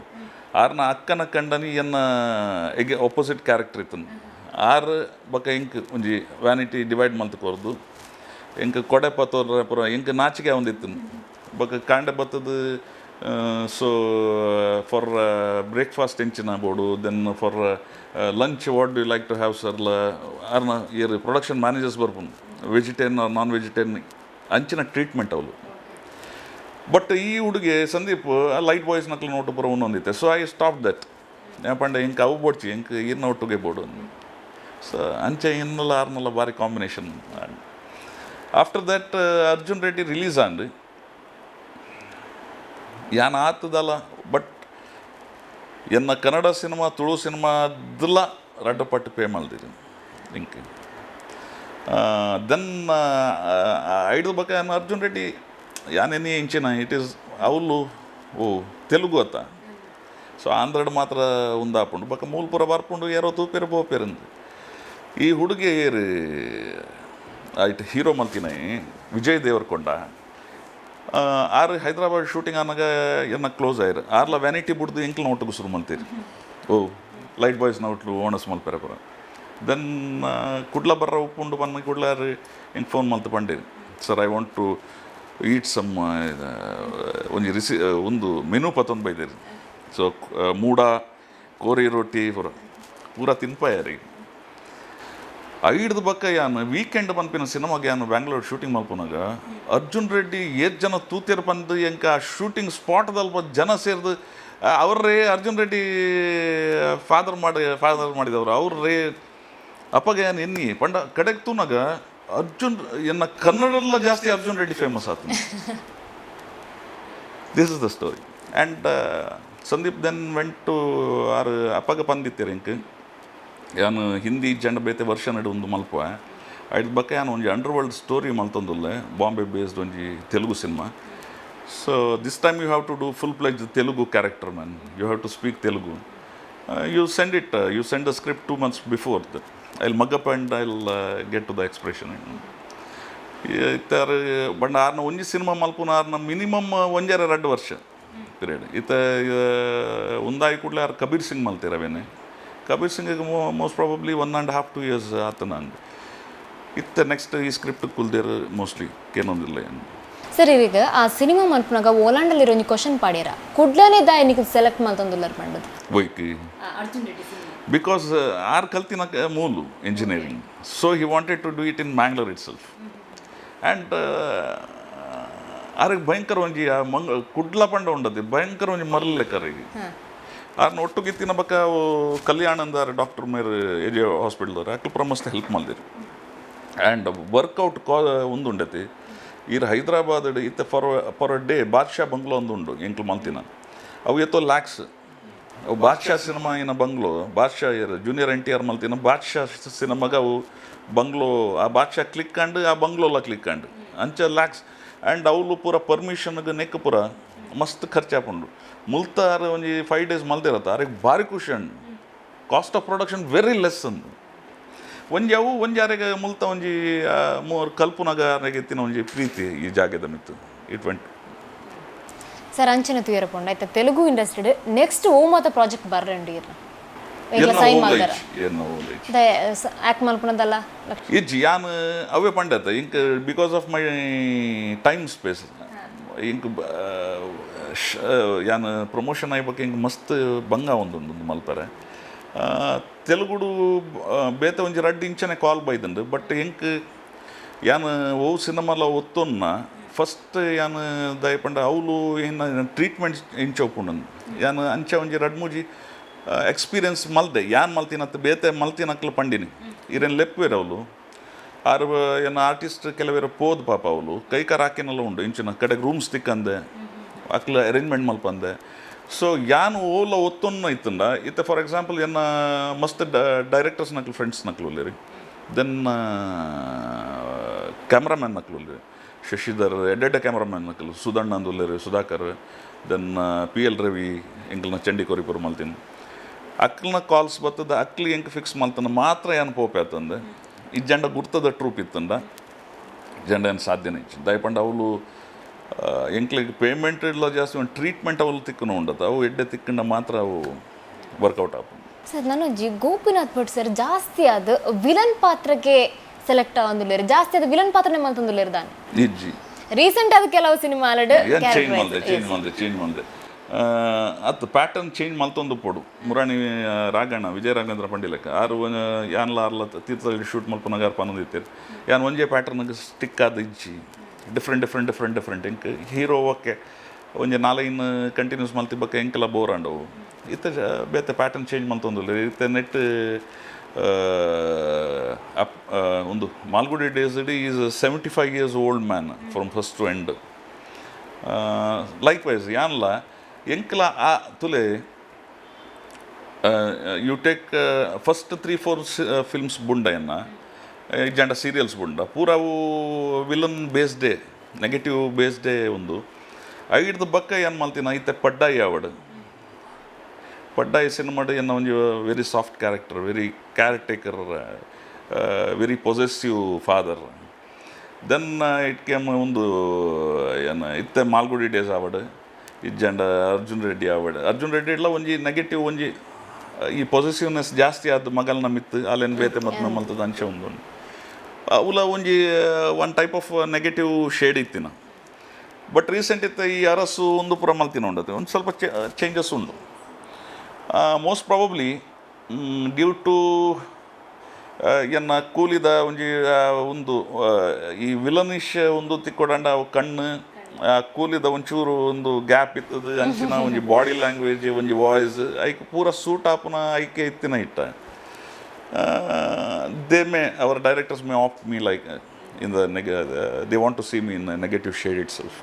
ಆರ್ನ ಅಕ್ಕನ ಕಂಡನಿ ಎನ್ನ ಆಪೋಸಿಟ್ ಕ್ಯಾರೆಕ್ಟರ್ ಇತ್ತು ಆರು ಬಕ ಇಂಕ್ ಒಂಜಿ ವ್ಯಾನಿಟಿ ಡಿವೈಡ್ ಮಲ್ತ್ ಕೊರ್ದು ಇಂಕ್ ಕೊಡೆ ಪತ್ತೋರ ಪೂರ ಇಂಕ್ ನಾಚಿಕೆ ಒಂದಿತ್ತು ಬೊಕ ಕಾಂಡೆ ಬತ್ತದ ಸೊ ಫಾರ್ ಬ್ರೇಕ್ಫಾಸ್ಟ್ ಎಂಚಿನ ಬೋಡು then for lunch what do you like to have ಸರ್ಲ ಆರ್ನ ಇಯರ್ ಪ್ರೊಡಕ್ಷನ್ ಮ್ಯಾನೇಜರ್ಸ್ ಬರ್ಪುಂಡು ವೆಜಿಟೇರಿಯನ್ ಆರ್ ನಾನ್ ವೆಜಿಟೇರಿಯನ್ ಅಂಚಿನ ಟ್ರೀಟ್ಮೆಂಟ್ ಅವಳು. ಬಟ್ ಈ ಹುಡುಗಿ ಸಂದೀಪ್ ಲೈಟ್ ಬಾಯ್ಸ್ ನಕ್ಲು ನೋಟು ಬರೋ ಒಂದೊಂದಿತ್ತೆ. ಸೊ ಐ ಸ್ಟಾಪ್ ದಟ್ ಪಂಡೆ ಇಂಕ ಅವು ಬೋಡ್ಚಿ ಇಂಕ ಇರ್ನ ಒಟ್ಟಿಗೆ ಬೋಡು. ಸೊ ಅಂಚೆ ಇನ್ನೆಲ್ಲ ಆರ್ನೆಲ್ಲ ಭಾರಿ combination. After that Arjun Reddy release and ಯಾನ್ ಆತದಲ್ಲ. ಬಟ್ ಎನ್ನ ಕನ್ನಡ ಸಿನಿಮಾ ತುಳು ಸಿನಿಮಾ ಅದೆಲ್ಲ ರಡ್ಡಪಟ್ಟು ಪೇ ಮಲ್ದಿರಿ ಇಂಕ. ದೆನ್ ಐದು ಬಕ ಅರ್ಜುನ್ ರೆಡ್ಡಿ ಯಾನೇನಿ ಇಂಚಿನ ಇಟ್ ಈಸ್ ಅವಳು ತೆಲುಗು ಅತ್ತ. ಸೊ ಆಂಧ್ರಡ್ ಮಾತ್ರ ಉಂದಾಪುಂಡು ಬಕ ಮೂಲಪುರ ಬರ್ಪುಂಡು ಯಾರೋ ತೂಪೇರು ಬೋಪೇರಂದು. ಈ ಹುಡುಗಿ ಏರು ಆಯ್ತು ಹೀರೋ ಮಲ್ತಿನ ವಿಜಯ್ ದೇವರಕೊಂಡ ಆರು ಹೈದರಾಬಾದ್ ಶೂಟಿಂಗ್ ಆನಾಗ ಎನ್ನ ಕ್ಲೋಸ್ ಆಯ್ರು ಆರ್ಲ ವ್ಯಾನಿಟಿ ಬಿಡ್ದು ಎಂಕ್ಲು ನೋಟು ಶುರು ಮಲ್ತೀರಿ. ಲೈಟ್ ಬಾಯ್ಸ್ ನೋಟ್ಲು ಓಣಸ್ ಮಲ್ಪೆರ ಪುರ. ದೆನ್ ಕುಡ್ಲ ಬರ್ರ ಉಪ್ಪುಂಡು ಬನ್ನ ಕುಡ್ಲಾರು ಹಿಂಗೆ ಫೋನ್ ಮಲ್ತು ಪಂಡೀರಿ sir I want to eat some ಒಂದು ಮೆನು ಪತ್ತೊಂದು ಬೈದಿರಿ. ಸೊ ಮೂಡ ಕೋರಿ ರೊಟ್ಟಿ ಪೂರ ತಿನ್ಪಾಯಾರಿ. ಐಡ್ದು ಬಕ್ಕ ಯಾನು ವೀಕೆಂಡ್ ಪನ್ಪಿನ ಸಿನಿಮಾಗೆ ಯಾನು ಬ್ಯಾಂಗ್ಳೂರ್ ಶೂಟಿಂಗ್ ಮಲ್ಪನಾಗ ಅರ್ಜುನ್ ರೆಡ್ಡಿ ಏತ್ ಜನ ತೂತಿರ್ ಬಂದು ಎಂಕ ಶೂಟಿಂಗ್ ಸ್ಪಾಟ್ದಲ್ಲಿ ಜನ ಸೇರಿದು ಅವ್ರೇ ಅರ್ಜುನ್ ರೆಡ್ಡಿ ಫಾದರ್ ಮಾಡಿದವರು ಅವ್ರೇ ಅಪ್ಪಗೆ ಏನು ಎನ್ನಿ ಪಂಡ ಕಡೆಗೆ ತೂನಾಗ ಅರ್ಜುನ್ ಎನ್ನ ಕನ್ನಡಲ್ಲ ಜಾಸ್ತಿ ಅರ್ಜುನ್ ರೆಡ್ಡಿ ಫೇಮಸ್ ಆತ. This is the story. And Sandeep then went to ಆರು ಅಪ್ಪಗೆ ಬಂದಿತ್ತೀರಿ ಇಂಕ ಯಾನು ಹಿಂದಿ ಜಂಡ ಬೇತೆ ವರ್ಷ ನಡು ಒಂದು ಮಲ್ಪ ಐದು ಬಕ್ಕ ಯಾನು ಒಂಜಿ ಅಂಡರ್ ವರ್ಲ್ಡ್ ಸ್ಟೋರಿ ಮಲ್ತೊಂದುಲ್ಲೆ ಬಾಂಬೆ ಬೇಸ್ಡ್ ಒಂಜಿ Telugu cinema. So this time you have to do full fledged Telugu character man. You have to speak Telugu. You send the script 2 months before that. I'll mug up and I'll get to the expression. ಇತ್ತಾರು ಬಂಡ ಆರ್ನ ಒಂಜಿ cinema ಮಲ್ಪುನ ಆರ್ನ minimum 1-2 ವರ್ಷ period. ಇತ್ತ ಒಂದಾಯಿ ಕೂಡಲೇ ಆರು ಕಬೀರ್ ಸಿಂಗ್ ಮಲ್ತಿರವೇನೆ. ಕಬೀರ್ ಸಿಂಗಿಗೆ ಮೋಸ್ಟ್ ಪ್ರಾಬಬ್ಲಿ 1.5-2 years ಆತ ನಂಗೆ. ಇತ್ತ ನೆಕ್ಸ್ಟ್ ಈ ಸ್ಕ್ರಿಪ್ಟ್ ಕುಲ್ದೇರು ಮೋಸ್ಟ್ಲಿ ಕೇನೊಂದಿಲ್ಲ ಏನು. ಸರ್ ಈಗ ಆ ಸಿನಿಮಾ ಮಲ್ಪನಾಗ ಓಲಾಂಡಲ್ಲಿರೋ ಒಂದು ಕ್ವಶನ್ ಪಾಡ್ಯಾರ ಕುಡ್ಲನೇ ದಾಯ ನಿಮಗೆ ಸೆಲೆಕ್ಟ್ ಮಲ್ತೊಂದುಲ್ಲರ್ ಪಂಡದು ವೈಕಿ ಬಿಕಾಸ್ ಆರ್ ಕಲ್ತಿನ ಮೂಲು engineering. So he wanted to do it in Mangalore itself. And ಆರಿಗೆ ಭಯಂಕರ ಒಂಜಿ ಕುಡ್ಲ ಪಂಡ ಉಂಡದು ಭಯಂಕರ ಒಂಜಿ ಮರಲೆಕ್ಕರಿಗೆ ಆರ್ನ ಒಟ್ಟುಗಿತ್ತಿನ ಬಕ್ಕ ಕಲ್ಯಾಣಂದ ಡಾಕ್ಟರ್ ಮೇರ್ ಎಜೆ ಹಾಸ್ಪಿಟಲ್ದವ್ರು ಅಕ್ಲು ಪ್ರಮಸ್ತ ಹೆಲ್ಪ್ ಮಾಡಿದ್ರು. ಆ್ಯಂಡ್ ವರ್ಕೌಟ್ ಒಂದು ಉಂಡತಿ ಈರ್ ಹೈದರಾಬಾದ್ ಇತ್ತ ಫಾರ್ ಅ ಡೇ ಬಾದ್ಶಾ ಬಂಗ್ಲೋ ಒಂದು ಉಂಡು ಎಂಕ್ಲು ಮಲ್ತಿನ ಅವು ಎತ್ತೋ ಲ್ಯಾಕ್ಸ್. ಅವು ಬಾದ್ಶಾ ಸಿನಿಮಾ ಇನ್ನ ಬಂಗ್ಲೋ ಬಾದ್ಶಾ ಜೂನಿಯರ್ NTR ಮಲ್ತಿನ ಬಾದ್ಶಾ ಸಿನಿಮಾಗ ಅವು ಬಂಗ್ಲೋ ಆ ಬಾದ್ಶಾ ಕ್ಲಿಕ್ಕಂಡು ಆ ಬಂಗ್ಲೋಲ ಕ್ಲಿಕ್ಕಂಡು ಅಂಚ ಲ್ಯಾಕ್ಸ್. ಆ್ಯಂಡ್ ಅವಳು ಪೂರ ಪರ್ಮಿಷನ್ಗೆ ನೆಕ್ ಪೂರ ಮಸ್ತ್ ಖರ್ಚಾಪುಂಡು ಮುಲ್ತಾರ ಒಂಜಿ 5 days ಮಲ್ತಿರತ್ತ ಅವ್ರಿಗೆ ಭಾರಿ ಖುಷಿ ಅಂಡು. Cost of production very less ಅಂದು ಒಂಜಿ ಅವು ಒಂಜಿ ಯಾರಿಗೆ ಮುಲ್ತ ಒಂಜಿ ಮೂರು ಕಲ್ಪನಾಗ ಎತ್ತಿನ ಒಂಜಿ ಪ್ರೀತಿ ಈ ಜಾಗದ ಮಿತ್ತು ಇಟ್ ವೆಂಟ್. ಸರ್ ಅಂಚನೆ ತುಯರಪುಂಡ ಆಯ್ತಾ ತೆಲುಗು ಇಂಡಸ್ಟ್ರಿ ನೆಕ್ಸ್ಟ್ ಓಮತ ಪ್ರಾಜೆಕ್ಟ್ ಬರ್ರಂಡಿ ಸೈನ್ ಮಾಡ್ತಾರ ಆಕ್ಟ್ ಮಲ್ಪನದಲ್ಲ ಇಜ್ಜಿ ಯಾನ್ ಅವೇ ಪಂಡತ ಇಂಕ್ because of my time space ಇಂಕ್ ಯಾನ್ ಪ್ರಮೋಷನ್ ಆಯ್ಬೇಕು ಇಂಕ್ ಮಸ್ತ್ ಬಂಗ ಒಂದು ಮಲ್ಪರೆ ತೆಲುಗುಡು ಬೇತೆ ಒಂಜಿ 2 ಇಂಚನೆ ಕಾಲ್ ಬೈದಂಡು. ಬಟ್ ಎಂಕ್ ಯಾನ್ ಓ ಸಿನಿಮಾಲ ಒತ್ತೊನ್ನ ಫಸ್ಟ್ ಯಾನ್ ದಯಪಂಡ ಅವಳು ಏನು ಟ್ರೀಟ್ಮೆಂಟ್ ಇಂಚೋಪುಂಡು ಯಾನ್ ಅಂಚ ಒಂಜಿ 2-3 ಎಕ್ಸ್ಪೀರಿಯನ್ಸ್ ಮಲ್ದೆ ಯಾನ್ ಮಲ್ತಿನತ್ತು ಬೇತೆ ಮಲ್ತಿನಕ್ಲು ಪಂಡಿನಿ ಇರೇನು ಲೆಪ್ಪುವೇರು ಅವಳು ಆರು ಏನು ಆರ್ಟಿಸ್ಟ್ ಕೆಲವೇರು ಪೋದು ಪಾಪ ಅವಳು ಕೈಕಾರ ಹಾಕಿನೆಲ್ಲ ಉಂಡು ಇಂಚಿನ ಕಡೆಗೆ ರೂಮ್ಸ್ ತಿಕ್ಕಂದೆ ಅಕ್ಲು ಅರೇಂಜ್ಮೆಂಟ್ ಮಲ್ಪಂದೆ. ಸೊ ಯಾನು ಓಲ ಒತ್ತೊನ್ನ ಇತ್ತಂಡ ಇತ್ತ ಫಾರ್ ಎಕ್ಸಾಂಪಲ್ ಏನ ಮಸ್ತ್ ಡೈರೆಕ್ಟರ್ಸ್ ನಕ್ಲು ಫ್ರೆಂಡ್ಸ್ ನಕ್ಲು ಉಲ್ಲೇರಿ. ದೆನ್ ಕ್ಯಾಮ್ರಾಮ್ಯಾನ್ ನಕ್ಲು ಉಲ್ಲೇರಿ ಶಶಿಧರ್ ಎಡ್ಡೆಡ್ಡೆ ಕ್ಯಾಮ್ರಾಮ್ಯಾನ್ ನಕ್ಲು ಸುಧಣ್ಣ ಅಂದು ಉಲ್ಲೇರಿ ಸುಧಾಕರ್. ದೆನ್ PL ರವಿ ಎಂಕ್ಲನ ಚಂಡಿ ಕೊರಿಪುರ ಮಲ್ತೀನಿ ಅಕ್ಲನ ಕಾಲ್ಸ್ ಬರ್ತದ ಅಕ್ಲಿ ಎಂಕ್ ಫಿಕ್ಸ್ ಮಲ್ತನ ಮಾತ್ರ ಏನು ಪೋಪೆ ಆತಂದೆ ಈ ಜಂಡ ಗುರ್ತದ ಟ್ರೂಪ್ ಇತ್ತಂಡ ಜಂಡ ಏನು ಸಾಧ್ಯನೇ ಇಚ್ಚು ದಯಪಂಡ ಅವಳು ಎಂಕ್ಲಿಗೆ ಪೇಮೆಂಟ್ ಇಲ್ಲ ಜಾಸ್ತಿ ಒಂದು ಟ್ರೀಟ್ಮೆಂಟ್ ಅವಳು ತಿಕ್ಕನು ಉಂಡತ್ತ ಅವು ಎಡ್ಡೆ ತಿಕ್ಕಂಡ ಮಾತ್ರ ಅವು ವರ್ಕೌಟ್ ಆಗ. ಸರ್ ನಾನು ಗೋಪಿನಾಥ್ ಭಟ್ ಸರ್ ಜಾಸ್ತಿ ಅದು ವಿಲನ್ ಪಾತ್ರಕ್ಕೆ ಸೆಲೆಕ್ಟ್ ಆಗೊಂದಿಲ್ಲ ಜಾಸ್ತಿ ಅದು ವಿಲನ್ ಪಾತ್ರನೇ ಮಲ್ತೊಂದಿಲ್ಲ ದಾನೆ ಇಜ್ಜಿ ರೀಸೆಂಟ್ ಅದು ಕೆಲವು ಸಿನಿಮಾ ಚೇಂಜ್ ಮಾಡಿದೆ ಅದು ಪ್ಯಾಟರ್ನ್ ಚೇಂಜ್ ಮಲ್ತೊಂದು ಪೋಡು ಮುರಾಣಿ ರಾಘಣ್ಣ ವಿಜಯ ರಾಘವೇಂದ್ರ ಪಂಡಿಲಕ್ಕ ಆರು ಯಾನ್ಲ ಆರ್ಲ ತೀರ್ಥದಲ್ಲಿ ಶೂಟ್ ಮಲ್ಪನಾಗ ಪನ್ನದಿತ್ತೀರಿ ಯಾನ್ ಒಂಜೇ ಪ್ಯಾಟರ್ನ್ಗೆ ಸ್ಟಿಕ್ ಆದ ಇಜ್ಜಿ ಡಿಫ್ರೆಂಟ್ ಇಂಕ್ ಹೀರೋ ಓಕೆ ಒಂಜೆ ನಾಲ್ಕು ಕಂಟಿನ್ಯೂಸ್ ಮಲ್ತಿಬ್ಬಕ್ಕ ಎಂಕೆಲ್ಲ ಬೋರ್ ಅಂಡವು ಇತ್ತ ಬೇತೆ ಪ್ಯಾಟರ್ನ್ ಚೇಂಜ್ ಮಲ್ತೊಂದಿಲ್ಲ ಇತ್ತ ನೆಟ್ ಒಂದು ಮಾಲ್ಗುಡಿ ಡೇಸ್ ಇಡಿ is 75 years old man from first to end likewise ಯಾನ್ಲ ಎಂಕ್ಲ ಆ ತುಲೆ ಯು ಟೇಕ್ ಫಸ್ಟ್ 3-4 ಫಿಲ್ಮ್ಸ್ ಬುಂಡಯನ್ನ ಇಜ್ಜಂಡ ಸೀರಿಯಲ್ಸ್ ಬುಂಡ ಪೂರಾವು ವಿಲನ್ ಬೇಸ್ಡೇ ನೆಗೆಟಿವ್ ಬೇಸ್ಡೇ ಒಂದು ಐಡ್ದು ಬಕ್ಕ ಏನು ಮಲ್ತಿನ ಐತೆ ಪಡ್ಡಾಯಿ ಆವಡ್ ಪಡ್ಡಾಯಿ ಸಿನಿಮಾಡು ಎನ್ನ ಒಂದು very soft character very caretaker very possessive father then it came ಒಂದು ಏನು ಇತ್ತೆ ಮಾಲ್ಗುಡಿ ಡೇಸ್ ಆವಡ್ ಇಜ್ಜಂಡ ಅರ್ಜುನ್ ರೆಡ್ಡಿ ಎಲ್ಲ ಒಂಜಿ ನೆಗೆಟಿವ್ ಒಂಜಿ ಈ ಪೊಸೆಸಿವ್ನೆಸ್ ಜಾಸ್ತಿ ಆದ ಮಗಲ್ನ ಮಿತ್ತು ಅಲ್ಲೇನು ಬೇತೆ ಮತ್ತು ಮಲ್ತದ ಅಂಚೆ ಒಂದು ಉಲ ಒಂಜಿ one type of negative shade ಇತ್ತಿನ ಬಟ್ ರೀಸೆಂಟ್ ಇತ್ತು ಈ ಅರಸು ಒಂದು ಪುರ ಮಲ್ತಿನ ಉಂಡತೆ ಒಂದು ಸ್ವಲ್ಪ ಚೇಂಜಸ್ ಉಂಡು ಮೋಸ್ಟ್ ಪ್ರಾಬಬ್ಲಿ ಡ್ಯೂ ಟು ಎನ್ನ ಕೂಲಿದ ಒಂಜಿ ಒಂದು ಈ ವಿಲನಿಶ್ ಒಂದು ತಿಕ್ಕೊಡಂಡ ಕಣ್ಣು ಕೂಲಿದ ಒಂಚೂರು ಒಂದು ಗ್ಯಾಪ್ ಇತ್ತದು ಅಂಚಿನ ಒಂಜಿ ಬಾಡಿ ಲ್ಯಾಂಗ್ವೇಜ್ ಒಂಜಿ ವಾಯ್ಸ್ ಐಕ್ ಪೂರ ಸೂಟ್ ಆಪುನ ಐಕೆ ಇತ್ತಿನ ಇಟ್ಟ they may our directors may of me like in the they want to see me in negative shade itself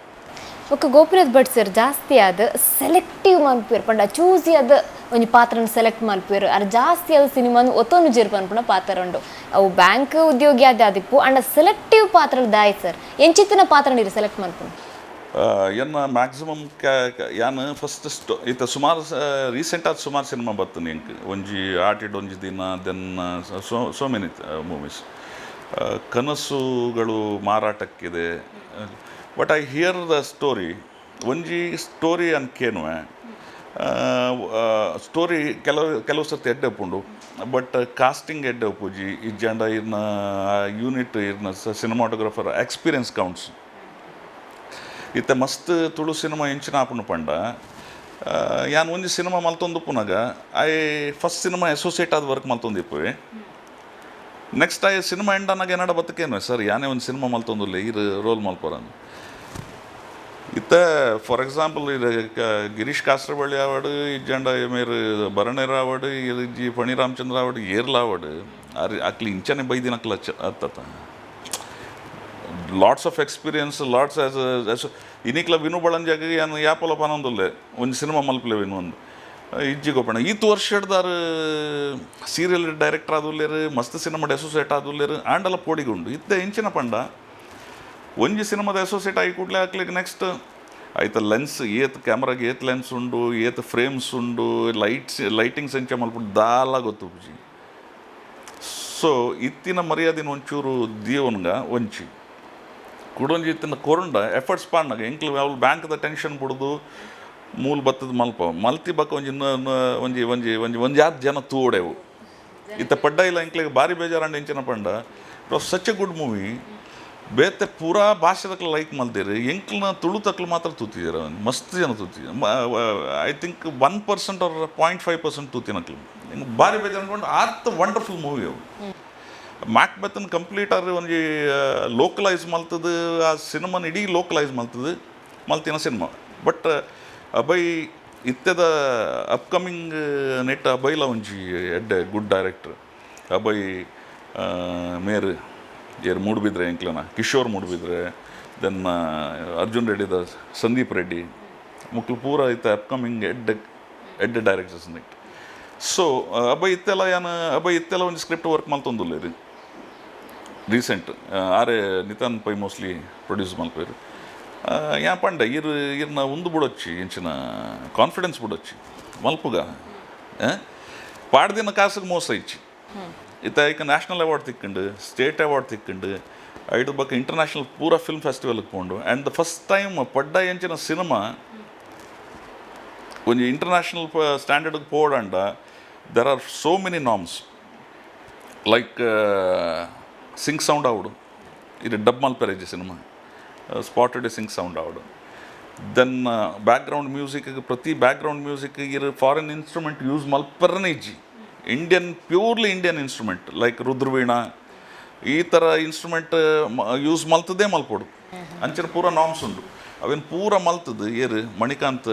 ಒಕ್ಕ ಗೋಪಿನಾಥ್ ಭಟ್ ಸರ್ ಜಾಸ್ತಿ ಆದ ಸೆಲೆಕ್ಟಿವ್ ಮಲ್ಪೇರು ಪಂಡ ಚೂಸಿ ಆದ ಒಂಜಿ ಪಾತ್ರನ ಸೆಲೆಕ್ಟ್ ಮಲ್ಪೇರು ಅರ್ ಜಾಸ್ತಿ ಆದ ಸಿನಿಮಾನು ಒತ್ತೊಂದು ಜೇರ್ಪು ಅನ್ಪುನ ಪಾತ್ರ ಉಂಡು ಅವು ಬ್ಯಾಂಕ್ ಉದ್ಯೋಗಿ ಆದಿಪ್ಪು ಅಂಡ ಸೆಲೆಕ್ಟಿವ್ ಪಾತ್ರ ದಾಯ್ ಸರ್ ಎಂಚಿತ್ತಿನ ಪಾತ್ರ ನೀರು ಸೆಲೆಕ್ಟ್ ಮಲ್ಪುನು ಎನ್ನ ಮ್ಯಾಕ್ಸಿಮಮ್ ಯಾನು ಫಸ್ಟ್ ಇತ್ತ ಸುಮಾರು ರೀಸೆಂಟ್ ಆದ ಸುಮಾರು ಸಿನಿಮಾ ಬರ್ತನೆ ಎಂಕ್ ಒಂಜಿ ಆಟಿಡ್ ಒಂಜಿ ದಿನ ದೆನ್ ಸೋ ಮೆನಿ ಮೂವೀಸ್ ಕನಸುಗಳು ಮಾರಾಟಕ್ಕಿದೆ but I hear the story ಒಂಜಿ ಸ್ಟೋರಿ ಅನ್ಕೇನುವೆ ಸ್ಟೋರಿ ಕೆಲವು ಸರ್ತಿ ಎಡ್ಡೆ ಉಪ್ಪುಂಡು ಬಟ್ ಕಾಸ್ಟಿಂಗ್ ಎಡ್ಡೆ ಉಪ್ಪುಜಿ ಇಜ್ಜಂಡ ಇರ್ನ ಯೂನಿಟ್ ಇರ್ನ ಸಿನಿಮಾಟೋಗ್ರಫರ್ ಎಕ್ಸ್ಪೀರಿಯನ್ಸ್ ಕೌಂಟ್ಸ್ ಇತ್ತ ಮಸ್ತ್ ತುಳು ಸಿನಿಮಾ ಎಂಚಿನ ಆಪುಂಡು ಪಂಡ ಯಾನ್ ಒಂಜಿ ಸಿನಿಮಾ ಮಲ್ತೊಂದು ಪುನಗ ಐ ಫಸ್ಟ್ ಸಿನಿಮಾ ಅಸೋಸಿಯೇಟ್ ಆದ ವರ್ಕ್ ಮಲ್ತೊಂದಿಪ್ಪುವೆ ನೆಕ್ಸ್ಟ್ ಐ ಸಿನಿಮಾ ಎಂಡನಾಗ ಏನಾಡ ಬತ್ತಕೇನು ಸರ್ ಯಾನೇ ಒಂದು ಸಿನಿಮಾ ಮಲ್ತೊಂದಿಲ್ಲ ಈ ರೋಲ್ ಮಲ್ಪರನ್ನು ಇತ್ತ ಫಾರ್ ಎಕ್ಸಾಂಪಲ್ ಇದು ಗಿರೀಶ್ ಕಾಸರವಳ್ಳಿ ಆವಡು ಇಜ್ಜಂಡ ಮೇರು ಭರಣೇರ ಆವಡು ಇಜ್ಜಿ ಫಣಿ ರಾಮಚಂದ್ರ ಆವಡು ಏರ್ಲ ಆವಡು ಅಕ್ಲಿ ಇಂಚನೆ ಬೈದಿನಕ್ಲ ಅತ್ತ ಲಾಟ್ಸ್ ಆಫ್ ಎಕ್ಸ್ಪೀರಿಯನ್ಸ್ ಲಾಟ್ಸ್ ಆಸ್ ಇನಿಕ್ಲ ವಿನು ಬಳಂಜಾಗ ಏನು ಯಾಪಲ ಪನೊಂದುಲ್ಲೆ ಒಂದು ಸಿನಿಮಾ ಮಲ್ಪಲೆ ವಿನು ಒಂದು ಇಜ್ಜಿ ಗೋಪಣ್ಣ ಈತು ವರ್ಷಡ್ದಾರು ಸೀರಿಯಲ್ ಡೈರೆಕ್ಟರ್ ಆದುಲ್ಲೇರು ಮಸ್ತ್ ಸಿನಿಮಾದ ಅಸೋಸಿಯೇಟ್ ಆದುಲ್ಲೇರು ಆಂಡಲ ಪೋಡಿಗುಂಡು ಇತ್ತೆ ಇಂಚಿನ ಪಂಡ ಒಂಜಿ ಸಿನಿಮಾದ ಅಸೋಸಿಯೇಟ್ ಆಗಿ ಕೂಡಲೇ ಹಾಕ್ಲಿಕ್ಕೆ ನೆಕ್ಸ್ಟ್ ಆಯ್ತು ಲೆನ್ಸ್ ಏತ್ ಕ್ಯಾಮ್ರಾಗೆ ಏತ್ ಲೆನ್ಸ್ ಉಂಡು ಏತ್ ಫ್ರೇಮ್ಸ್ ಉಂಡು ಲೈಟಿಂಗ್ಸ್ ಎಂಚ ಮಲ್ಪಟ್ಟು ದಾಲ ಗೊತ್ತು ಪೂಜಿ ಸೊ ಇತ್ತಿನ ಮರ್ಯಾದಿನ ಒಂಚೂರು ದಿಯೋನ್ಗ ಒಂಚಿ ಕುಡೊಂಜಿ ಇತ್ತಿನ ಕೊರಂಡ ಎಫರ್ಟ್ಸ್ ಪಾಡ್ನಾಗ ಎಂಕ್ಲು ಅವ್ಳು ಬ್ಯಾಂಕ್ದ ಟೆನ್ಷನ್ ಬಿಡೋದು ಮೂಲ ಬತ್ತದ ಮಲ್ತಿ ಬಕ್ಕ ಒಂಜಿ ಯಾತ್ ಜನ ತೂಡೆವು ಇತ್ತ ಪಡ್ಡ ಇಲ್ಲ ಎಂಕ್ಲಿಗೆ ಭಾರಿ ಬೇಜಾರಂಡ ಎಂಚಿನ ಪಂಡ it was such A good movie ಬೇತೆ ಪೂರಾ ಭಾಷೆದಕ್ಲ ಲೈಕ್ ಮಲ್ದಿರಿ ಎಂಕ್ಲನ ತುಳು ತಕ್ಲು ಮಾತ್ರ ತೂತಿದ್ದೀರ ಮಸ್ತ್ ಜನ ತೂತಿದ್ದೀರ ಐ ಥಿಂಕ್ 1% or 0.5% ತೂತಿನಕ್ಲು ಹಿಂಗೆ ಭಾರಿ ಬೇಜಾರು ಅನ್ಕೊಂಡು ಆತ್ ವಂಡರ್ಫುಲ್ ಮೂವಿ ಅವು ಮ್ಯಾಕ್ ಬೆತ್ತನ್ ಕಂಪ್ಲೀಟ್ ಆದ್ರೆ ಒಂಜಿ ಲೋಕಲೈಸ್ ಮಲ್ತದ ಆ ಸಿನಿಮಾನ ಇಡೀ ಲೋಕಲೈಸ್ ಮಲ್ತಿನ ಸಿನಿಮಾ ಬಟ್ ಅಬೈ ಇತ್ತೆದ ಅಪ್ಕಮಿಂಗ್ ನೆಟ್ ಅಬೈಲ ಒಂಜಿ ಎಡ್ಡೆ ಗುಡ್ ಡೈರೆಕ್ಟರ್ ಅಬೈ ಮೇರು ಏರು ಮೂಡ್ಬಿದ್ರೆ ಎಂಕ್ಲನ ಕಿಶೋರ್ ಮೂಡ್ಬಿದ್ರೆ ದೆನ್ ಅರ್ಜುನ್ ರೆಡ್ಡಿದ ಸಂದೀಪ್ ರೆಡ್ಡಿ ಮುಕ್ಳು ಪೂರ ಇತ್ತ ಅಪ್ಕಮಿಂಗ್ ಎಡ್ಡೆ ಡೈರೆಕ್ಟರ್ಸ್ ನೆಟ್ ಸೊ ಅಬೈ ಇತ್ತೆಲ್ಲ ಒಂದು ಸ್ಕ್ರಿಪ್ಟ್ ವರ್ಕ್ ಮಲ್ತೊಂದುಲ್ಲ ರೀ ರೀಸೆಂಟ್ ಆರೆ ನಿತಾನ್ ಪೈ ಮೋಸ್ಟ್ಲಿ ಪ್ರೊಡ್ಯೂಸ್ ಮಲ್ಪೇರು ಯಾ ಪಂಡ ಇರ್ನ ಒಂದು ಬಿಡೊಚ್ಚಿ ಇಂಚಿನ ಕಾನ್ಫಿಡೆನ್ಸ್ ಬಿಡೊಚ್ಚಿ ಮಲ್ಪುಗ ಪಾಡ್ದಿನ ಕಾಸಿಗೆ ಮೋಸ ಇಚ್ಚಿ ಇತ್ತ ಈಗ ನ್ಯಾಷನಲ್ ಅವಾರ್ಡ್ ತಿಕ್ಕೊಂಡು ಸ್ಟೇಟ್ ಅವಾರ್ಡ್ ತಿಕ್ಕೊಂಡು ಐದು ಬಕ್ಕ ಇಂಟರ್ನ್ಯಾಷನಲ್ ಪೂರಾ ಫಿಲ್ಮ್ ಫೆಸ್ಟಿವಲ್ಗೆ ಪೋಂಡು ಆ್ಯಂಡ್ ದ ಫಸ್ಟ್ ಟೈಮ್ ಪಡ್ಡ ಎಂಚಿನ ಸಿನಿಮಾ ಒಂದು ಇಂಟರ್ನ್ಯಾಷನಲ್ ಸ್ಟ್ಯಾಂಡರ್ಡ್ಗೆ ಪೋಡಂಡ there are so many norms like sync sound ಆವಡು ಇದು ಡಬ್ ಮಲ್ಪೆರೆ ಇಜ್ಜಿ ಸಿನಿಮಾ ಸ್ಪಾಟೆಡ್ ಸಿಂಗ್ ಸೌಂಡ್ ಆವಡು ದೆನ್ ಬ್ಯಾಕ್ಗ್ರೌಂಡ್ ಮ್ಯೂಸಿಕ್ ಪ್ರತಿ ಬ್ಯಾಕ್ಗ್ರೌಂಡ್ ಮ್ಯೂಸಿಕ್ ಇರೋ ಫಾರಿನ್ ಇನ್ಸ್ಟ್ರೂಮೆಂಟ್ ಯೂಸ್ ಮಲ್ಪರನೇ ಇಜ್ಜಿ Indian purely Indian instrument like Rudraveena ಈ ಥರ ಇನ್ಸ್ಟ್ರೂಮೆಂಟ್ ಯೂಸ್ ಮಲ್ತದೇ ಮಲ್ಪೋಡು ಅಂಚನೆ ಪೂರ ನಾಮ್ಸ್ ಉಂಡು ಅವೇನು ಪೂರ ಮಲ್ತದ್ದು ಏರು ಮಣಿಕಾಂತ್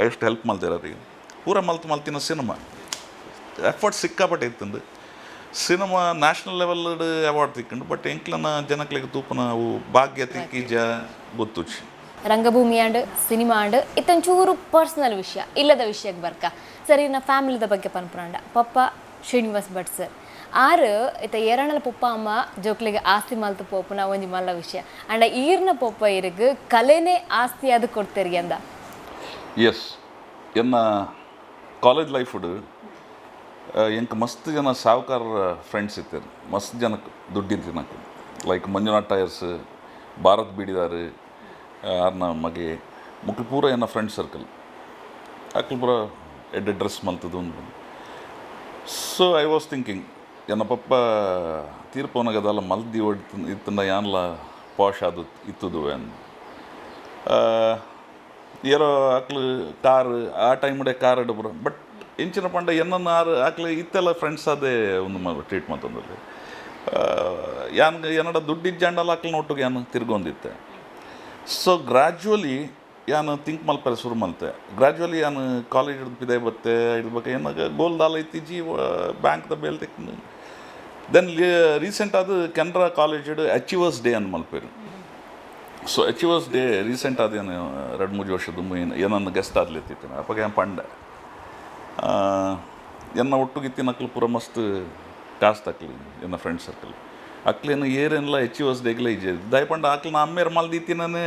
ಎಷ್ಟು ಹೆಲ್ಪ್ ಮಲ್ತಿರೋರಿಗೆ ಪೂರ ಮಲ್ತಿನ ಸಿನಿಮಾ ಎಫರ್ಟ್ ಸಿಕ್ಕಾಪಟ್ಟೆ ಇತ್ತಂದು ಸಿನಿಮಾ ನ್ಯಾಷನಲ್ ಲೆವೆಲ್ ಅವಾರ್ಡ್ ತಿಕ್ಕೊಂಡು ಬಟ್ ಎಂಕ್ಲನ ಜನಕ್ಲಿಗೆ ತೂಪನ ಅವು ಭಾಗ್ಯ ತಿಕ್ಕಿ ಗೊತ್ತುಚ್ಚಿ ರಂಗಭೂಮಿ ಆಂಡ್ ಸಿನಿಮಾ ಆಂಡ್ ಇತ್ತಂಚೂರು ಪರ್ಸನಲ್ ವಿಷಯ ಇಲ್ಲದ ವಿಷಯಕ್ಕೆ ಬರ್ಕ ಸರಿ ನಾ ಫ್ಯಾಮಿಲಿದ ಬಗ್ಗೆ ಪನ್ಪುರಾಂಡ ಪಪ್ಪ ಶ್ರೀನಿವಾಸ್ ಭಟ್ ಸರ್ ಆರು ಇತ್ತ ಎರಡನ ಪಪ್ಪ ಅಮ್ಮ ಜೋಕ್ಲಿಗೆ ಆಸ್ತಿ ಮಲ್ತು ಪೋಪುನ ಒಂಜಿ ಮಲ್ಲ ವಿಷಯ ಅಂಡ ಈರ್ನ ಪಪ್ಪ ಇರಿಗೆ ಕಲೆನೇ ಆಸ್ತಿ ಅದು ಕೊಡ್ತೀರಿ ಅಂದ ಎಸ್ ಎನ್ನ ಕಾಲೇಜ್ ಲೈಫ್ ಎಂಕ್ ಮಸ್ತ್ ಜನ ಸಾವುಕಾರ ಫ್ರೆಂಡ್ಸ್ ಇರ್ತಾರೆ ಮಸ್ತ್ ಜನಕ್ಕೆ ದುಡ್ಡಿದ್ದು ನನಗೆ ಲೈಕ್ ಮಂಜುನಾಥ್ ಟೈರ್ಸ್ ಭಾರತ್ ಬೀಡಿದಾರು ಆರ್ನ ಮಗೆ ಮುಕ್ಳು ಪೂರ ಏನ ಫ್ರೆಂಡ್ ಸರ್ಕಲ್ ಅಕ್ಲು ಪೂರ ಎಡ್ಡೆ ಡ್ರೆಸ್ ಮಲ್ತದು ಒಂದು ಸೊ ಐ ವಾಸ್ ಥಿಂಕಿಂಗ್ ಎನ್ನ ಪಪ್ಪ ತೀರ್ಪೋನಾಗದಲ್ಲ ಮಲ್ದಿ ಹೊಡಿತು ಇತ್ತಂದ ಯಾನ್ಲ ಪಾಶ್ ಅದು ಇತ್ತದು ಅಂದು ಏರೋ ಅಕ್ಲು ಕಾರ್ ಆ ಟೈಮ್ಡೆ ಕಾರ್ ಪೂರ ಬಟ್ ಇಂಚಿನ ಪಂಡ ಎನ್ನ ಆರು ಆಕ್ಲೆ ಇತ್ತೆಲ್ಲ ಫ್ರೆಂಡ್ಸ್ ಅದೇ ಒಂದು ಟ್ರೀಟ್ ಮಾತಂದಲ್ಲಿ ಏನಡ ದುಡ್ಡಿದ್ದ ಜಂಡಲ್ಲ ಆಕ್ಲು ನೋಟುಗೆ ಯಾನು ತಿರ್ಗೊಂದಿತ್ತೆ ಸೊ ಗ್ರ್ಯಾಜುವಲಿ ಯಾನು ಥಿಂಕ್ ಮಲ್ಪರೆ ಶುರು ಮಲ್ತೆ ಗ್ರ್ಯಾಜುವಲಿ ಯಾನು ಕಾಲೇಜ್ ಹಿಡಿದು ಪಿದೆ ಬತ್ತೆ ಹಿಡ್ಬೇಕು ಏನಾಗ ಗೋಲ್ದಾಲ ಇತ್ತೀಜಿ ಬ್ಯಾಂಕ್ದ ಬೇಲ್ ತೆಕ್ಕೊಂಡು ದೆನ್ ರೀಸೆಂಟ್ ಅದು ಕೆನರಾ ಕಾಲೇಜ್ ಅಚೀವರ್ಸ್ ಡೇ ಅನ್ನು ಮಲ್ಪೇರು ಸೊ ಅಚೀವರ್ಸ್ ಡೇ ರೀಸೆಂಟ್ ಅದೇನು 2-3 ವರ್ಷದ ಏನನ್ನು ಗೆಸ್ಟ್ ಆಗ್ಲಿತ್ತಿತ್ತು ಅಪ್ಪಾಗ ಏನು ಪಂಡೆ ಎನ್ನ ಒಟ್ಟುಗಿತ್ತಿನ ಅಕ್ಲು ಪೂರ ಮಸ್ತ್ ಕಾಸ್ಟ್ ಅಕ್ಲಿ ಎನ್ನ ಫ್ರೆಂಡ್ ಸರ್ಕಲ್ ಅಕ್ಲೇನು ಏರೆಲ್ಲ ಅಚೀವರ್ಸ್ ಡೇಗ್ಲೇ ಇಜ್ಜೆ ದಯಪಂಡ ಅಕ್ಲು ನಾ ಅಮ್ಮೇರು ಮಲ್ದಿತ್ತಿನೇ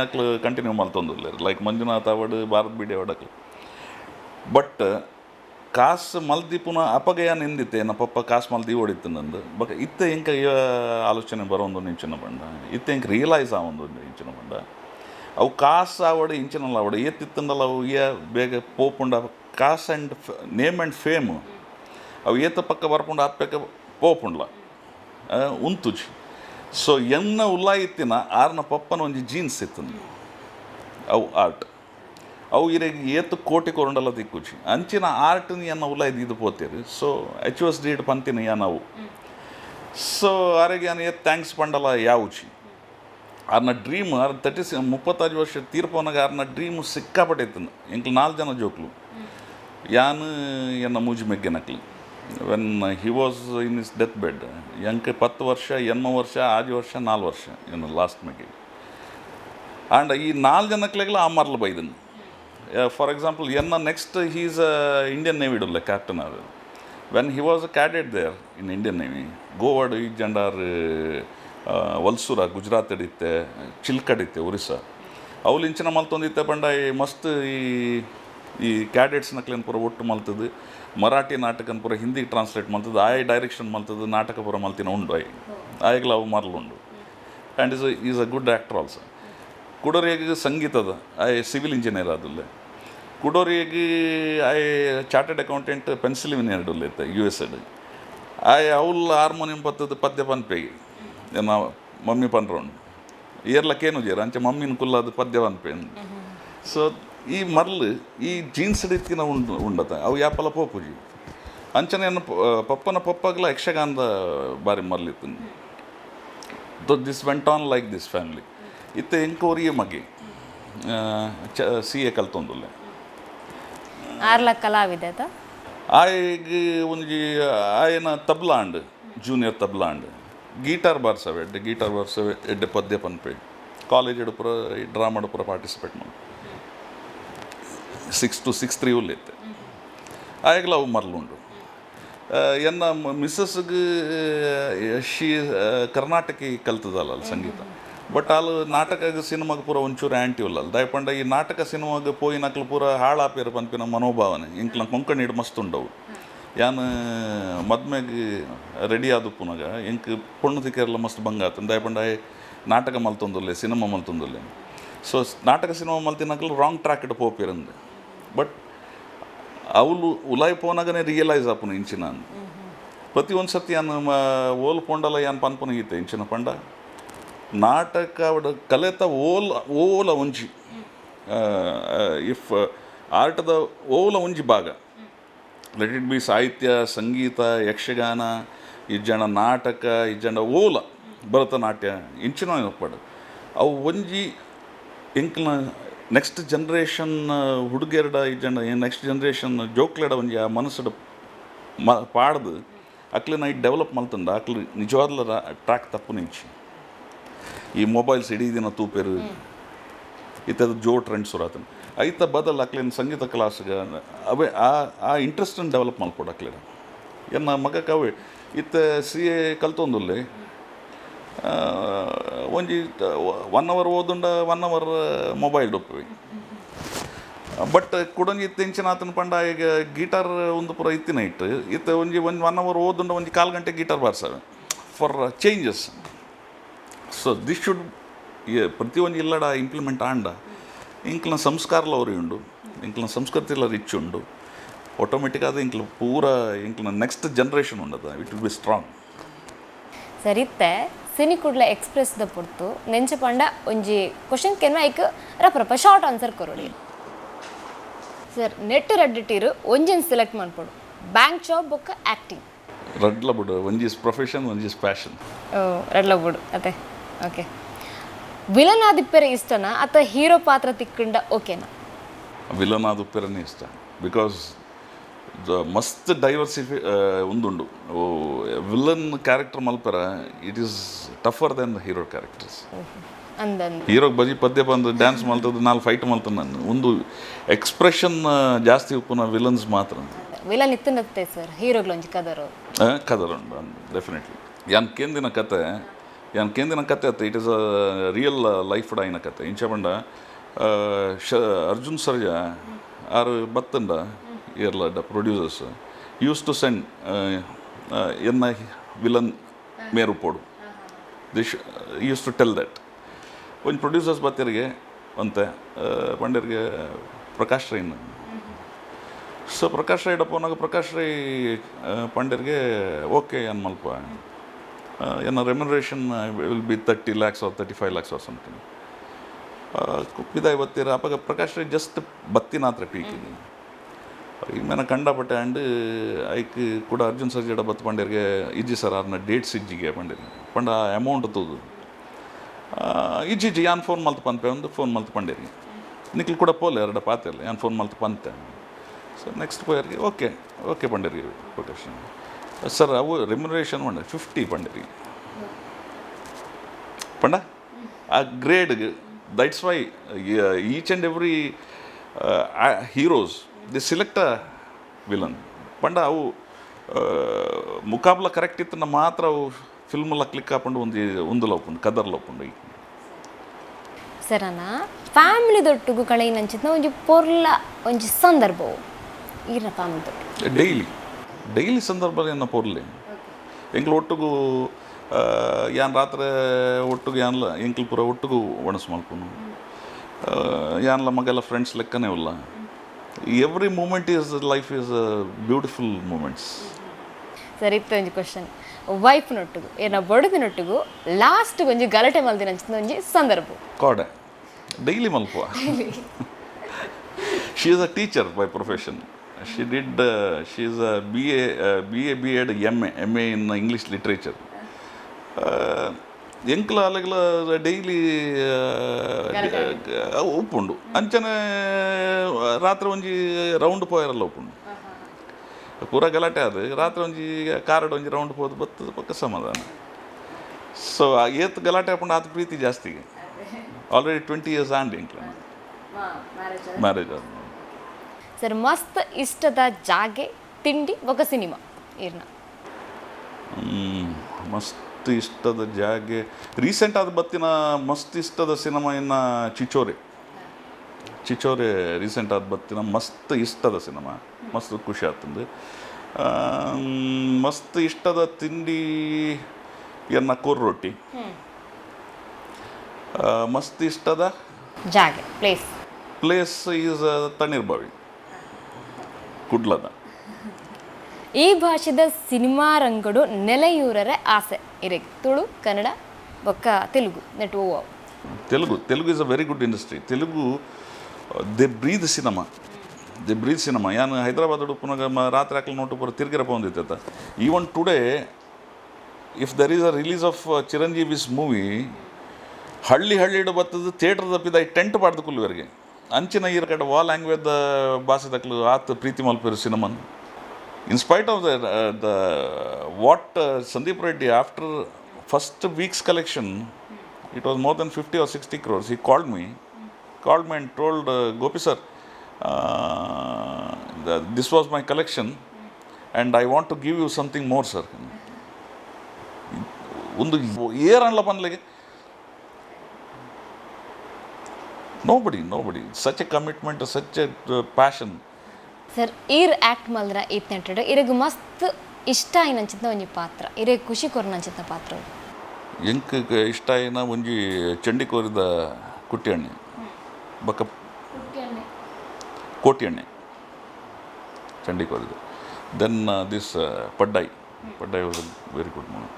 ಅಕ್ಲು ಕಂಟಿನ್ಯೂ ಮಲ್ತೊಂದಿಲ್ಲ ಲೈಕ್ ಮಂಜುನಾಥ್ ಅವಡು ಭಾರತ್ ಬೀಡಿ ಅವಡು ಅಕ್ಲು ಬಟ್ ಕಾಸು ಮಲ್ದಿ ಪುನಃ ಅಪಗ ಏನು ಎಂದಿತ್ತೆ ನನ್ನ ಪಪ್ಪ ಕಾಸು ಮಲ್ದಿ ಓಡಿತ್ತು ನಂದು ಬಟ್ ಇತ್ತೆ ಇಂಕ ಆಲೋಚನೆ ಬರೋದು ಇಂಚಿನ ಬಂಡ ಇತ್ತೆ ಇಂಕ ರಿಯಲೈಸ್ ಆವೊಂದು ಇಂಚಿನ ಬಂಡ ಅವು ಕಾಸು ಆವಡು ಇಂಚಿನಲ್ಲ ಆವಡು ಏತ್ತಿತ್ತಂದಲ್ಲ ಅವು ಬೇಗ ಪೋಪುಂಡ ಕಾಸು ಆ್ಯಂಡ್ ನೇಮ್ ಆ್ಯಂಡ್ ಫೇಮ್ ಅವು ಏತ ಪಕ್ಕ ಬರ್ಪುಂಡು ಆತ್ಬೇಕ ಪೋಪುಂಡ್ಲ ಉಂತುಜಿ ಸೊ ಎನ್ನ ಉಲ್ಲಾಯಿತ್ತಿನ ಆರ್ನ ಪಪ್ಪನ ಒಂಜಿ ಜೀನ್ಸ್ ಇತ್ತು ಅವು ಆರ್ಟ್ ಅವು ಇರೆಗೆ ಏತು ಕೋಟಿ ಕೊರಂಡಲ್ಲ ತಿಕ್ಕುಚಿ ಅಂಚಿನ ಆರ್ಟ್ನ ಎನ್ನ ಉಲ್ಲಾಯ್ದು ಇದು ಪೋತೀರಿ ಸೊ ಅಚೀವರ್ಸ್ ಡೇಟ್ ಪಂತಿನ ಏನವು ಸೊ ಆರೆಗೆ ಏನು ಏತ್ ಥ್ಯಾಂಕ್ಸ್ ಪಂಡಲ್ಲ ಯಾವುಚಿ ಆರ್ನ ಡ್ರೀಮ್ 35 ವರ್ಷ ತೀರ್ಪೋನಾಗ ಆರ್ನ ಡ್ರೀಮ್ ಸಿಕ್ಕಾಪಟ್ಟೆ ಇತ್ತು ಎಂಕ್ಲು 4 ಜನ ಜೋಕ್ಲು ಯಾನು ಎನ್ನ ಮೂಜಿ ಮೆಗ್ಗೆನಕ್ಲಿ when he was in his death bed ಎಂಕೆ 10 ವರ್ಷ 8 ವರ್ಷ 6 ವರ್ಷ 4 ವರ್ಷ ಏನು ಲಾಸ್ಟ್ ಮೆಗ್ಗೆ ಆ್ಯಂಡ್ ಈ 4 ಜನಕ್ಲೆಗ್ಲ ಆ ಮರ್ಲು ಬೈದನು ಫಾರ್ ಎಕ್ಸಾಂಪಲ್ ಎನ್ನ next he is Indian navy ಇಡಲ್ಲ ಕ್ಯಾಪ್ಟನ್ ಅದು when he was a cadet there in Indian navy ಗೋವಾಡ್ ಈ ಜಂಡಾರ್ ವಲ್ಸೂರ ಗುಜರಾತ್ ಹಿಡಿತ್ತೆ ಚಿಲ್ಕಡಿತ್ತೆ ಒರಿಸ್ಸಾ ಅವ್ಲು ಇಂಚಿನ ಮಲ್ತೊಂದಿತ್ತೆ ಬಂಡ ಮಸ್ತ್ ಈ ಕ್ಯಾಡೆಟ್ಸ್ನ ಕ್ಲೇನ್ ಪೂರ ಒಟ್ಟು ಮಲ್ತದ್ದು ಮರಾಠಿ ನಾಟಕನ ಪೂರ ಹಿಂದಿಗೆ ಟ್ರಾನ್ಸ್ಲೇಟ್ ಮಲ್ತದ್ದು ಆಯ್ ಡೈರೆಕ್ಷನ್ ಮಲ್ತದ್ದು ನಾಟಕ ಪೂರ ಮಲ್ತಿನ ಉಂಡು ಆಯ್ಗಲ ಅವು ಮರ್ಲುಂಡು and is a good actor also ಕುಡೋರಿಗೆ ಸಂಗೀತದ ಆಯ್ ಸಿವಿಲ್ ಇಂಜಿನಿಯರ್ ಆದಲ್ಲೇ ಕುಡೋರಿಗೆ ಆಯ್ ಚಾರ್ಟೆಡ್ ಅಕೌಂಟೆಂಟ್ ಪೆನ್ಸಿಲ್ವೇನಿಯಾ ಇಡಲ್ಲೈತೆ US ಆಯ್ ಅವ್ಲು ಹಾರ್ಮೋನಿಯಂ ಪತ್ತದ ಪದ್ಯ ಪನ್ಪೇಗಿ ಏನ ಮಮ್ಮಿ ಪನ್ರೋಂಡು ಏರ್ಲಕ್ಕೇನು ಜೇರು ಅಂಚೆ ಮಮ್ಮಿನ ಕುಲ್ಲದು ಪದ್ಯ ಪನ್ಪೆ ಸೊ ಈ ಮರ್ಲು ಈ ಜೀನ್ಸ್ ರೀತಿನ ಉಂಡತ ಅವು ಯಾಪಲ ಪೋಪುಜಿ ಅಂಚನೆ ಪಪ್ಪನ ಪಪ್ಪಾಗಲ ಯಕ್ಷಗಾನದ ಬಾರಿ ಮರ್ಲಿತ್ತು this went on like this family ಇತ್ತೆ ಎಂಕೋರಿಯ ಮಗೆ CA ಕಲ್ತೊಂದುಲ್ಲೆ ಆರ್ಲ ಕಲಾವಿದೆ ಆಯ್ಗೆ ಒಂಜಿ ಆಯನ tabla and junior tabla and guitar ಬಾರ್ಸವೆ ಎಡ್ಡೆ ಪದ್ಯ ಪನ್ಪೆ ಕಾಲೇಜ್ ಪೂರ ಡ್ರಾಮಾಡು ಪೂರ ಪಾರ್ಟಿಸಿಪೇಟ್ ಮಾಡಿ 6 to 6 ಉಲ್ಲಿತ್ತೆ ಆಯ್ಗಲ ಅವು ಮರ್ಲುಂಡು ಎನ್ನ ಮಿಸ್ಸಸ್ಗೆ ಶಿ ಕರ್ನಾಟಕಿ ಕಲ್ತದಲ್ಲ ಸಂಗೀತ ಬಟ್ ಅಲ್ಲಿ ನಾಟಕ ಸಿನಿಮಾಗೆ ಪೂರ ಒಂಚೂರು ಆ್ಯಂಟಿ ಇಲ್ಲ ದಯಪಂಡ ಈ ನಾಟಕ ಸಿನಿಮಾಗೆ ಪೋಯಿ ನಕ್ಲು ಪೂರ ಹಾಳಾಪಿರ ಪನ್ಪಿನ ಮನೋಭಾವನೆ ಇಂಕ್ಲ ಕೊಂಕಣಿ ಹಿಡ್ ಮಸ್ತ್ ಉಂಡವು ಯಾನು ಮದ್ಮೆಗೆ ರೆಡಿ ಆದ ಪುನಗ ಇಂಕ್ ಪೊಣ್ಣು ತಿಕ್ಕೆಲ್ಲ ಮಸ್ತ್ ಬಂಗಾತ ದಯಪಂಡ ನಾಟಕ ಮಲ್ತೊಂದುಲ್ಲೆ ಸಿನಿಮಾ ಮಲ್ತೊಂದುಲ್ಲೆ ಸೊ ನಾಟಕ ಸಿನಿಮಾ ಮಲ್ತಿನಕ್ಲು ರಾಂಗ್ ಟ್ರ್ಯಾಕ್ ಇಟ್ಟು ಪೋಪಿರಂದು ಬಟ್ ಅವಳು ಉಲಾಯ್ ಪೋನಾಗನೇ ರಿಯಲೈಸ್ ಆಪುನು ಇಂಚಿನ ಪ್ರತಿ ಒಂದು ಸರ್ತಿ ಯಾನು ಓಲ್ ಪೊಂಡಲ್ಲ ಯಾನು ಪನ್ಪುನ ಗೀತೆ ಇಂಚಿನ ಪಂಡ ನಾಟಕ ಅವಡ ಕಲೆತ ಓಲ ಒಂಜಿ ಇಫ್ ಆರ್ಟದ ಓಲ ಒಂಜಿ ಭಾಗ ಲೆಟ್ ಇಟ್ ಬಿ ಸಾಹಿತ್ಯ ಸಂಗೀತ ಯಕ್ಷಗಾನ ಇಜ್ಜಂಡ ನಾಟಕ ಇಜ್ಜಂಡ ಓಲ ಭರತನಾಟ್ಯ ಇಂಚಿನ ಒಪ್ಪಡು ಅವು ಒಂಜಿ ಎಂಕ್ಲ ನೆಕ್ಸ್ಟ್ ಜನ್ರೇಷನ್ ಹುಡುಗಿಯರ್ಡ ಇಜ್ಜಂಡ ನೆಕ್ಸ್ಟ್ ಜನ್ರೇಷನ್ ಜೋಕ್ಲೆಡ ಒಂಜಿ ಆ ಮನಸ್ಸು ಪಾಡ್ದು ಅಕ್ಲೆ ನೈಟ್ ಡೆವಲಪ್ ಮಲ್ತಂಡ ಅಕ್ಲು ನಿಜವಾದ್ಲ ಟ್ರ್ಯಾಕ್ ತಪ್ಪು ನಿಂಚಿ ಈ ಮೊಬೈಲ್ಸ್ ಇಡೀ ದಿನ ತೂಪೇರು ಇತ್ತದ ಜೋ ಟ್ರೆಂಡ್ಸ್ ಸುರಾತನ ಐತ ಬದಲು ಅಕ್ಲೇನು ಸಂಗೀತ ಕ್ಲಾಸ್ಗೆ ಅವೇ ಆ ಇಂಟ್ರೆಸ್ಟನ್ನು ಡೆವಲಪ್ ಮಾಡ್ಕೊಡು ಅಕ್ಲೇನ ಎನ್ನ ಮಗಕ್ಕೆ ಅವೇ ಇತ್ತ CA ಕಲ್ತೊಂದುಲ್ಲೆ ಒಂಜಿ 1 hour ಓದುಂಡ 1 hour ಮೊಬೈಲ್ ಡೊಪ್ಪಿ ಬಟ್ ಕುಡೊಂಜಿ ಇತ್ತು ಇಂಚಿನ ಆತನ ಪಂಡ ಈಗ ಗೀಟಾರ್ ಒಂದು ಪೂರ ಇತ್ತಿನ ಇಟ್ಟು ಇತ್ತು ಒಂಜಿ 1 hour ಓದುಂಡ ಒಂಜಿ 4 ಗಂಟೆ ಗೀಟಾರ್ ಬಾರ್ಸವೆ for changes. So this should ಪ್ರತಿ ಒಂಜಿ ಇಲ್ಲಡ ಇಂಪ್ಲಿಮೆಂಟ್ ಆಂಡ ಇಂಕ್ಲ ಸಂಸ್ಕಾರಲ ಅವ್ರಿ ಉಂಡು ಇಂಕ್ಲ ಸಂಸ್ಕೃತಿಲ ರಿಚ್ ಉಂಡು ಆಟೋಮೆಟಿಕ್ ಆದ ಇಂಕ್ಲ ಪೂರ ಇಂಕ್ಲ ನೆಕ್ಸ್ಟ್ ಜನ್ರೇಷನ್ ಉಂಡದ ಇಟ್ ವಿಲ್ ಬಿ ಸ್ಟ್ರಾಂಗ್. ಸರಿತ್ತೆ ಸಿನಿ ಕುಡ್ಲ ಎಕ್ಸ್ಪ್ರೆಸ್ದ ಪೊರ್ತು ನೆಂಚ ಪಂಡ ಒಂಜಿ ಕ್ವಶನ್ ಕೆನ್ವ ಐಕ್ ರಪ್ಪ ಶಾರ್ಟ್ ಆನ್ಸರ್ ಕೊರೋಡಿ ಸರ್. ನೆಟ್ ರಡ್ಡಿಟ್ಟಿರು ಒಂಜಿನ ಸೆಲೆಕ್ಟ್ ಮಾಡ್ಕೊಡು, ಬ್ಯಾಂಕ್ ಜಾಬ್ ಬೊಕ್ಕ ಆ್ಯಕ್ಟಿಂಗ್. ರಡ್ಲ ಬಿಡು, ಒಂಜಿ ಇಸ್ ಪ್ರೊಫೆಷನ್ ಒಂಜಿ ಇಸ್ ಪ್ಯಾಷನ್. ಓ ರಡ್ಲ ಬಿಡು ಅತ್ತೆ. ಓಕೆ, ವಿಲನ್ ಆದಿಪ್ಪೆರೆ ಇಷ್ಟನಾ ಅಥವಾ ಹೀರೋ ಪಾತ್ರ ತಿಕ್ಕಂಡ ಓಕೆನಾ? ವಿಲನ್ ಆದಿಪ್ಪೆರನೇ ಇಷ್ಟ. ಬಿಕಾಸ್ ಮಸ್ತ್ ಡೈವರ್ಸಿಫೈ ಒಂದುಂಡು ವಿಲನ್ ಕ್ಯಾರೆಕ್ಟರ್ ಮಲ್ಪರ it is tougher than the hero characters. ಹೀರೋಗೆ ಬಜಿ ಪದ್ಯ ಬಂದು ಡ್ಯಾನ್ಸ್ ಮಲ್ತದ್ದು 4 ಫೈಟ್ ಮಲ್ತದ್ದು ನಾನು ಒಂದು ಎಕ್ಸ್ಪ್ರೆಷನ್ ಜಾಸ್ತಿ ಉಪ್ಪುನ ವಿಲನ್ಸ್ ಮಾತ್ರ. ವಿಲನ್ ಇತ್ತನತ್ತೆ ಸರ್, ಹೀರೋಗ್ಲೊಂಜಿ ಕದರು ಕದರುಂಡು ಡೆಫಿನೆಟ್ಲಿ. ಯಾನ್ ಕೇಂದಿನ ಕತೆ ಅತ್ತೆ it is a real life ಡೈನ ಕತೆ. ಇಂಚ ಬಂಡ ಅರ್ಜುನ್ ಸರ್ಜಾ ಆರು ಬತ್ತಂಡ earlier producers use to send ಎನ್ನ ವಿಲನ್ ಮೇರು ಪೋಡು this use to tell that. ಒಂದು ಪ್ರೊಡ್ಯೂಸರ್ಸ್ ಬತ್ತಿಯರಿಗೆ ಅಂತೆ ಪಂಡ್ಯರಿಗೆ ಪ್ರಕಾಶ್ ರೈನ್. ಸೊ ಪ್ರಕಾಶ್ ರೈ ಡಪ್ಪನಾಗ ಪ್ರಕಾಶ್ ರೈ ಪಂಡ್ಯರಿಗೆ ಓಕೆ ಅನ್ ಮಲ್ಪ ಏನ remuneration will be 30 lakhs or 35 lakhs or something. ಕುಪ್ಪಿದಾಯಿ ಬತ್ತೀರ ಅಪ್ಪಾಗ ಪ್ರಕಾಶ್ ರೈ ಜಸ್ಟ್ ಬತ್ತಿನಾತ್ರ ಪೀಕಿಗೆ ಇಮ್ಮೇನ ಕಂಡಪಟ್ಟೆ ಆ್ಯಂಡ್ ಐಕ್ ಕೂಡ ಅರ್ಜುನ್ ಸರ್ಜಾಡ ಬತ್ತು ಪಂಡ್ಯರಿಗೆ ಇಜ್ಜಿ ಸರ್ ಅವ್ರನ್ನ ಡೇಟ್ಸ್ ಇಜ್ಜಿಗೆ ಪಂಡ್ಯರಿಗೆ ಪಂಡ ಅಮೌಂಟ್ ತೂದು ಇಜ್ಜಿಜ್ಜಿ ಯಾನ್ ಫೋನ್ ಮಲ್ತು ಪಂಪೆ ಒಂದು ಫೋನ್ ಮಲ್ತು ಪಂಡ್ಯರಿಗೆ ನಿಕ್ಲು ಕೂಡ ಪೋಲೆ ಎರಡು ಪಾತಿರಲ್ಲ ಯಾನ್ ಫೋನ್ ಮಲ್ತು ಪಂತೆ. ಸೊ ನೆಕ್ಸ್ಟ್ ಪೋಯರ್ಗೆ ಓಕೆ ಪಂಡ್ಯರಿಗೆ ಕೊಟೇಶನ್ ಸರ್ ಅವು ರೆಮ್ಯುನರೇಷನ್ ಪಂಡ 50 ಪಂಡ್ಯರಿಗೆ ಪಂಡ ಆ ಗ್ರೇಡ್ಗೆ. That's why each and every heroes the select a villain ಪಂಡ ಅವು ಮುಕಾಬ್ಲ ಕರೆಕ್ಟ್ ಇತ್ತು ಮಾತ್ರ ಅವು ಫಿಲ್ಮೆಲ್ಲ ಕ್ಲಿಕ್ ಹಾಕೊಂಡು ಒಂದು ಲೋಪುಂಡು ಕದರ್ ಲೋಪುಂಡು. ಈಗ ಸರನ ಫ್ಯಾಮಿಲಿದೊಟ್ಟಿಗೂ ಕಳೆ ನಂಚಿನ ಒಂಜಿ ಪೊರ್ಲ ಒಂಜಿ ಸಂದರ್ಭವು ಈರ್ನ ಫ್ಯಾಮಿಲಿದೊಟ್ಟು ಡೈಲಿ ಸಂದರ್ಭ ಏನ ಪೊರ್ಲೆ ಎಂಕ್ಲು ಒಟ್ಟಿಗೂ ಯಾನ್ ರಾತ್ರಿ ಒಟ್ಟಿಗೆ ಯಾನ್ಲ ಎಂಕ್ಲು ಪೂರ ಒಟ್ಟಿಗೂ ಒಣಸು ಮಲ್ಪುನು ಯಾನ್ಲ ಮಗೆಲ್ಲ ಫ್ರೆಂಡ್ಸ್ ಲೆಕ್ಕನೇ ಇಲ್ಲ. Every moment is life is beautiful moments. ಸರಿ ಇತ್ತು ಒಂಜಿ ಕ್ವಶನ್, ವೈಫ್ನೊಟ್ಟಿಗೂ ಏನ ಬಡುದಿನೊಟ್ಟಿಗೂ ಲಾಸ್ಟ್ ಒಂಜಿ ಗಲಾಟೆ ಮಲ್ದಿನ ಅಂಚಿನ ಒಂಜಿ ಸಂದರ್ಭ ಕಾಡೆ ಡೈಲಿ ಮಲ್ಪುವ. She is a teacher by profession. she is a BA B.Ed MA in English literature. ಎಂಕ್ಲ ಅಲೆಗ್ಲ ಡೈಲಿ ಉಪ್ಪುಂಡು ಅಂಚನೆ ರಾತ್ರಿ ಒಂಜಿ ರೌಂಡ್ ಪೋಯರಲ್ಲ ಉಪ್ಪುಂಡು ಪೂರ ಗಲಾಟೆ ಅದು ರಾತ್ರಿ ಒಂಜಿ ಕಾರಡ್ ಒಂಜಿ ರೌಂಡ್ ಪೋದು ಬತ್ತದ ಪಕ್ಕ ಸಮಾಧಾನ. ಸೊ ಏತ್ ಗಲಾಟೆ ಹಾಕೊಂಡು ಆತ ಪ್ರೀತಿ ಜಾಸ್ತಿಗೆ ಆಲ್ರೆಡಿ 20 years ಆಂಡ್ ಎಂಕ್ಲ ಮ್ಯಾರೇಜ್ ಆದ. ಸರ್ ಮಸ್ತ್ ಇಷ್ಟದ ಜಾಗೆ ತಿಂಡಿ ಒಗ ಸಿನಿಮಾ ಇರ್ನ ಮಸ್ತ್ ಇಷ್ಟದ ಜಾಗೆ ರೀಸೆಂಟ್ ಆದ ಬತ್ತಿನ ಮಸ್ತ್ ಇಷ್ಟದ ಸಿನಿಮಾ ಇನ್ನು ಚಿಚೋರೆ ರೀಸೆಂಟ್ ಆದ ಬತ್ತಿನ ಮಸ್ತ್ ಇಷ್ಟದ ಸಿನಿಮಾ ಮಸ್ತ್ ಖುಷಿ ಆಗ್ತಂದು. ಮಸ್ತ್ ಇಷ್ಟದ ತಿಂಡಿ ಎನ್ನ ಕೋರ್ ರೊಟ್ಟಿ. ಮಸ್ತ್ ಇಷ್ಟದ ಜಾಗೆ ಪ್ಲೇಸ್ ಈಸ್ ತಣ್ಣೀರ್ಬಾವಿ ಕುಡ್ಲದ. ಈ ಭಾಷೆದ ಸಿನಿಮಾ ರಂಗಡು ನೆಲೆಯೂರರ ಆಸೆ ಇರೆಗ್ ತುಳು ಕನ್ನಡ ಬೊಕ್ಕ ತೆಲುಗು ನೆಟ್ ಓ Telugu is a very good industry. Telugu ದೆ ಬ್ರೀದ್ ಸಿನಿಮಾ ಯಾನು ಹೈದರಾಬಾದ್ ಪುನಃ ರಾತ್ರಿ ಹಾಕಲು ನೋಟು ಪೂರ ತಿರ್ಗಿರಪ್ಪ ಒಂದಿತ್ತ. Even today if there is a release of Chiranjeevi's movie ಹಳ್ಳಿ ಇಡು ಬರ್ತದ ಥಿಯೇಟರ್ ತಪ್ಪಿದ ಈ ಟೆಂಟ್ ಪಾಡ್ದು ಕುಲ್ಲುವರೆಗೆ ಅಂಚಿನ ಈರ ಕಡೆ ವಾ ಲ್ಯಾಂಗ್ವೇಜ್ ಭಾಷೆದಕ್ಲು ಆತ್ ಪ್ರೀತಿ ಮಲ್ಪೇರು cinnamon. In spite of what Sandeep Reddy, after first week's collection, it was more than 50 or 60 crores. He called me and told, Gopi sir, this was my collection and I want to give you something more, sir. ಒಂದು ಏರ್ ಅನ್ಲ ಪನ್ಲೆಗೆ nobody, such a commitment, such a passion. Sir ಈರ್ act ಮಲ್ದ್ರ ಇತ್ತಂಟು ಇರಗ ಮಸ್ತ್ ಇಷ್ಟ ಆಯ್ನಂಚಿದ್ನ ಒಂಜಿ ಪಾತ್ರ ಇರಗ ಖುಷಿ ಕೊರ್ನಂಚಿದ್ನ ಪಾತ್ರ ಎಂಕ್ ಇಷ್ಟ ಆಯ್ನ ಒಂಜಿ ಚಂಡಿ ಕೋರಿದ ಕುಟ್ಟಿ ಎಣ್ಣೆ ಬಕ್ಕ ಕೋಟಿ ಎಣ್ಣೆ ಚಂಡಿ ಕೋರಿದ. Then this Paddayi was very good movie.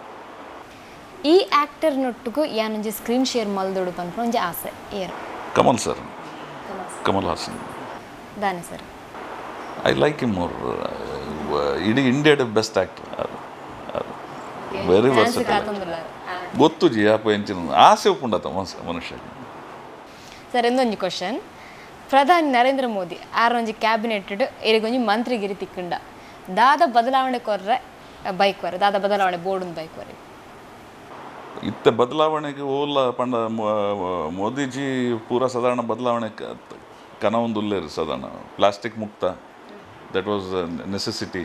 ಈ ಆ್ಯಕ್ಟರ್ನೊಟ್ಟಿಗೂ ಯಾನೊಂಜಿ ಸ್ಕ್ರೀನ್ ಶೇರ್ ಮಲ್ದೊಡು ಬಂದ್ರೆ ಒಂಜಿ ಆಸೆ ಏರ್ ಕಮಲ್ ಸರ್, ಕಮಲ್ ಹಾಸನ್. ದಾನೆ sir I like him more. ಇಡೀ ಇಂಡಿಯಾದ ಬೆಸ್ಟ್ ಆ್ಯಕ್ಟರ್ ವೆರಿ ವರ್ಸಟೈಲ್. ಗೊತ್ತು ಜಿ ಯಾಪ ಎಂಚಿನ ಆಸೆ ಉಪ್ಪುಂಡತ ಮನುಷ್ಯ. ಸರ್ ಎಂದೊಂಜಿ ಕ್ವಶನ್, ಪ್ರಧಾನಿ ನರೇಂದ್ರ ಮೋದಿ ಆರೊಂಜಿ ಕ್ಯಾಬಿನೆಟ್ ಇರಿಗೊಂಜಿ ಮಂತ್ರಿಗಿರಿ ತಿಕ್ಕುಂಡ ದಾದ ಬದಲಾವಣೆ ಕೊರ್ರೆ ಬೈಕ್ ವರೆ ದಾದ ಬದಲಾವಣೆ ಬೋರ್ಡ್ ಬೈಕ್ ವರೆ ಇತ್ತ ಬದಲಾವಣೆಗೆ ಓಲ್ಲ ಪಂಡ ಮೋದಿಜಿ ಪೂರ ಸಾಧಾರಣ ಬದಲಾವಣೆ ಕನವೊಂದುಲ್ಲೇರು ಸಾಧಾರಣ ಪ್ಲಾಸ್ಟಿಕ್ ಮುಕ್ತ. That was a necessity.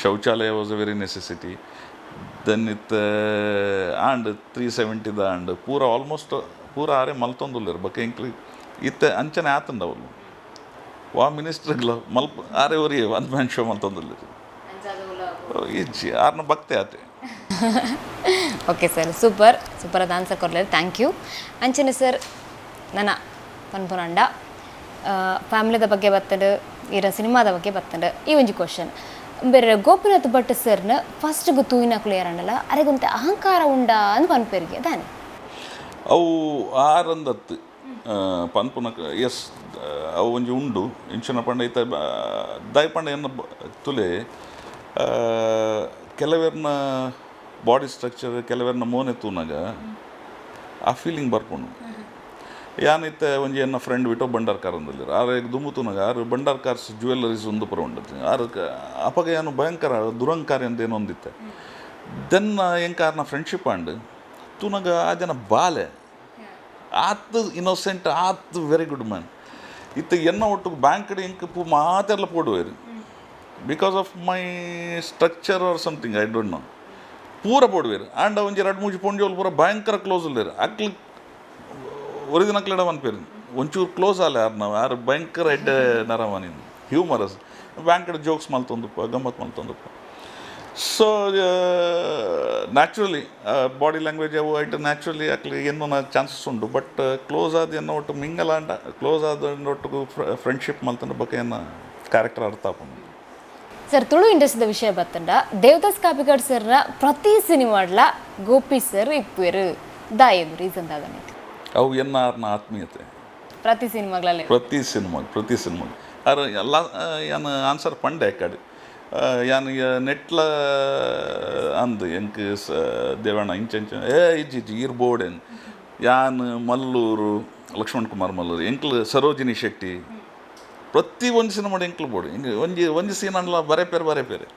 Shauchalaya was a very necessity. Then it and 370 the and pura almost pura are maltondullar bake inkli itte anchane atandavulu wa minister gla mal are ori one man show maltondullar easy ಆರ್ನ ಭಕ್ತಿ ಆತೆ. Okay sir, super ಅದು answer ಕೊಡ್ಲಿಲ್ಲ, thank you. ಅಂಚನೆ sir ನನ್ನ ಪನ್ಪುನಂಡ ಫ್ಯಾಮಿಲಿದ ಬಗ್ಗೆ ಬರ್ತಂಡು ಇರ ಸಿನಿಮಾದ ಬಗ್ಗೆ ಬರ್ತಂಡು ಈ ಒಂಜಿ ಕ್ವಶನ್ ಬೇರೆ ಗೋಪಿನಾಥ್ ಭಟ್ ಸರ್ನ ಫಸ್ಟ್ ತೂಯಿನಕ್ಲು ಯಾರಣ್ಣಲ್ಲ ಅರೆಗೊಂತ ಅಹಂಕಾರ ಉಂಡ ಅಂದ್ ಪನ್ಪೇರಿಗೆ ದಾನೆ ಅವು ಆರಂದತ್ತು ಪನ್ಪುನ ಎಸ್ ಅವು ಒಂಜಿ ಉಂಡು ಇಂಚಿನ ಪಂಡ ಈತ ದಾಯಪಂಡ ಎನ್ನ ತುಲೆ ಕೆಲವೆರ್ನ ಬಾಡಿ ಸ್ಟ್ರಕ್ಚರ್ ಕೆಲವೆರ್ನ ಮೋನೆ ತೂನಾಗ ಆ ಫೀಲಿಂಗ್ ಬರ್ಕೊಂಡು ಯಾನಿತ್ತೆ ಒಂಜಿ ಎನ್ನ ಫ್ರೆಂಡ್ ಬಿಟ್ಟು ಬಂಡಾರ್ಕಾರ್ ಅಂದಲ್ಲಿರು ಆರು ದುಮ್ಮುತುನಾಗ ಆರು ಬಂಡಾರ್ಕಾರ್ಸ್ ಜ್ಯುವೆಲ್ಲರೀಸ್ ಒಂದು ಪುರ ಉಂಡತ್ತೆ ಆರು ಅಪಗ ಏನು ಭಯಂಕರ ದುರಂಕಾರಿ ಅಂತ ಏನೋ ಒಂದಿತ್ತೆ. ದೆನ್ ಎಂಕಾರ್ನ ಫ್ರೆಂಡ್ಶಿಪ್ ಆಂಡ್ ತೂನಾಗ ಆ ಜನ ಬಾಲೆ ಆತ್ ಇನ್ನೋಸೆಂಟ್ ಆತ್ ವೆರಿ ಗುಡ್ ಮ್ಯಾನ್ ಇತ್ತ ಎನ್ನ ಒಟ್ಟು ಬ್ಯಾಂಕ್ ಕಡೆ ಎಂಕ್ ಪೂ ಮಾತೆಲ್ಲ ಪೋಡುವೇರು because of my structure or something I don't know ಪೂರ ಪೋಡುವೇರು ಆ್ಯಂಡ್ ಒಂಜಿ ಎರಡು ಮೂಜಿ ಪೊಂಜೋಲು ಪೂರ ಭಯಂಕರ ಕ್ಲೋಸ್ ಉಳ್ಳೇರು ಅಕ್ಲಿ ಒರಿಜಿನಕ್ಲಿಡ ಅನ್ಪೇರು ಒಂಚೂರು ಕ್ಲೋಸ್ ಆಲೆ ಯಾರು ನಾವು ಯಾರು ಭಯಂಕರ ಎಡ್ಡೆ ನರಮನಿಂದ ಹ್ಯೂಮರಸ್ ಬ್ಯಾಂಕ್ ಕಡೆ ಜೋಕ್ಸ್ ಮಲ್ತೊಂದಪ್ಪ ಗಮ್ಮತ್ತು ಮಲ್ತೊಂದಪ್ಪ. ಸೊ ನ್ಯಾಚುರಲಿ ಬಾಡಿ ಲ್ಯಾಂಗ್ವೇಜ್ ಅವು ಐಟ್ ನ್ಯಾಚುರಲಿ ಆಗ್ಲಿ ಏನೋ ಚಾನ್ಸಸ್ ಉಂಟು ಬಟ್ ಕ್ಲೋಸ್ ಆದ ಏನೋ ಒಟ್ಟು ಮಿಂಗಲ್ ಆಂಡ ಕ್ಲೋಸ್ ಆದ ಒಟ್ಟಿಗೂ ಫ್ರೆಂಡ್ಶಿಪ್ ಮಲ್ತಂಡ ಬಗ್ಗೆ ಏನೋ ಕ್ಯಾರೆಕ್ಟರ್ ಅರ್ಥ ಆಪು. ಸರ್ ತುಳು ಇಂಡಸ್ಟ್ರಿದ ವಿಷಯ ಬತ್ತಂಡ ದೇವದಾಸ್ ಕಾಪಿಕಾಡ್ ಸರ್ನ ಪ್ರತಿ ಸಿನಿಮಾಡ್ಲ ಗೋಪಿ ಸರ್ ಇಪ್ಪೇರು ದಾಯದು ರೀಸನ್ ದಾಗನೆ ಅವು ಎನ್ನಾರ್ನ ಆತ್ಮೀಯತೆ ಪ್ರತಿ ಸಿನಿಮಾಗಳಲ್ಲಿ ಪ್ರತಿ ಸಿನಿಮಾಗ ಅರ ಎಲ್ಲ ಏನು ಆನ್ಸರ್ ಪಂಡೆ ಕಡೆ ಯಾನು ನೆಟ್ಲ ಅಂದು ಎಂಕ್ ದೇವಣ್ಣ ಇಂಚೆಂಚ ಇಜ್ಜಿ ಇರ್ಬೋಡೇನು ಯಾನು ಮಲ್ಲೂರು ಲಕ್ಷ್ಮಣ್ ಕುಮಾರ್ ಮಲ್ಲೂರು ಎಂಕ್ಲು ಸರೋಜಿನಿ ಶೆಟ್ಟಿ ಪ್ರತಿ ಒಂದು ಸಿನಿಮಾ ಎಂಕ್ಲು ಬೋಡು ಹಿಂಗೆ ಒಂಜಿ ಸೀನ್ ಅನ್ಲ ಬರೇಪೇರೆ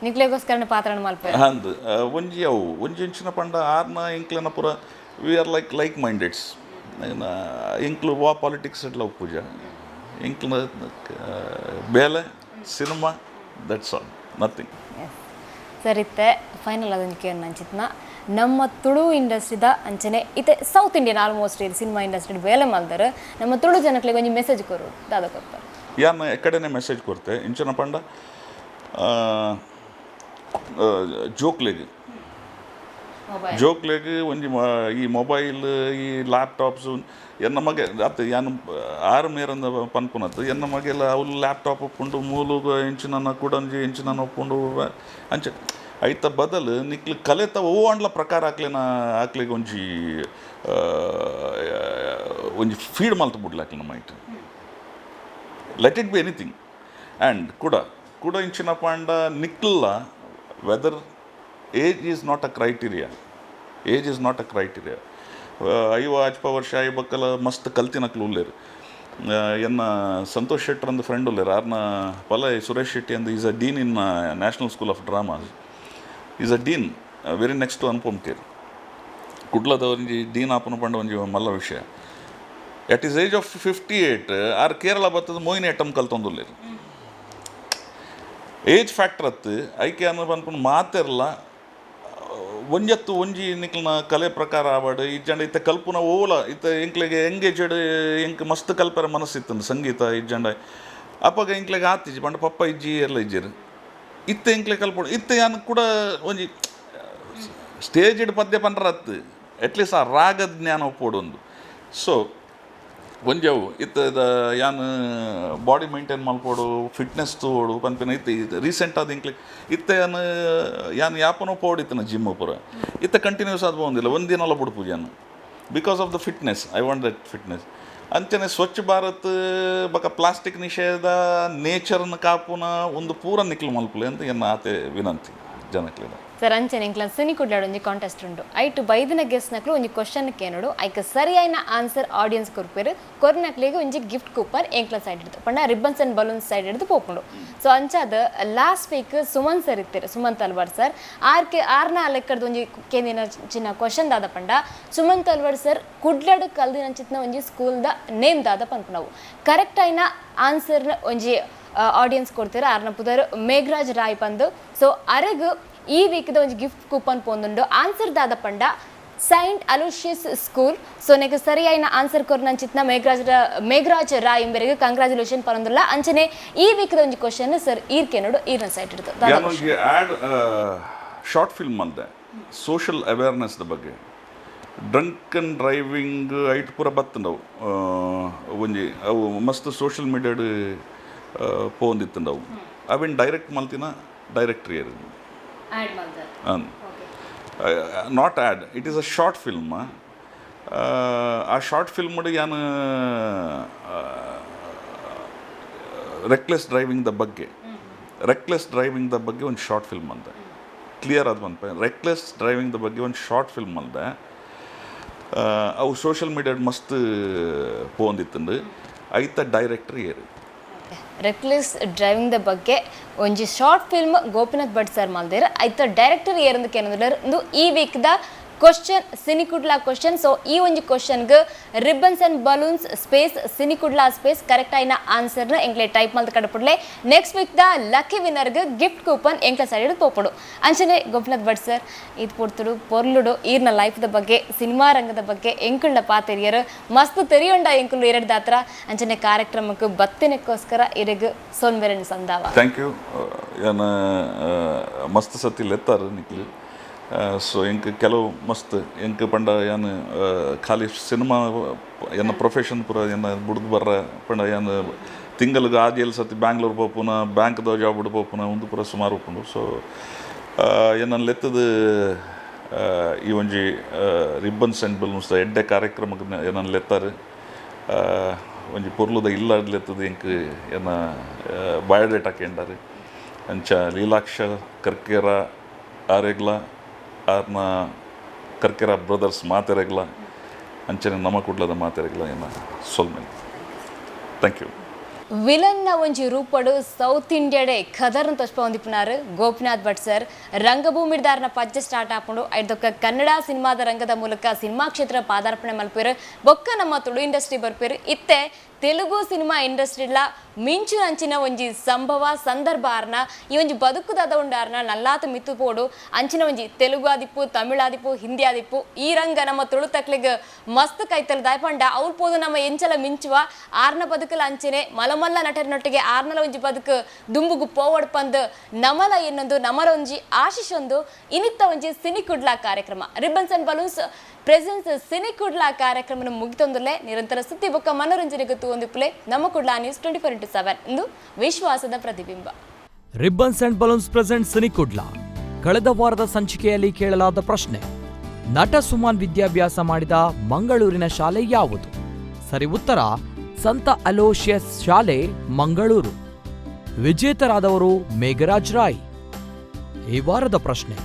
ನಿಕ್ಲೆಗೋಸ್ಕರ ಪಾತ್ರ ಮಲ್ಪೇರು ಅಂದು ಒಂಜಿ ಅವು ಒಂಜಿ ಇಂಚಿನ ಪಂಡ ಆರ್ನ ಎಂಕ್ಲನ ಪುರ ವಿ ಆರ್ ಲೈಕ್ ಮೈಂಡೆಡ್ಸ್ ಇಂಕ್ಲು ವಾ ಪಾಲಿಟಿಕ್ಸ್ ಇಟ್ಲ ಪೂಜಾ ಇಂಕ್ಲ ಬೇಲೆ cinema that's all nothing. Sir ಇತ್ತೆ ಫೈನಲ್ ಅದಕ್ಕೆ ಅಂಚಿತ್ನ ನಮ್ಮ ತುಳು ಇಂಡಸ್ಟ್ರಿದ ಅಂಚನೆ ಇತ್ತೆ south Indian almost cinema industry ಬೇಲೆ ಮಲ್ದಾರೆ ನಮ್ಮ ತುಳು ಜನಕ್ಕೆ ಒಂಜಿ ಮೆಸೇಜ್ ಕೊರು ದಾದ ಕೊಡ್ತಾರೆ ಯಾನು ಎಕಡೆನೇ ಮೆಸೇಜ್ ಕೊಡ್ತೆ ಇಂಚನ ಪಂಡ ಜೋಕ್ಲೆಗ್ ಒಂಜಿ ಈ ಮೊಬೈಲ್ ಈ ಲ್ಯಾಪ್ಟಾಪ್ಸು ಎನ್ನ ಮಗೆ ಅತ್ತ ಯಾನು ಆರು ಮೇರಂದ ಪನ್ಪುನತ್ತು ಎನ್ನ ಮಗೆಲ್ಲ ಅವ್ಲು ಲ್ಯಾಪ್ಟಾಪ್ ಒಪ್ಪುಂಡು ಮೂಲು ಇಂಚಿನ ಕುಡಂಜಿ ಇಂಚಿನ ಒಪ್ಪುಂಡು ಅಂಚೆ ಐತ ಬದಲು ನಿಕ್ಲು ಕಲೆತ ಓ ಅಂಡ್ಲ ಪ್ರಕಾರ ಹಾಕ್ಲಿಗೆ ಒಂಜಿ ಫೀಡ್ ಮಲ್ತು ಬಿಡ್ಲಾಕ್ಲಿ ನಮ್ಮ ಐಟ್ let it be anything and ಕೂಡ ಇಂಚಿನ ಪಾಂಡ ನಿಕ್ಲ whether age is not a criteria ಐವ ಆಜ್ಪ ವರ್ಷ ಐಬಕ್ಕಲ ಮಸ್ತ್ ಕಲ್ತಿನಕ್ಲು ಉಲ್ಲೇರು ಎನ್ನ ಸಂತೋಷ್ ಶೆಟ್ಟರ್ ಫ್ರೆಂಡ್ ಉಲ್ಲೇರು ಆರ್ನ ಪಲ ಸುರೇಶ್ ಶೆಟ್ಟಿ ಅಂದ್ is a dean in national school of dramas is a dean very next to Anupam Kher ಕುಡ್ಲದ ಒಂಜಿ ಡೀನ್ ಆಪನ ಪಂಡ ಒಂಜಿ ಮಲ್ಲ ವಿಷಯ it is age of 58 or Kerala ಬತ್ತದ ಮೋಹಿನಿ ಅಟ್ಟಮ್ ಕಲ್ತೊಂದುಲ್ಲೇರು ಏಜ್ ಫ್ಯಾಕ್ಟರ್ ಅತ್ತು ಐಕೆ ಅನ್ನ ಬಂದ್ಕೊಂಡು ಮಾತಿರಲ್ಲ ಒಂಜತ್ತು ಒಂಜಿ ನಿಕ್ಲನ ಕಲೆ ಪ್ರಕಾರ ಆವಾಡು ಇಜ್ಜಂಡ ಇತ್ತ ಕಲ್ಪನ ಓಲ ಇತ್ತ ಎಂಕ್ಲೆಗೆ ಎಂಗೇಜಡ್ ಎಂಕ್ ಮಸ್ತ್ ಕಲ್ಪರ ಮನಸ್ಸಿತ್ತಂದು ಸಂಗೀತ ಇಜ್ಜಂಡ ಅಪ್ಪಗ ಎಂಕ್ಲೆಗೆ ಆತಿಜಿ ಪಂಡ ಪಪ್ಪ ಇಜ್ಜಿ ಎಲ್ಲ ಇಜ್ಜಿರು ಇತ್ತ ಎಂಕ್ಲೆ ಕಲ್ಪಡು ಇತ್ತ ಯಾನು ಕೂಡ ಒಂಜಿ ಸ್ಟೇಜ್ ಇಡ್ ಪದ್ಯ ಪಂಡ್ರತ್ತು ಅಟ್ಲೀಸ್ಟ್ ಆ ರಾಗದ ಜ್ಞಾನ ಒಪ್ಪೋಡೊಂದು ಸೊ ಒಂಜವು ಇತ್ತ ಯಾನು ಬಾಡಿ ಮೇಂಟೈನ್ ಮಲ್ಪೋಡು ಫಿಟ್ನೆಸ್ ತೋಡು ಪನ್ಪಿನ ಇತ್ತ ರೀಸೆಂಟ್ ಆದ ಇಂಕ್ಲೆ ಇತ್ತ ಯಾನು ಯಾಪನೋ ಪೋಡಿತ್ತನ ಜಿಮ್ ಪೂರ ಇತ್ತ ಕಂಟಿನ್ಯೂಸ್ ಆದ ಬಂದಿಲ್ಲ ಒಂದಿನಲ್ಲ ಬಿಡ್ಪು ಯಾನು because of the fitness I want that fitness ಅಂಚನೆ ಸ್ವಚ್ಛ ಭಾರತ್ ಬಕ ಪ್ಲಾಸ್ಟಿಕ್ ನಿಷೇಧ ನೇಚರ್ನ ಕಾಪುನ ಒಂದು ಪೂರ ನಿಕ್ಲು ಮಲ್ಪಲೆ ಅಂತ ಎನ್ನ ಆತೆ ವಿನಂತಿ ಜನಕ್ಲಿನ ಸರ್ ಅಂಚನೆ ಇಂಕ್ಲ ಸಿನಿ ಕುಡ್ಲಾಡು ಒಂಜಿ ಕಾಂಟೆಸ್ಟ್ ಉಂಡು ಐಟು ಬೈದಿನ ಗೆಸ್ಟ್ನಕ್ಲು ಒಂಜಿ ಕ್ವಶನ್ ಕೇನೋಡು ಐಕ ಸರಿಯಾಯಿನ ಆನ್ಸರ್ ಆಡಿಯನ್ಸ್ ಕೊರ್ಪೇರು ಕೊರ್ನಕ್ಲಿಗೆ ಒಂಜಿ ಗಿಫ್ಟ್ ಕೂಪನ್ ಎಂಕ್ಲ ಸೈಡ್ ಹಿಡ್ದು ಪಂಡ ರಿಬ್ಬನ್ಸ್ ಅಂಡ್ ಬಲೂನ್ಸ್ ಸೈಡ್ ಹಿಡ್ದು ಪೋಪುಂಡು ಸೊ ಅಂಚಾದ ಲಾಸ್ಟ್ ವೀಕ್ ಸುಮನ್ ಸರ್ ಇತ್ತೀರು ಸುಮನ್ ತಲ್ವಾಡ್ ಸರ್ ಆರ್ನ ಲೆಕ್ಕದ ಒಂಜಿ ಕೇಂದಿನ ಚಿನ್ನ ಕ್ವಶನ್ ದಾದ ಪಂಡ ಸುಮನ್ ತಲ್ವಾಡ್ ಸರ್ ಕುಡ್ಲಾಡು ಕಲ್ದಿನ ಚಿತ್ನ ಒಂಜಿ ಸ್ಕೂಲ್ದ ನೇಮ್ ದಾದ ಪನ್ಪುನವು ಕರೆಕ್ಟ್ ಆಯ್ನ ಆನ್ಸರ್ನ ಒಂಜಿ ಆಡಿಯನ್ಸ್ ಕೊಡ್ತೀರ ಆರ್ನ ಪುದರ್ ಮೇಘರಾಜ್ ರಾಯ್ ಪಂದು ಸೊ ಅರೆಗ್ ಈ ವೀಕ್ದ ಒಂಜಿ ಗಿಫ್ಟ್ ಕೂಪನ್ ಪೋಂದುಂಡು ಆನ್ಸರ್ ದಾದ ಪಂಡ ಸೈಂಟ್ ಅಲೋಶಿಯಸ್ ಸ್ಕೂಲ್ ಸೊ ನೆಗೆ ಸರಿಯಾಯಿನ ಆನ್ಸರ್ ಕೊರ್ನಂಚಿತ್ನ ಮೇಘರಾಜ್ ರಾಯ್ ಎಂಬರಿಗೆ ಕಂಗ್ರಾಚುಲೇಷನ್ ಪರಂದುಲ್ಲ ಅಂಚನೆ ಈ ವೀಕ್ದ ಒಂಜಿ ಕ್ವಶನ್ ಸರ್ ಈರ್ಕೆ ನೋಡು ಈರ್ನ ಸೈಟ್ ಹಿಡ್ದು ಆ್ಯಡ್ ಶಾರ್ಟ್ ಫಿಲ್ಮ್ ಅಂದೆ ಸೋಷಿಯಲ್ ಅವೇರ್ನೆಸ್ ಬಗ್ಗೆ ಡ್ರಂಕ್ ಅಂಡ್ ಡ್ರೈವಿಂಗ್ ಐಟ್ ಪೂರ ಬತ್ತಂಡವು ಒಂಜಿ ಅವು ಮಸ್ತ್ ಸೋಷಿಯಲ್ ಮೀಡಿಯಾಡ್ ಪೋಂದಿತ್ತಂಡವು ಅವೇನು ಡೈರೆಕ್ಟ್ ಮಲ್ತಿನ ಡೈರೆಕ್ಟ್ರಿ not ad it is a short film ಆ ಶಾರ್ಟ್ ಫಿಲ್ಮ್ ಯಾನು ರೆಕ್ಲೆಸ್ ಡ್ರೈವಿಂಗ್ ದ ಬಗ್ಗೆ ಒಂದು ಶಾರ್ಟ್ ಫಿಲ್ಮ್ ಅಂದೆ ಕ್ಲಿಯರ್ ಆದ ಬಂತ ರೆಕ್ಲೆಸ್ ಡ್ರೈವಿಂಗ್ ದ ಬಗ್ಗೆ ಒಂದು ಶಾರ್ಟ್ ಫಿಲ್ಮ್ ಅಂದೆ ಅವು ಸೋಷಿಯಲ್ ಮೀಡಿಯಾಡ್ ಮಸ್ತ್ ಪೋಂದಿತ್ತಂದು ಐತ ಡೈರೆಕ್ಟ್ರಿ ಏರು ರೆಕ್ಲೆಸ್ ಡ್ರೈವಿಂಗ್ ದ ಬಗ್ಗೆ ಒಂಜಿ short film Gopinath Bhat sir ಮಲ್ದೇರ್ ಐತ ಡೈರೆಕ್ಟರ್ ಏರಂದಕ್ಕೆ ಏನಂದ್ರೆ ಈ ವೀಕ್ದ ಕ್ವಶನ್ ಸಿನಿಕುಡ್ಲಾ ಕ್ವಶನ್ ಸೊ ಈ ಒಂಜಿ ಕ್ವಶನ್ಗೆ ribbons and balloons space Sinikudla space correct ಆಯ್ನ ಆನ್ಸರ್ನ ಎಂಕ್ಲೆ ಟೈಪ್ ಮಲ್ತ ಕಡಪುಡ್ಲೆ ನೆಕ್ಸ್ಟ್ ವೀಕ್ದ ಲಕ್ಕಿ ವಿನ್ನರ್ಗೆ ಗಿಫ್ಟ್ ಕೂಪನ್ ಎಂಕ್ಲ ಸೈಡ್ ಪೋಪುಡು ಅಂಚನೆ ಗೋಪಿನಾಥ್ ಭಟ್ ಸರ್ ಇದು ಪೊರ್ತುಡು ಪೊರ್ಲುಡು ಈರ್ನ ಲೈಫ್ದ ಬಗ್ಗೆ ಸಿನಿಮಾ ರಂಗದ ಬಗ್ಗೆ ಎಂಕುಳ್ಳ ಪಾತೆರಿಯರು ಮಸ್ತ್ ತೆರಿಯೊಂಡ ಎಂಕುಲು ಎರಡು ದಾತ್ರ ಅಂಚನೆ ಕಾರ್ಯಕ್ರಮಕ್ಕೆ ಬತ್ತಿನಕ್ಕೋಸ್ಕರ ಇರೆಗ್ ಸೋನ್ವೆರನ್ ಸಂದಾವ ಥ್ಯಾಂಕ್ ಯು ಏನ ಮಸ್ತ್ ಸತಿ ಲೆತ್ತಾರ ನಿಕ್ಲಿ ಸೊ ಎಂಕ್ ಕೆಲವು ಮಸ್ತ್ ಎಂಕ್ ಪಂಡ ಏನು ಖಾಲಿ ಸಿನಿಮಾ ಎನ್ನ ಪ್ರೊಫೆಷನ್ ಪೂರ ಎನ್ನ ಬುಡ್ದು ಬರ್ರ ಪಂಡ ಏನು ತಿಂಗಳಿಗೆ ಆದಿಯಲ್ಲಿ ಸತಿ ಬ್ಯಾಂಗ್ಳೂರ್ ಪೋಪುನ ಬ್ಯಾಂಕ್ದ ಜಾಬ್ ಬಿಡು ಪೋಪುನ ಒಂದು ಪೂರ ಸುಮಾರು ಉಪ್ಪುಂಡು ಸೊ ಏನನ್ನ ಲೆತ್ತದ ಈ ಒಂಜಿ ರಿಬ್ಬನ್ಸ್ ಆ್ಯಂಡ್ ಬಲೂನ್ಸ್ ಎಡ್ಡೆ ಕಾರ್ಯಕ್ರಮಕ್ಕೆ ಏನನ್ನ ಲೆತ್ತಾರೆ ಒಂಜಿ ಪೊರ್ಲುದ ಇಲ್ಲ ಲೆತ್ತದ ಎಂಕ್ ಏನ ಬಯೋಡೇಟಾ ಕೇಂಡಾರೆ ಅಂಚ ಲೀಲಾಕ್ಷ ಕರ್ಕೇರ ಆರೆಗ್ಲ ಆರ್ನ ಕರ್ಕೆರ ಬ್ರದರ್ಸ್ ಮಾತೆರೆಗ್ಲ ಅಂಚನೆ ನಮ್ಮ ಕುಡ್ಲದ ಮಾತೆರೆಗ್ಲ ಏನ ಸೊಲ್ಮೇಲೆ ಥ್ಯಾಂಕ್ ಯು ವಿಲನ್ನ ಒಂಜಿ ರೂಪಡು ಸೌತ್ ಇಂಡಿಯಾಡೆ ಖದರ್ನ ತೋಚ್ಪ ಹೊಂದಿಪ್ಪುನಾರು ಗೋಪಿನಾಥ್ ಭಟ್ ಸರ್ ರಂಗಭೂಮಿದಾರನ ಪಜ್ಜೆ ಸ್ಟಾರ್ಟ್ ಆಪುಂಡು ಐದೊಕ್ಕ ಕನ್ನಡ ಸಿನಿಮಾದ ರಂಗದ ಮೂಲಕ ಸಿನಿಮಾ ಕ್ಷೇತ್ರ ಪಾದಾರ್ಪಣೆ ಮಲ್ಪೇರು ಬೊಕ್ಕ ನಮ್ಮ ತುಳು ಇಂಡಸ್ಟ್ರಿ ಬರ್ಪೇರು ಇತ್ತೆ ತೆಲುಗು ಸಿನಿಮಾ ಇಂಡಸ್ಟ್ರಿಲ ಮಿಂಚು ಅಂಚಿನ ಒಂಜಿ ಸಂಭವ ಸಂದರ್ಭ ಆರ್ನ ಈ ಒಂಜಿ ಬದುಕುದಾದ ಉಂಡಾರ್ನ ನಲ್ಲಾತ ಮಿತ್ತು ಪೋಡು ಅಂಚಿನ ಒಂಜಿ ತೆಲುಗು ಆದಿಪ್ಪು ತಮಿಳ್ ಆದಿಪ್ಪು ಹಿಂದಿ ಆದಿಪ್ಪು ಈ ರಂಗ ನಮ್ಮ ತುಳು ತಕ್ಲಿಗೆ ಮಸ್ತ್ ಕೈತಲ್ ದಾಯ್ಪಂಡ ಅವ್ರು ಪೋದು ನಮ್ಮ ಎಂಚಲ ಮಿಂಚುವ ಆರ್ನ ಬದುಕಲ ಅಂಚನೆ ಮಲಮಲ್ಲ ನಟರಿನೊಟ್ಟಿಗೆ ಆರ್ನಲ ಒಂಜಿ ಬದುಕು ದುಂಬುಗು ಪೋವಡ್ ಪಂದ್ ನಮಲ ಎನ್ನೊಂದು ನಮರ ಒಂಜಿ ಆಶಿಷ್ ಒಂದು ಇನಿತ್ತ ಒಂಜಿ ಸಿನಿ ಕುಡ್ಲಾ ಕಾರ್ಯಕ್ರಮ ribbons and balloons presence cine Kudla ಕಾರ್ಯಕ್ರಮ ಮುಗಿತೊಂದುಲೆ ನಿರಂತರ ಸುದ್ದಿ ಬೊಕ್ಕ ಮನೋರಂಜನೆಗೆ ತೂಂದಿಪ್ಪುಲೆ ನಮ್ಮ ಕುಡ್ಲಾ ನ್ಯೂಸ್ 24/7 ಇಂದು ವಿಶ್ವಾಸದ ಪ್ರತಿಬಿಂಬ. Ribbons and balloons present cine Kudla ಕಳೆದ ವಾರದ ಸಂಚಿಕೆಯಲ್ಲಿ ಕೇಳಲಾದ ಪ್ರಶ್ನೆ: ನಟ ಸುಮನ್ ವಿದ್ಯಾಭ್ಯಾಸ ಮಾಡಿದ ಮಂಗಳೂರಿನ ಶಾಲೆ ಯಾವುದು? ಸರಿ ಉತ್ತರ ಸಂತ ಅಲೋಷಿಯಸ್ ಶಾಲೆ, ಮಂಗಳೂರು. ವಿಜೇತರಾದವರು ಮೇಘರಾಜ್ ರಾಯ್. ಈ ವಾರದ ಪ್ರಶ್ನೆ: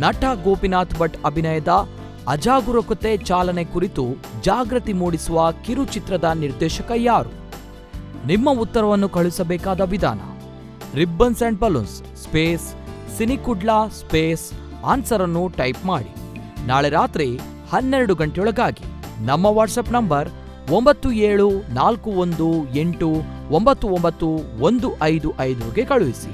ನಟ ಗೋಪಿನಾಥ್ ಭಟ್ ಅಭಿನಯದ ಅಜಾಗರೂಕತೆ ಚಾಲನೆ ಕುರಿತು ಜಾಗೃತಿ ಮೂಡಿಸುವ ಕಿರುಚಿತ್ರದ ನಿರ್ದೇಶಕ ಯಾರು? ನಿಮ್ಮ ಉತ್ತರವನ್ನು ಕಳುಹಿಸಬೇಕಾದ ವಿಧಾನ: ribbons and balloons space Sinikudla space answer ಅನ್ನು ಟೈಪ್ ಮಾಡಿ. ನಾಳೆ ರಾತ್ರಿ 12 ಗಂಟೆಯೊಳಗಾಗಿ ನಮ್ಮ ವಾಟ್ಸ್ಆಪ್ ನಂಬರ್ 9741899155ಗೆ ಕಳುಹಿಸಿ.